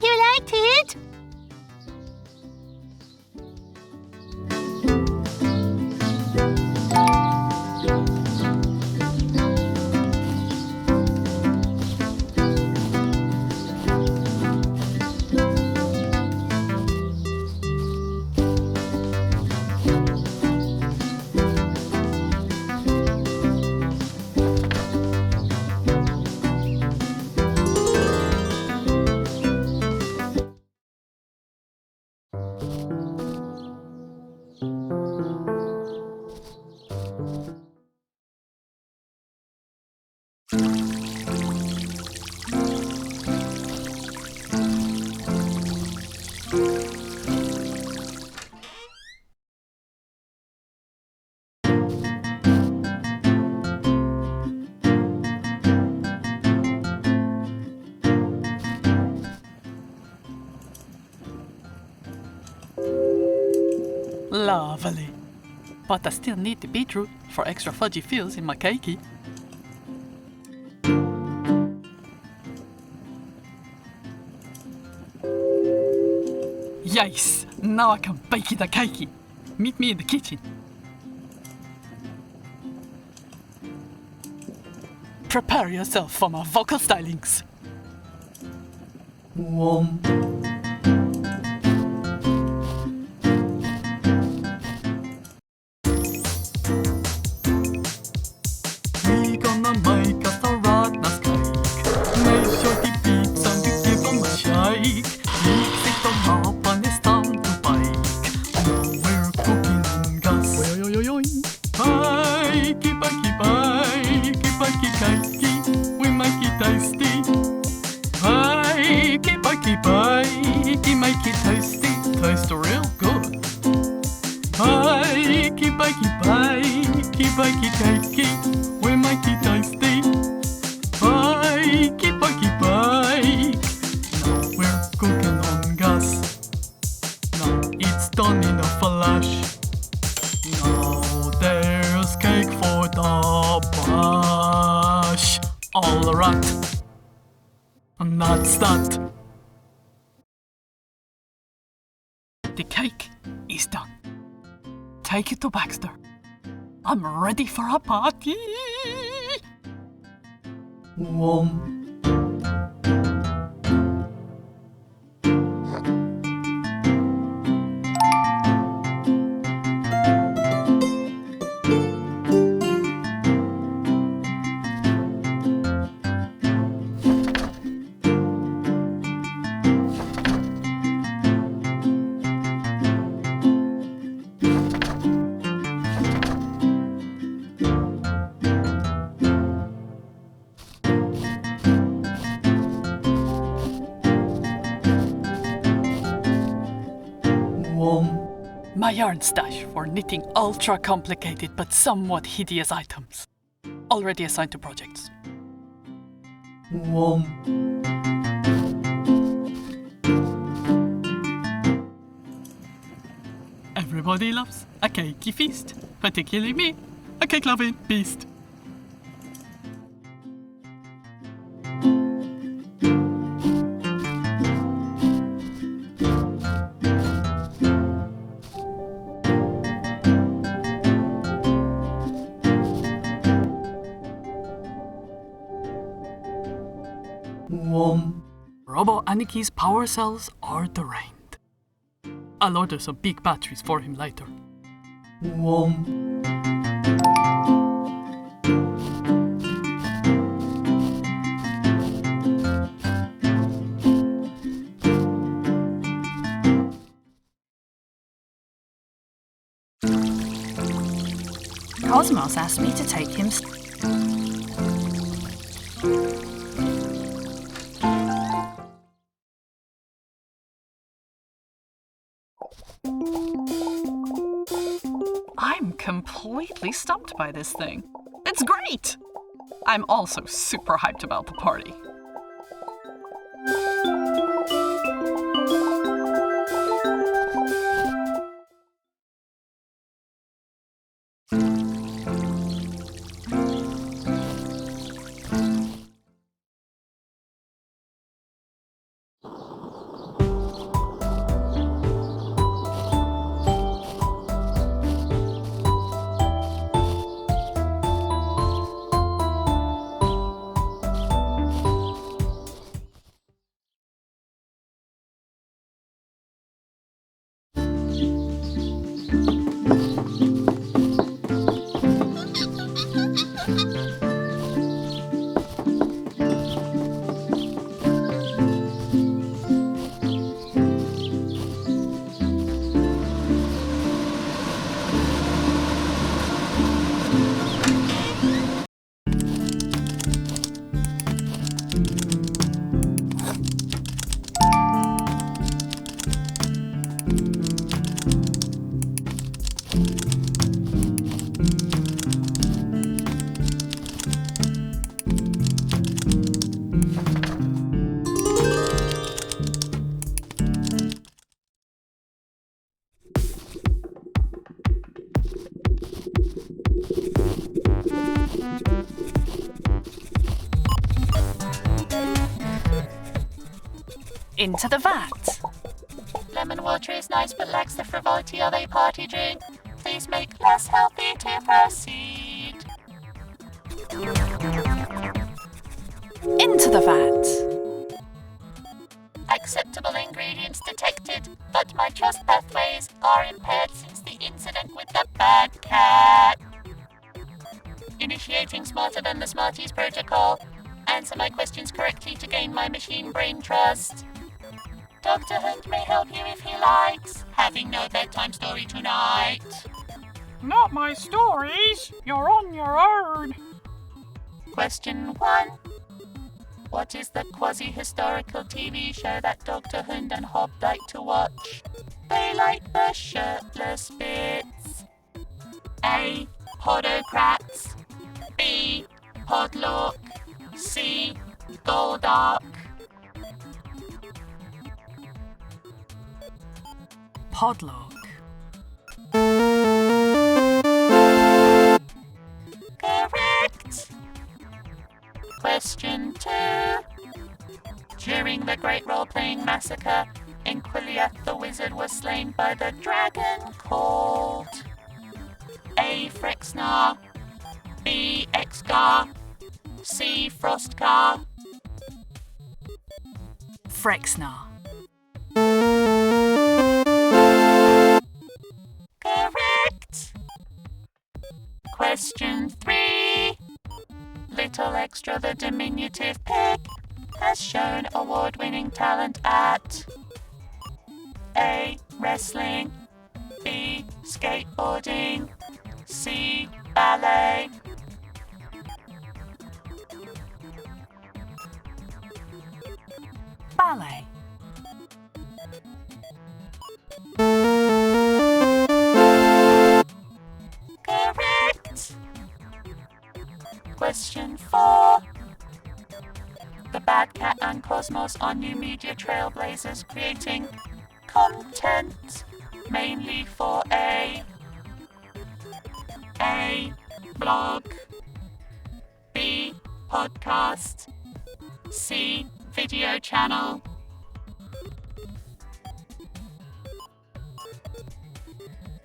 You liked it? Lovely. But I still need the beetroot for extra fudgy feels in my cakey. Yes! Now I can bake the cakey. Meet me in the kitchen. Prepare yourself for my vocal stylings. We gonna make us a rottnest cake. Make sure the peeps and you give 'em a shake. Mix it all up and it's time to bake. Now we're cooking on gas. Bakey, bakey, bakey, bakey, cakey. We make it tasty. Bakey, bakey, bakey, make it tasty. Tastes real good. Bakey, bakey, bakey, bakey, cakey. We make it tasty. Bakey, bakey, bake. Now we're cooking on gas. Now it's done in a flash. Now there's cake for the bash. All right. And that's that. The cake is done. Take it to Baxter. I'm ready for a party. My yarn stash for knitting ultra complicated but somewhat hideous items. Already assigned to projects. Everybody loves a cakey feast, particularly me, a cake-loving beast. Robo Aniki's power cells are drained. I'll order some big batteries for him later. Cosmos asked me to take him. I'm completely stumped by this thing. It's great! I'm also super hyped about the party. Into the vat. Lemon water is nice but lacks the frivolity of a party drink. Please make less healthy to proceed. Into the vat. Acceptable ingredients detected, but my trust pathways are impaired since the incident with the bad cat. Initiating Smarter Than the Smarties protocol. Answer my questions correctly to gain my machine brain trust. Dr. Hunt may help you if he likes. Having no bedtime story tonight. Not my stories. You're on your own. Question 1. What is the quasi-historical TV show that Dr. Hund and Hob like to watch? They like the shirtless bits. A. Podocrats. B. Podlock. C. Goldark. Podlog. Correct. Question 2. During the Great Role-Playing Massacre, in Quiliath the wizard was slain by the dragon called A. Frexnar, B. Exgar, C. Frostcar. Frexnar. Correct. Question 3. Little Extra the diminutive pig has shown award-winning talent at A. Wrestling, B. Skateboarding, C. Ballet. Ballet. Correct. Question 4. The Bad Cat and Cosmos are new media trailblazers creating content mainly for A. Blog, B. Podcast, C. Video channel.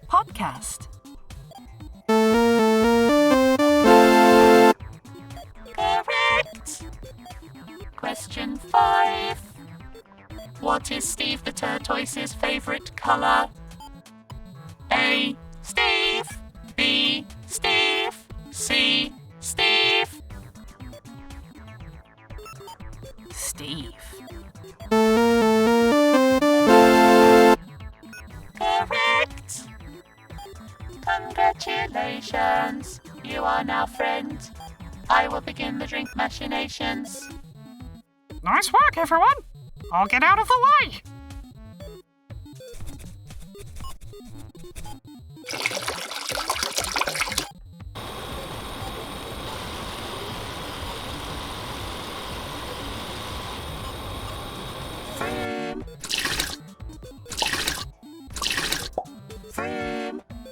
Podcast. Correct. Question 5. What is Steve the Tortoise's favourite colour? A. Steve, B. Steve, C. Steve. Steve. Correct. Congratulations. You are now friends. I will begin the drink machinations. Nice work, everyone. I'll get out of the way.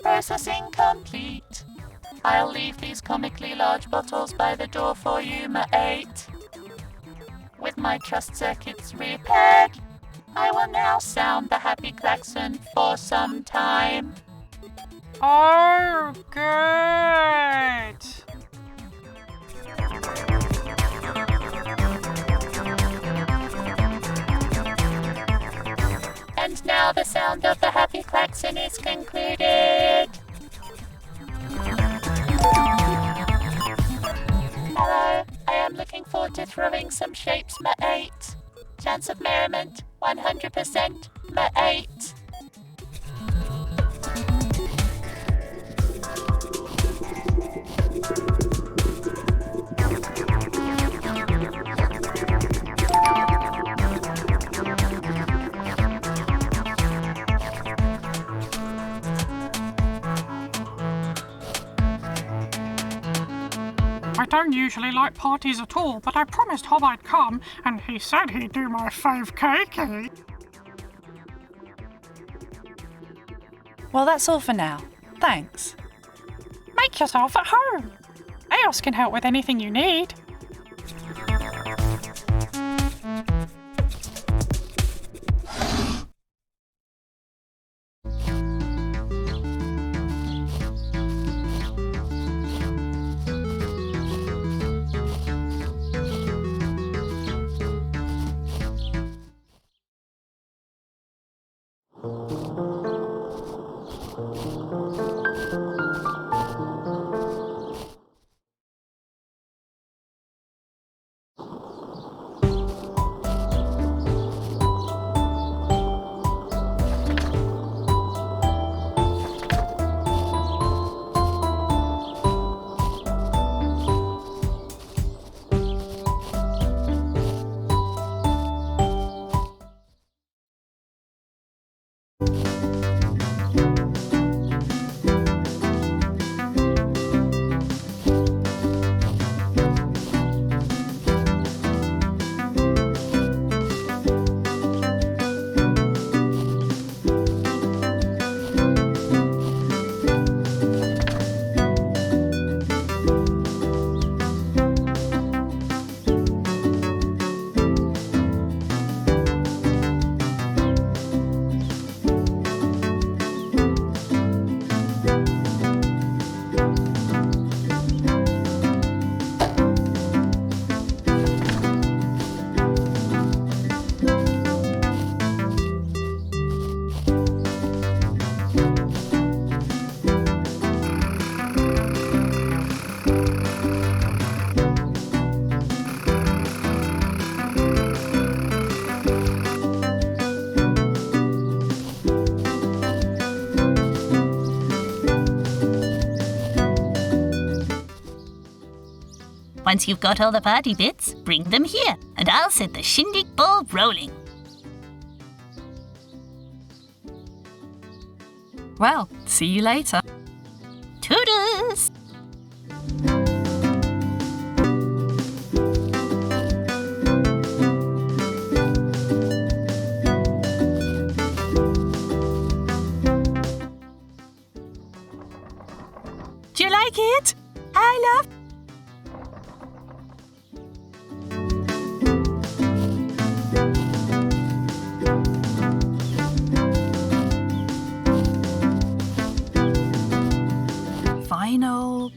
Processing complete. I'll leave these comically large bottles by the door for you, mate. With my trust circuits repaired, I will now sound the happy klaxon for some time. Oh, good. And now the sound of the happy klaxon is concluded. Hello, I am looking forward to throwing some shapes, mate. Chance of merriment, 100%, mate. I don't usually like parties at all, but I promised Hob I'd come, and he said he'd do my fave cakey. Well, that's all for now. Thanks. Make yourself at home. Eos can help with anything you need. Once you've got all the party bits, bring them here, and I'll set the Shindig ball rolling. Well, see you later. Toodles! Do you like it? I love. Final.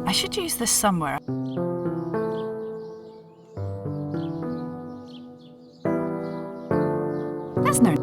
I should use this somewhere. There's no.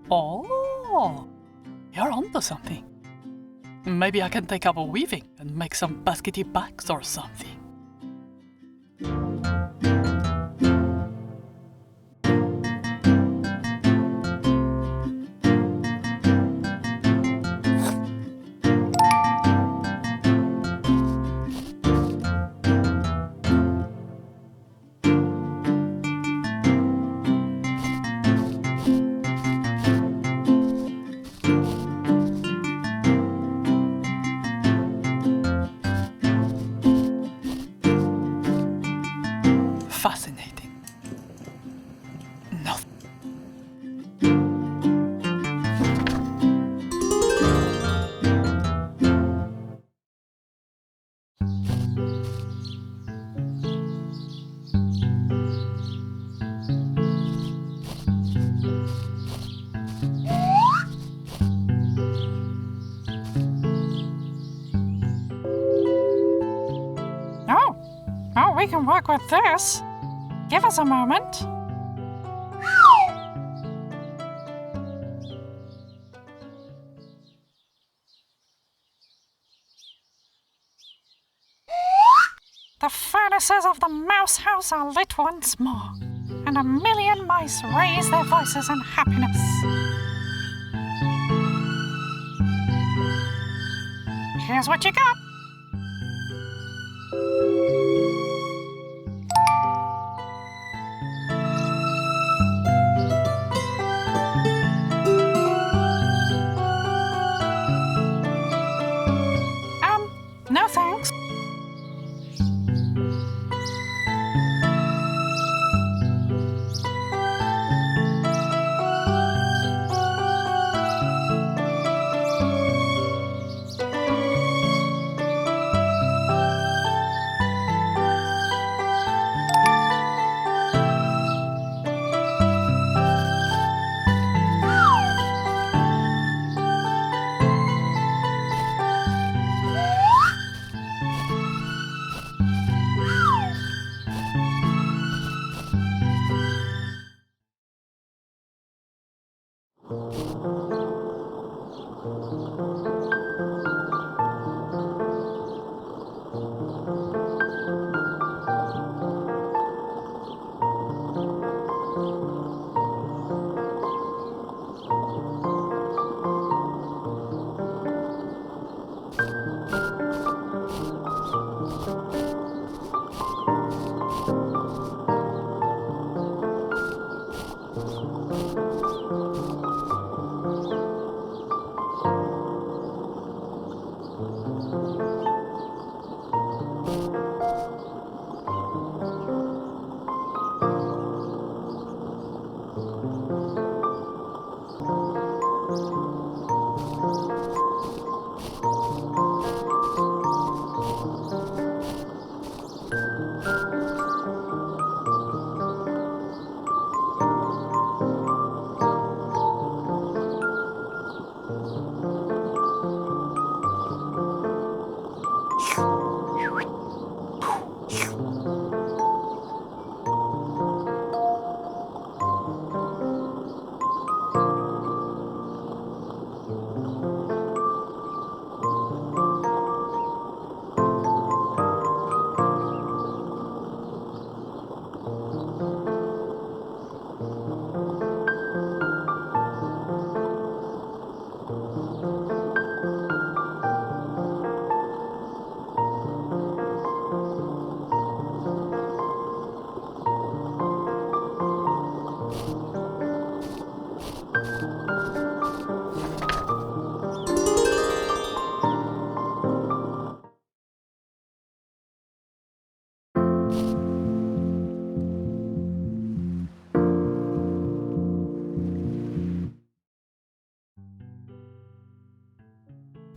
Oh, you're onto something. Maybe I can take up weaving and make some baskety bags or something. Fascinating. No. Oh, we can work with this. Give us a moment. The furnaces of the mouse house are lit once more, and a million mice raise their voices in happiness. Here's what you got.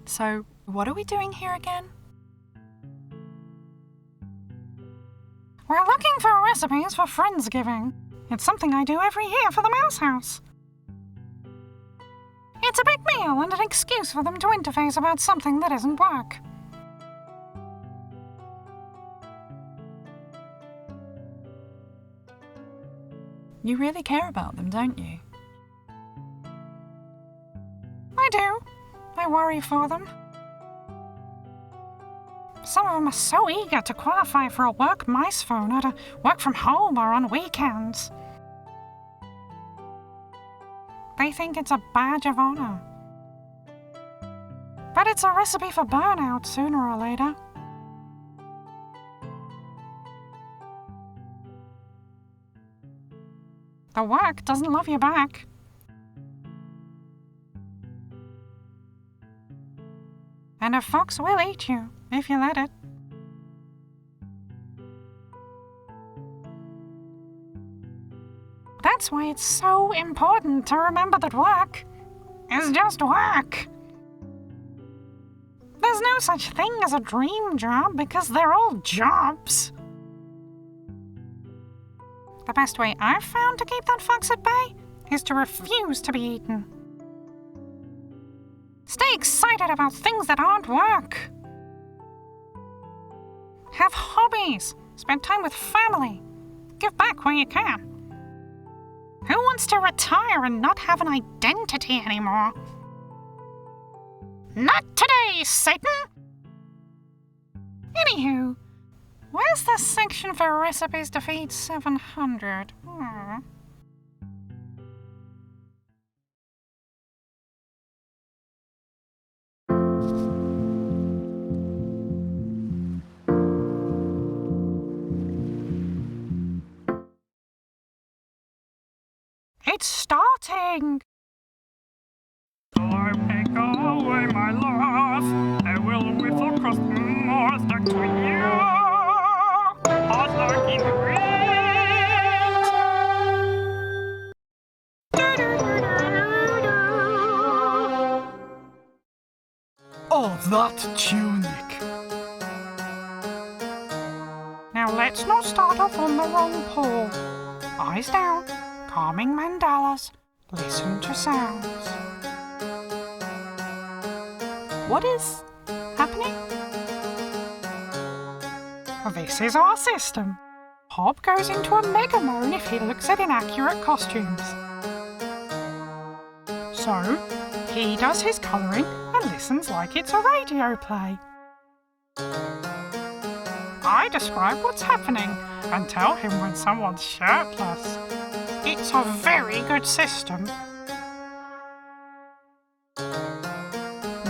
So, what are we doing here again? We're looking for recipes for Friendsgiving. It's something I do every year for the Mouse House. It's a big meal and an excuse for them to interface about something that isn't work. You really care about them, don't you? I do. I worry for them. Some of them are so eager to qualify for a work mice phone or to work from home or on weekends. They think it's a badge of honor. But it's a recipe for burnout sooner or later. The work doesn't love you back. And a fox will eat you if you let it. That's why it's so important to remember that work is just work. There's no such thing as a dream job because they're all jobs. The best way I've found to keep that fox at bay is to refuse to be eaten. Stay excited about things that aren't work. Have hobbies. Spend time with family. Give back where you can. Who wants to retire and not have an identity anymore? Not today, Satan! Anywho, where's the section for recipes to feed 700? It's starting! I take away my love. I will whistle Christmas back to you. Hot like in Oh, that tunic! Now let's not start off on the wrong paw. Eyes down. Calming mandalas. Listen to sounds. What is happening? This is our system. Hob goes into a mega moan if he looks at inaccurate costumes. So, he does his colouring and listens like it's a radio play. I describe what's happening and tell him when someone's shirtless. It's a very good system.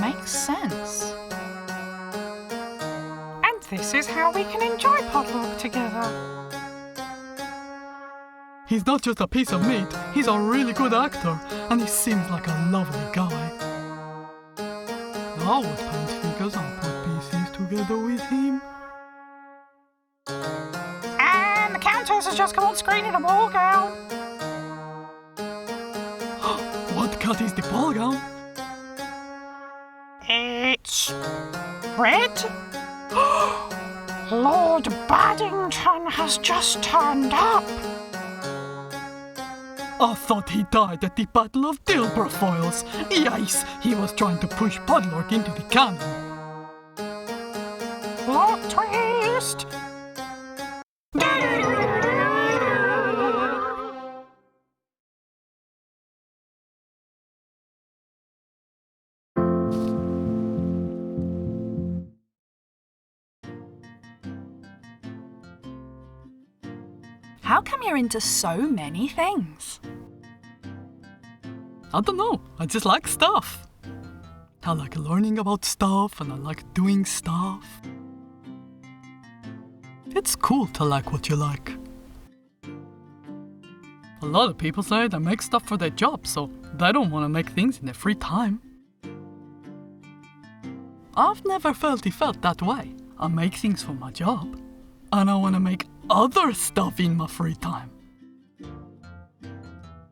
Makes sense. And this is how we can enjoy potluck together. He's not just a piece of meat, he's a really good actor, and he seems like a lovely guy. I would paint figures and put pieces together with him. And the Countess has just come on screen in a ball gown. What cut is the ball gown? It's red? Lord Baddington has just turned up. I thought he died at the Battle of Dilberfoils. Yes, he was trying to push Podlork into the cannon. Plot twist! How come you're into so many things? I don't know, I just like stuff. I like learning about stuff and I like doing stuff. It's cool to like what you like. A lot of people say they make stuff for their job, so they don't want to make things in their free time. I've never felt that way. I make things for my job, and I want to make other stuff in my free time.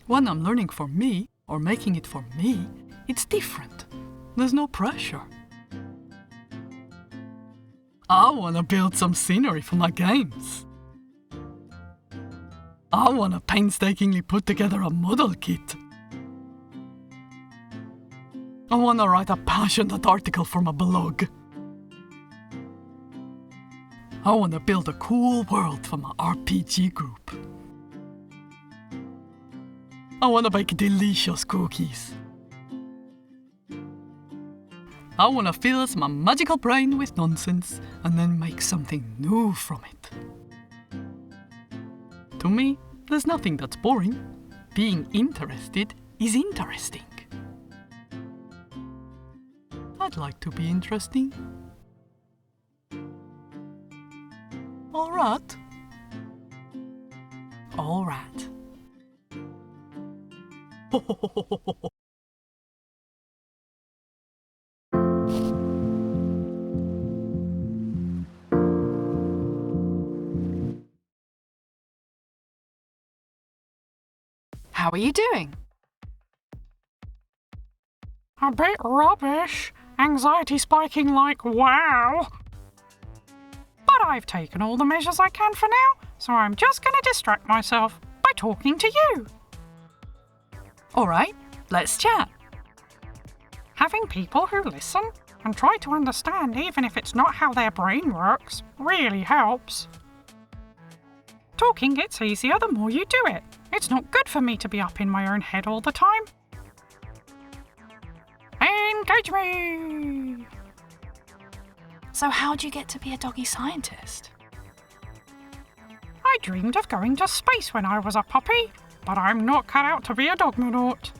When I'm learning for me, or making it for me, it's different. There's no pressure. I want to build some scenery for my games. I want to painstakingly put together a model kit. I want to write a passionate article for my blog. I want to build a cool world for my RPG group. I want to bake delicious cookies. I want to fill my magical brain with nonsense and then make something new from it. To me, there's nothing that's boring. Being interested is interesting. I'd like to be interesting. All right. All right. How are you doing? A bit rubbish. Anxiety spiking like wow. But I've taken all the measures I can for now, so I'm just going to distract myself by talking to you. All right, let's chat. Having people who listen and try to understand even if it's not how their brain works really helps. Talking gets easier the more you do it. It's not good for me to be up in my own head all the time. Engage me! So how'd you get to be a doggy scientist? I dreamed of going to space when I was a puppy, but I'm not cut out to be a dogmanaut.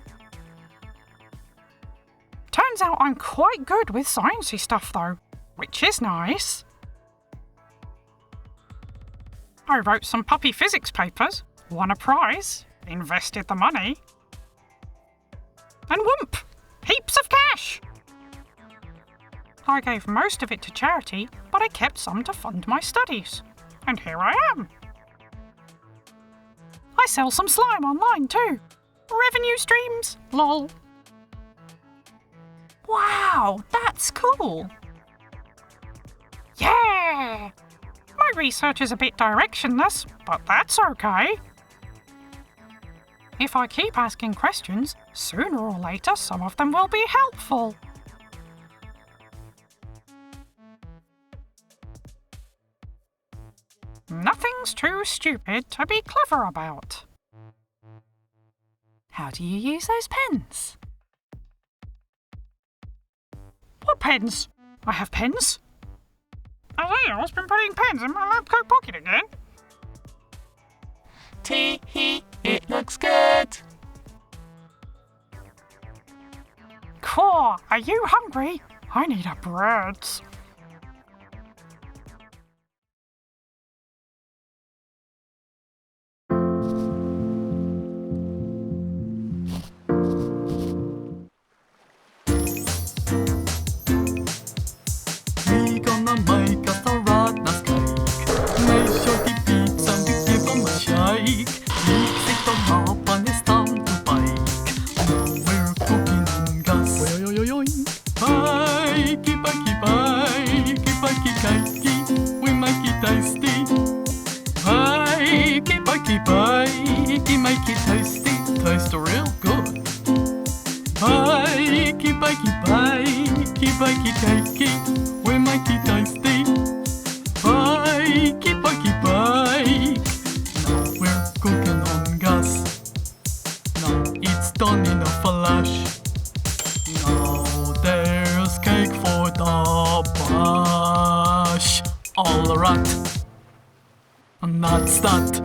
Turns out I'm quite good with sciencey stuff though, which is nice. I wrote some puppy physics papers, won a prize, invested the money, and whoomp! Heaps of cash! I gave most of it to charity, but I kept some to fund my studies. And here I am. I sell some slime online too. Revenue streams, lol. Wow, that's cool. Yeah! My research is a bit directionless, but that's okay. If I keep asking questions, sooner or later some of them will be helpful. Nothing's too stupid to be clever about. How do you use those pens? pens. I have pens. Leo's been putting pens in my lab coat pocket again. Tee-hee, it looks good. Caw, are you hungry? I need a bread. We gonna make us a radnas cake. Make sure the pizza we give 'em a shake. Mix it on top and it's time to bake. Now we're cooking on gas. Bakey, bakey, bakey, bakey, cakey. We make it tasty. Bakey, bakey, bakey, make it tasty. Tastes real good. Bakey, bakey, bakey, bakey, cakey. We make it tasty. Bakey, bakey, bake. Now we're cooking on gas. Now it's done in a flash. Now there's cake for the bash. Alright. And that's that.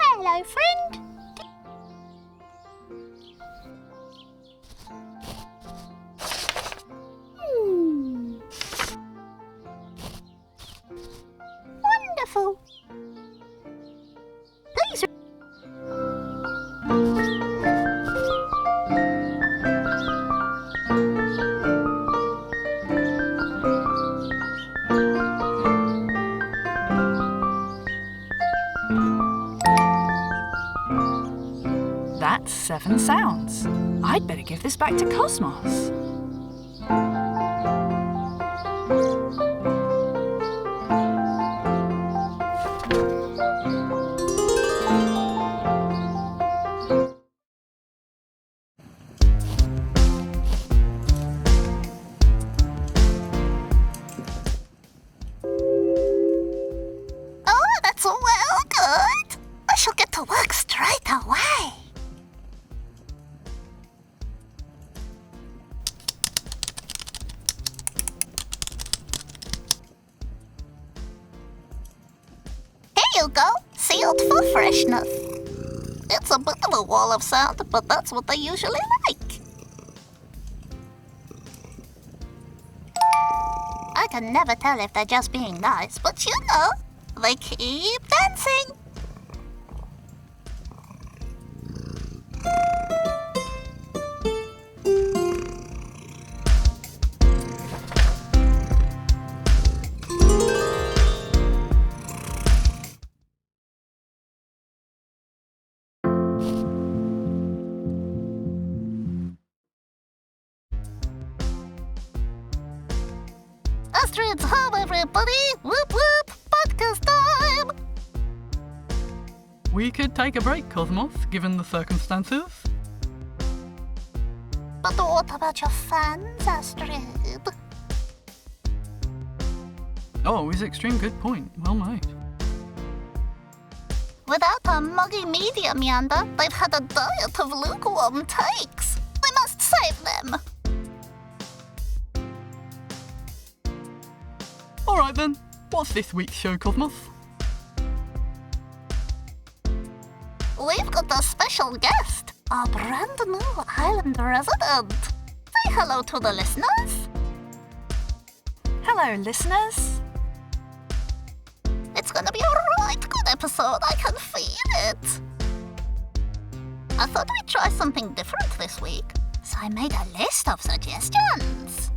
Hello, friend. Wonderful. Please. That's 7 sounds. I'd better give this back to Cosmos. Oh, that's well good. I shall get to work straight away. Here you go, sealed for freshness. It's a bit of a wall of sound, but that's what they usually like. I can never tell if they're just being nice, but you know, they keep dancing. Astrid's home, everybody! Whoop whoop! Podcast time! We could take a break, Cosmos, given the circumstances. But what about your fans, Astrid? Oh, his extreme good point. Well made. Without our muggy media meander, they've had a diet of lukewarm takes. We must save them. Alright then, what's this week's show, Cosmos? We've got a special guest, our brand new island resident. Say hello to the listeners. Hello, listeners. It's gonna be a right good episode, I can feel it. I thought we'd try something different this week, so I made a list of suggestions.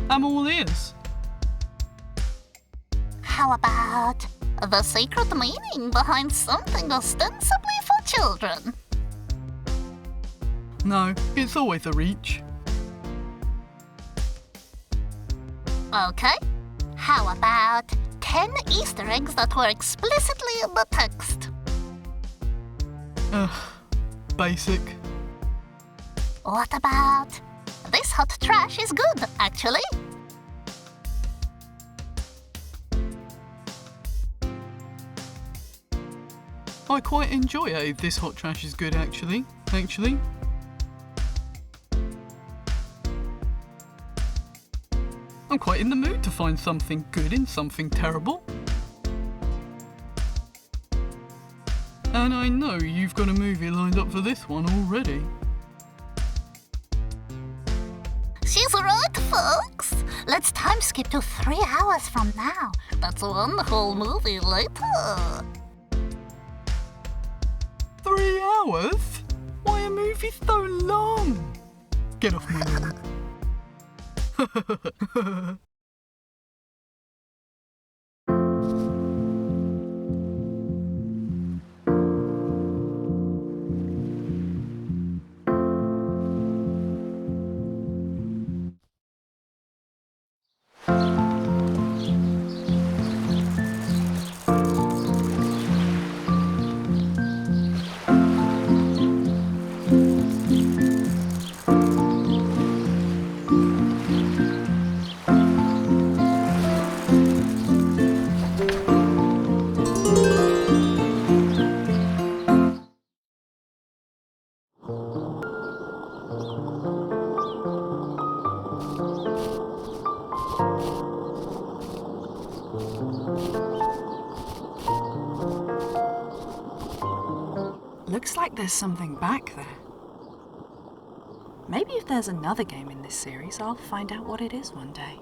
I'm all ears. How about The secret meaning behind something ostensibly for children. No, it's always a reach. Okay, how about 10 Easter eggs that were explicitly in the text? Ugh, basic. What about this hot trash is good, actually? I quite enjoy a this hot trash is good actually. I'm quite in the mood to find something good in something terrible. And I know you've got a movie lined up for this one already. She's right, folks. Let's time skip to 3 hours from now. That's one whole movie later. 3 hours? Why are movies so long? Get off my lawn. Looks like there's something back there. Maybe if there's another game in this series, I'll find out what it is one day.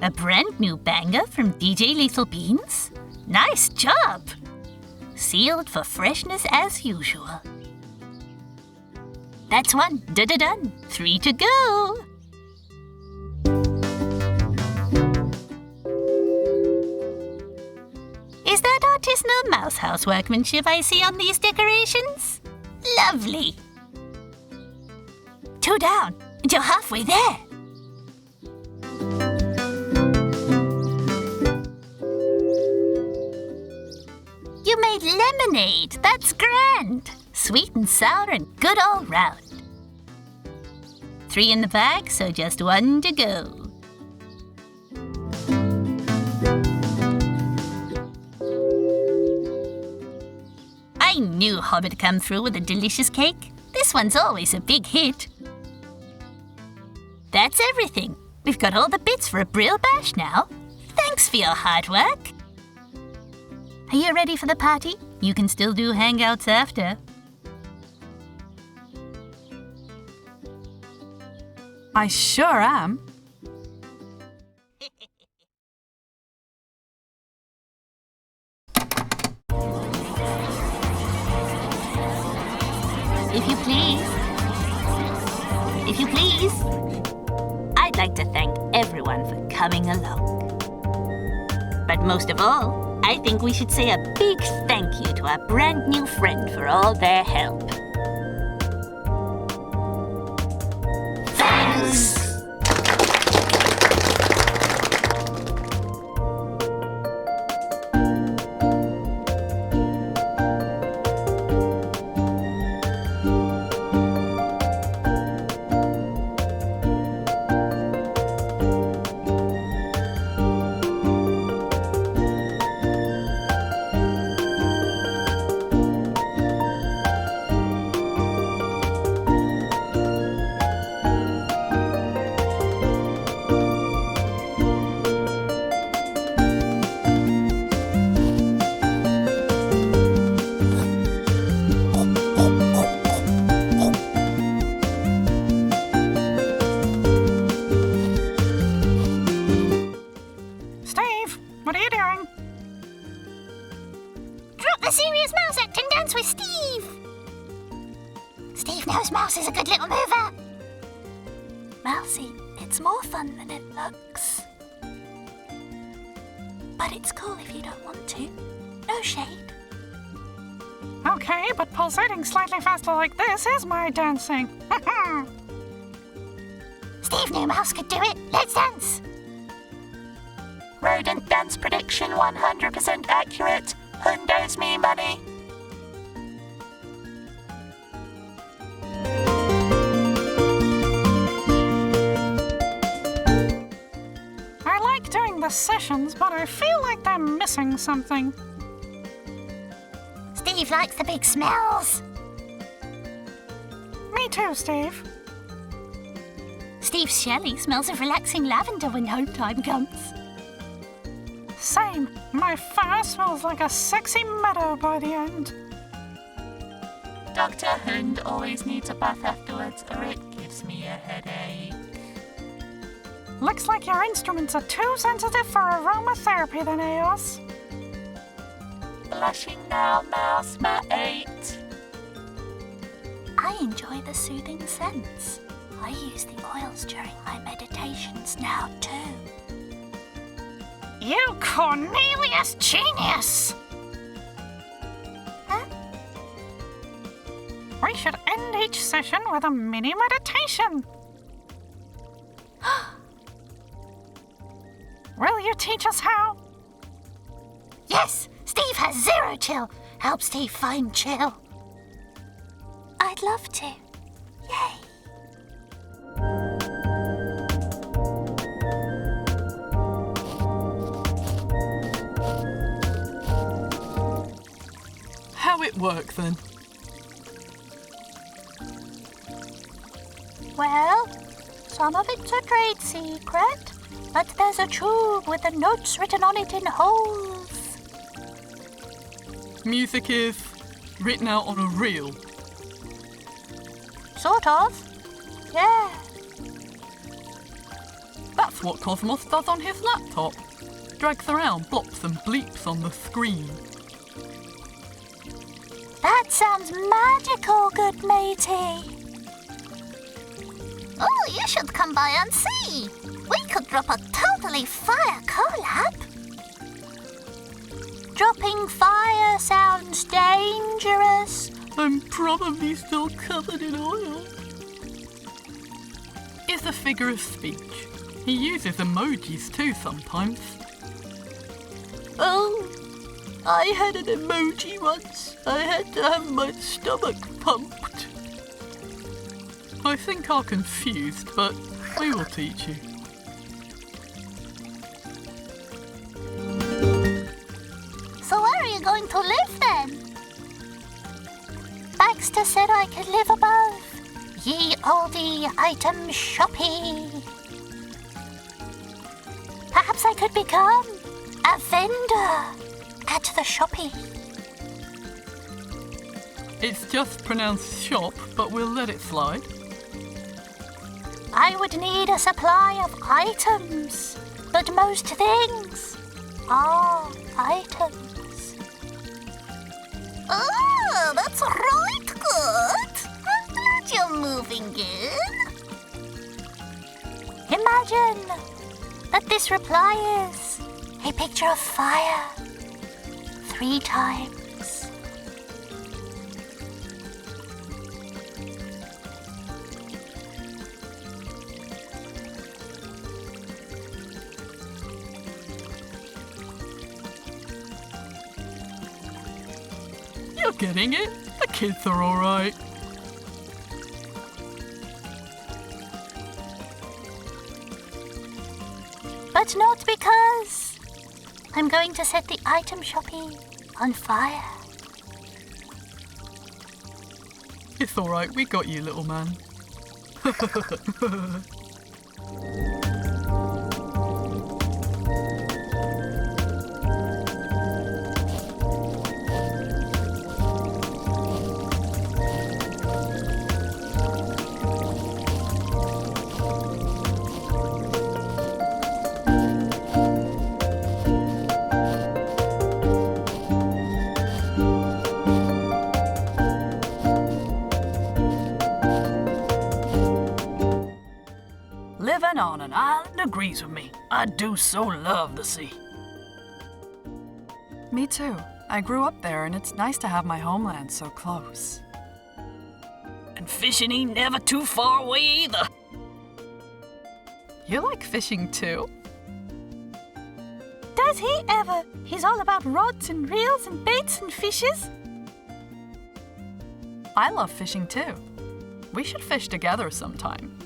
A brand new banger from DJ Lethal Beans? Nice job! Sealed for freshness as usual. That's one. Done. 3 to go. Is that artisanal mouse house workmanship I see on these decorations? Lovely. 2 down, and you're halfway there. You made lemonade. That's grand. Sweet and sour and good all round. 3 in the bag, so just 1 to go. I knew Hobbit come through with a delicious cake. This one's always a big hit. That's everything. We've got all the bits for a Brill Bash now. Thanks for your hard work. Are you ready for the party? You can still do hangouts after. I sure am. If you please. If you please. I'd like to thank everyone for coming along. But most of all, I think we should say a big thank you to our brand new friend for all their help. Thanks! Well, see, it's more fun than it looks. But it's cool if you don't want to. No shade. Okay, but pulsating slightly faster like this is my dancing. Steve knew Mouse could do it. Let's dance. Rodent dance prediction 100% accurate. Hundo's me money. I like doing the sessions, but I feel like they're missing something. Steve likes the big smells. Me too, Steve. Steve's Shelley smells of relaxing lavender when home time comes. Same. My fur smells like a sexy meadow by the end. Dr. Hund always needs a bath afterwards or it gives me a headache. Looks like your instruments are too sensitive for aromatherapy then, Eos. Blushing now, Mouse mate. I enjoy the soothing scents. I use the oils during my meditations now too. You Cornelius genius! Huh? We should end each session with a mini meditation. Will you teach us how? Yes, Steve has zero chill. Help Steve find chill. I'd love to. Yay. How it work then? Well, some of it's a trade secret, but there's a tube with the notes written on it in holes. Music is written out on a reel. Sort of. Yeah. That's what Cosmos does on his laptop. Drags around blops and bleeps on the screen. That sounds magical, good matey. Oh, you should come by and see. We could drop a totally fire collab. Dropping fire sounds dangerous. I'm probably still covered in oil. It's a figure of speech. He uses emojis too sometimes. Oh, I had an emoji once. I had to have my stomach pumped. I think I'm confused, but we will teach you. So where are you going to live then? Baxter said I could live above. Ye olde item shoppy. Perhaps I could become a vendor at the shoppy. It's just pronounced shop, but we'll let it slide. I would need a supply of items, but most things are items. Oh, that's right good. I'm glad you're moving in. Imagine that this reply is a picture of fire 3 times. You're getting it. The kids are alright. But not because I'm going to set the item shoppy on fire. It's alright, we got you, little man. Living on an island agrees with me. I do so love the sea. Me too. I grew up there and it's nice to have my homeland so close. And fishing ain't never too far away either. You like fishing too? Does he ever? He's all about rods and reels and baits and fishes. I love fishing too. We should fish together sometime.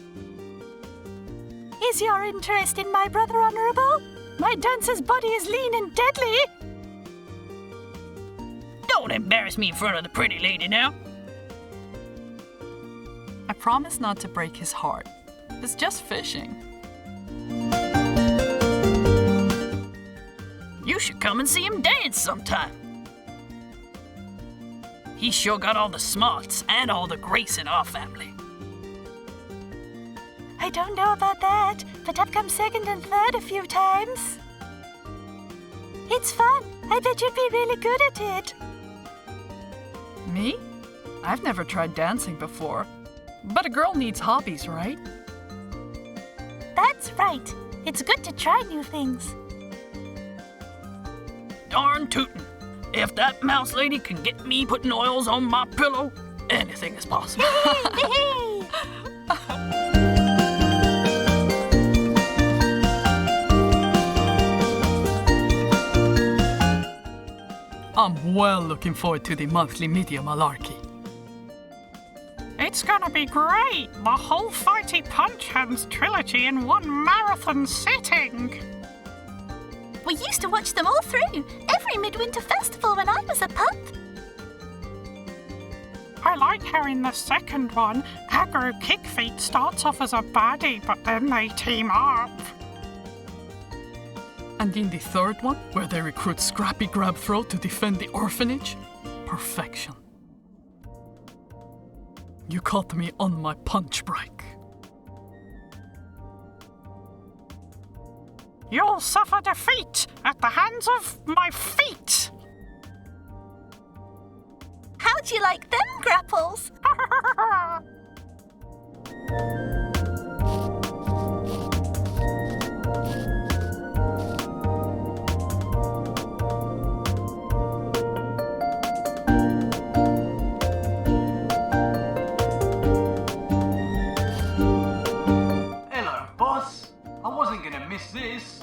Is your interest in my brother honourable? My dancer's body is lean and deadly. Don't embarrass me in front of the pretty lady now. I promise not to break his heart. It's just fishing. You should come and see him dance sometime. He's sure got all the smarts and all the grace in our family. I don't know about that, but I've come second and third a few times. It's fun. I bet you'd be really good at it. Me? I've never tried dancing before. But a girl needs hobbies, right? That's right. It's good to try new things. Darn tootin'. If that mouse lady can get me putting oils on my pillow, anything is possible. I'm well looking forward to the monthly media malarkey. It's gonna be great! The whole Fighty Punch Hands trilogy in one marathon sitting! We used to watch them all through, every midwinter festival when I was a pup. I like how in the second one, Aggro Kickfeet starts off as a baddie, but then they team up. And in the third one, where they recruit Scrappy Grabthroat to defend the orphanage, perfection. You caught me on my punch break. You'll suffer defeat at the hands of my feet! How'd you like them grapples? Hello, boss. I wasn't going to miss this.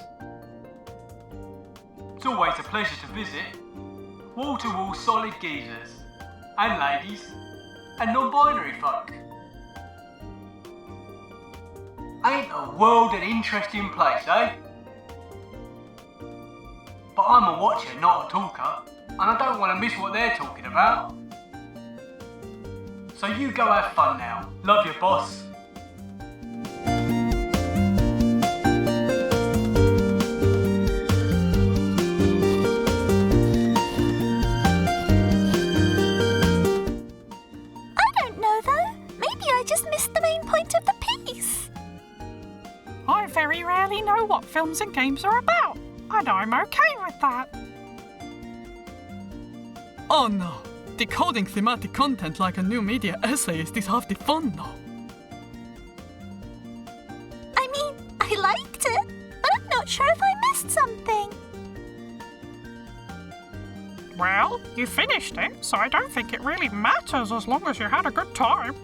It's always a pleasure to visit. Wall-to-wall solid geezers. And ladies. And non-binary folk. Ain't the world an interesting place, eh? But I'm a watcher, not a talker. And I don't want to miss what they're talking about. So you go have fun now. Love you, boss. Very rarely know what films and games are about, and I'm okay with that. Oh no, decoding thematic content like a new media essayist is half the fun though. I mean, I liked it, but I'm not sure if I missed something. Well, you finished it, so I don't think it really matters as long as you had a good time.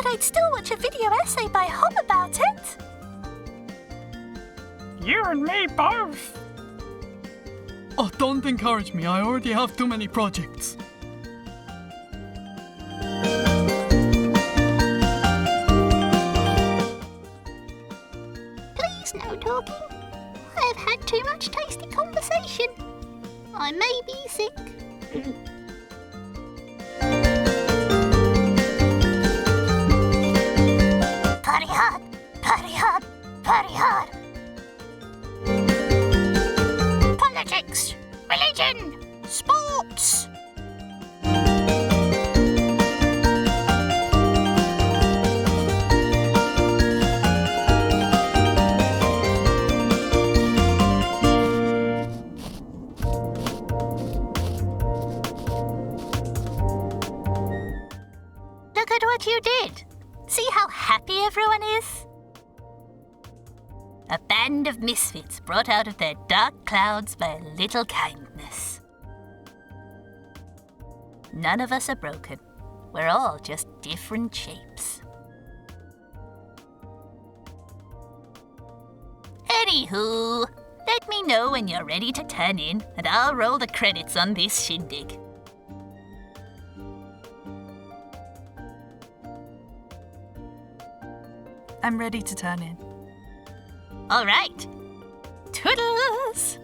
I'd still watch a video essay by Hob about it. You and me both. Oh, don't encourage me. I already have too many projects. Please no talking. I've had too much tasty conversation. I may be sick. Party hard, party hard, party hard. Politics, religion, sports. of misfits brought out of their dark clouds by a little kindness. None of us are broken. We're all just different shapes. Anywho, let me know when you're ready to turn in, and I'll roll the credits on this shindig. I'm ready to turn in. All right. Toodles!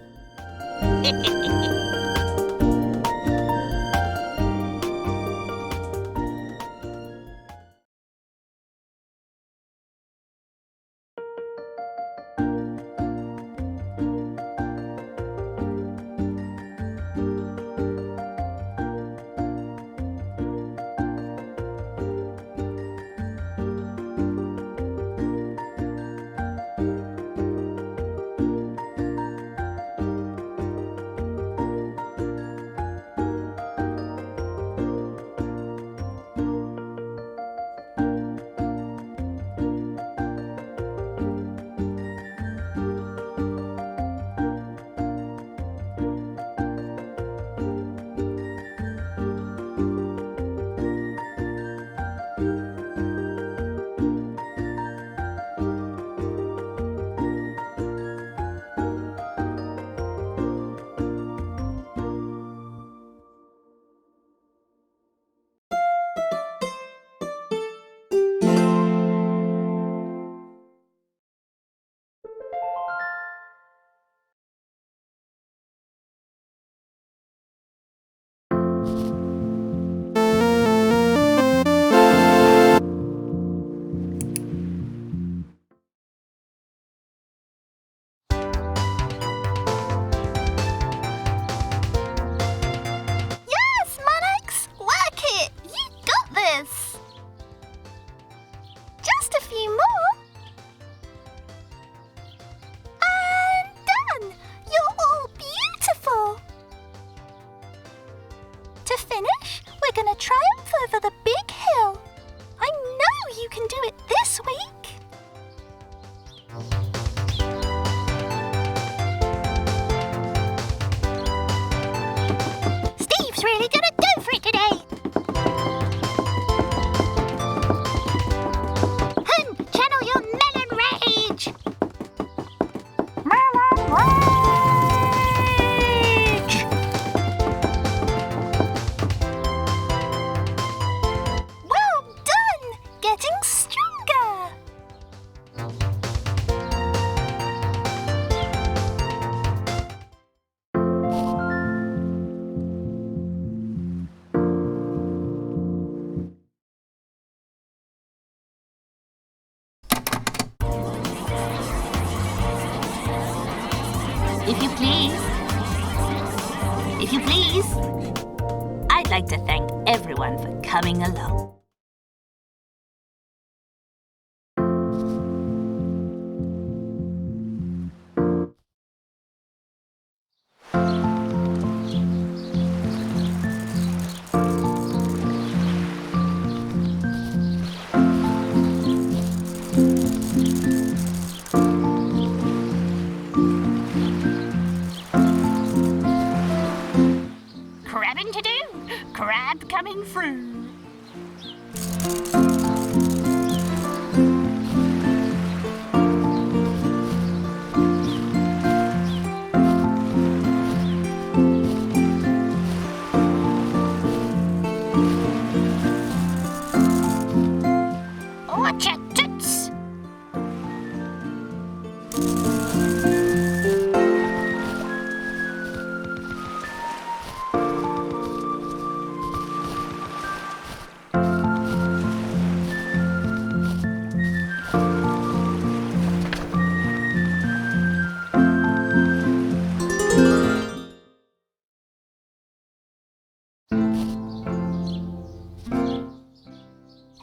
If you please, I'd like to thank everyone for coming along. Crabbing to do, crab coming through. Watch your toots.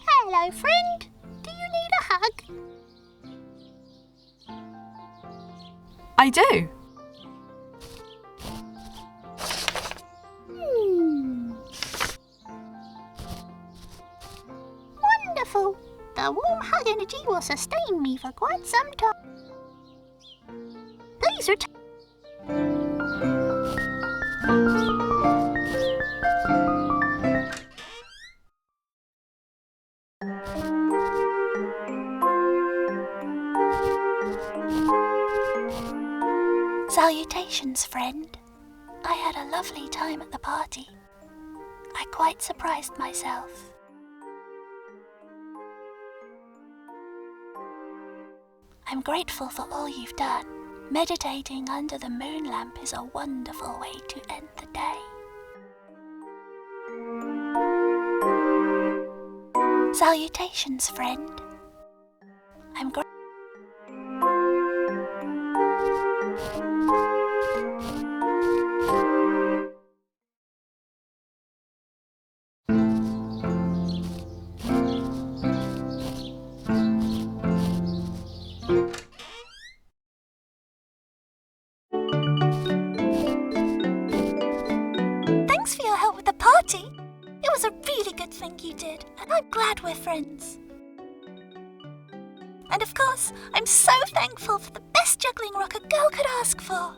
Hello, friend. Do you need a hug? I do. Wonderful. The warm hug energy will sustain me for quite some time. Salutations, friend. I had a lovely time at the party. I quite surprised myself. I'm grateful for all you've done. Meditating under the moon lamp is a wonderful way to end the day. Salutations, friend. I'm grateful. Thanks for your help with the party. It was a really good thing you did, and I'm glad we're friends. And of course, I'm so thankful for the best juggling rock a girl could ask for.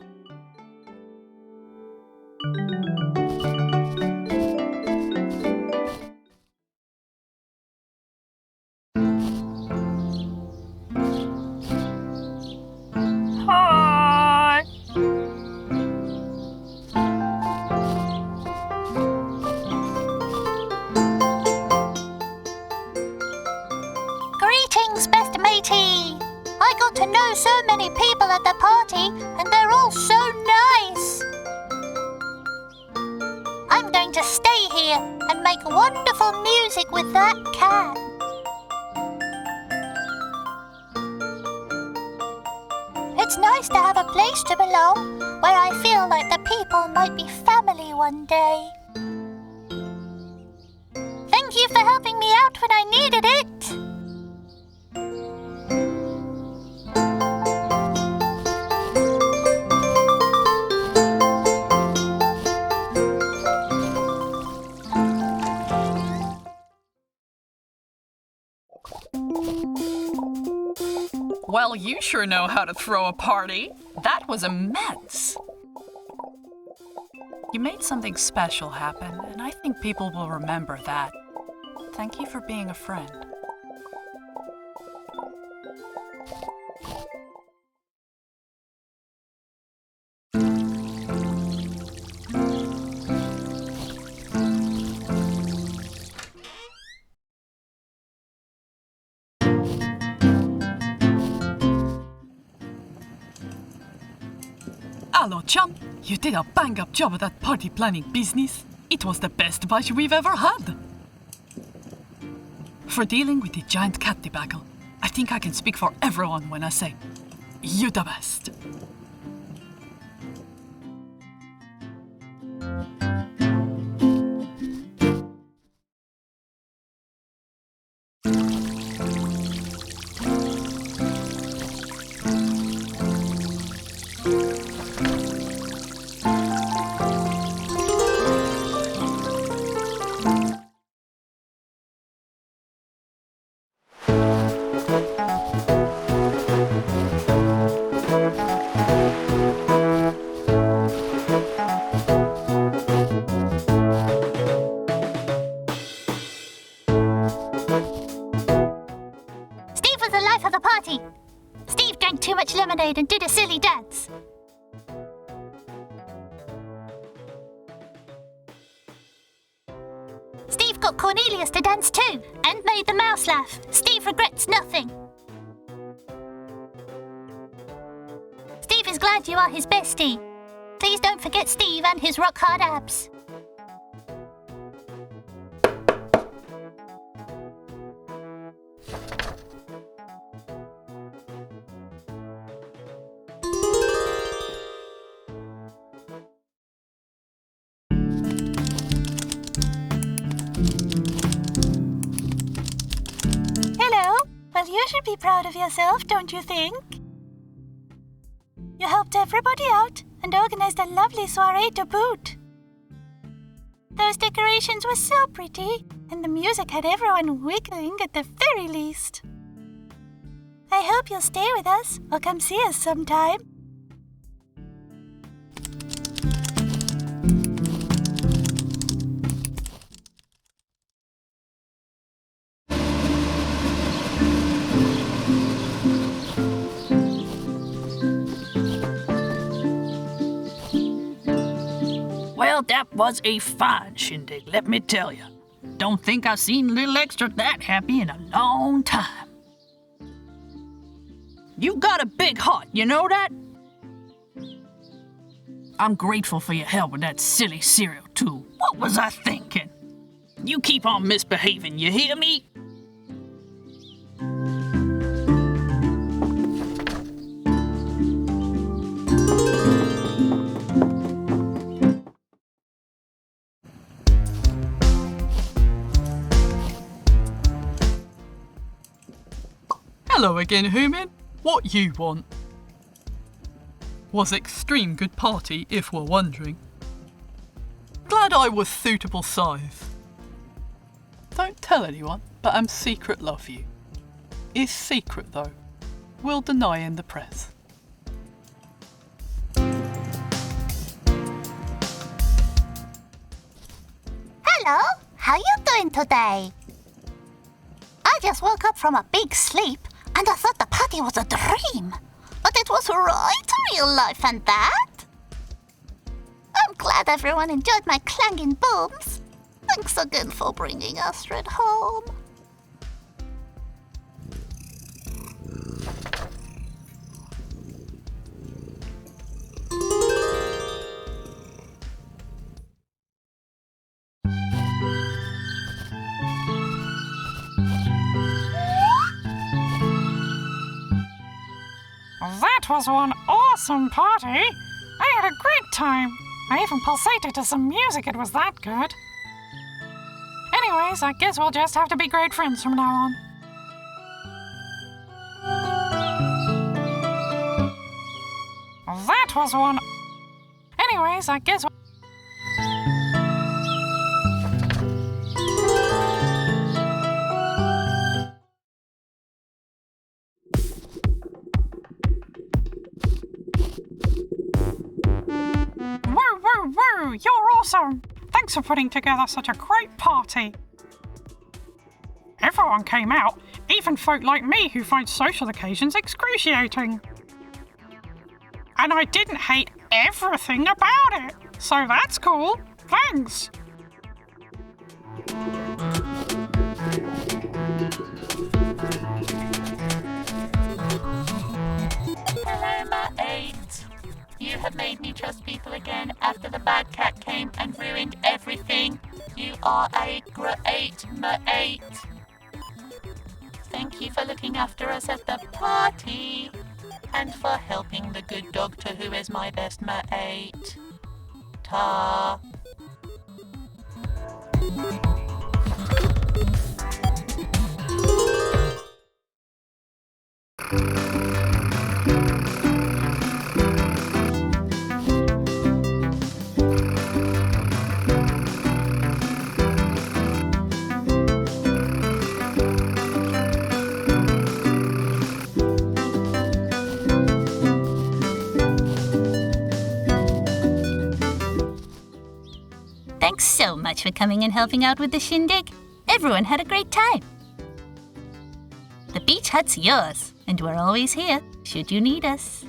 Hi! Greetings, best matey! I got to know so many people at the party, and they're all so nice. I'm going to stay here and make wonderful music with that can. It's nice to have a place to belong, where I feel like the people might be family one day. Thank you for helping me out when I needed it. Well, you sure know how to throw a party. That was immense. You made something special happen, and I think people will remember that. Thank you for being a friend. Hello, chum. You did a bang-up job of that party planning business. It was the best batch we've ever had. For dealing with the giant cat debacle, I think I can speak for everyone when I say, you're the best. Steve drank too much lemonade and did a silly dance. Steve got Cornelius to dance too and made the mouse laugh. Steve regrets nothing. Steve is glad you are his bestie. Please don't forget Steve and his rock-hard abs. Hello. Well, you should be proud of yourself, don't you think? You helped everybody out and organized a lovely soiree to boot. Those decorations were so pretty, and the music had everyone wiggling at the very least. I hope you'll stay with us or come see us sometime. Well, that was a fine shindig, let me tell you. Don't think I've seen Little Extra that happy in a long time. You got a big heart, you know that? I'm grateful for your help with that silly cereal, too. What was I thinking? You keep on misbehaving, you hear me? Hello again, Human. What you want? Was extreme good party, if we're wondering. Glad I was suitable size. Don't tell anyone, but I'm secret love you. Is secret though. Will deny in the press. Hello, how you doing today? I just woke up from a big sleep and I thought the party was a dream. But it was right real life and that. I'm glad everyone enjoyed my clanging booms. Thanks again for bringing Astrid home. That was one awesome party. I had a great time. I even pulsated to some music, it was that good. Anyways, I guess we'll just have to be great friends from now on. That was one... Anyways, I guess... Woo! You're awesome! Thanks for putting together such a great party. Everyone came out, even folk like me who find social occasions excruciating. And I didn't hate everything about it, so that's cool. Thanks! Hello, mate. You have made me trust people again after the bad cat came and ruined everything. You are a great mate. Thank you for looking after us at the party and for helping the good doctor who is my best mate. Ta. Thanks so much for coming and helping out with the shindig. Everyone had a great time. The beach hut's yours, and we're always here, should you need us.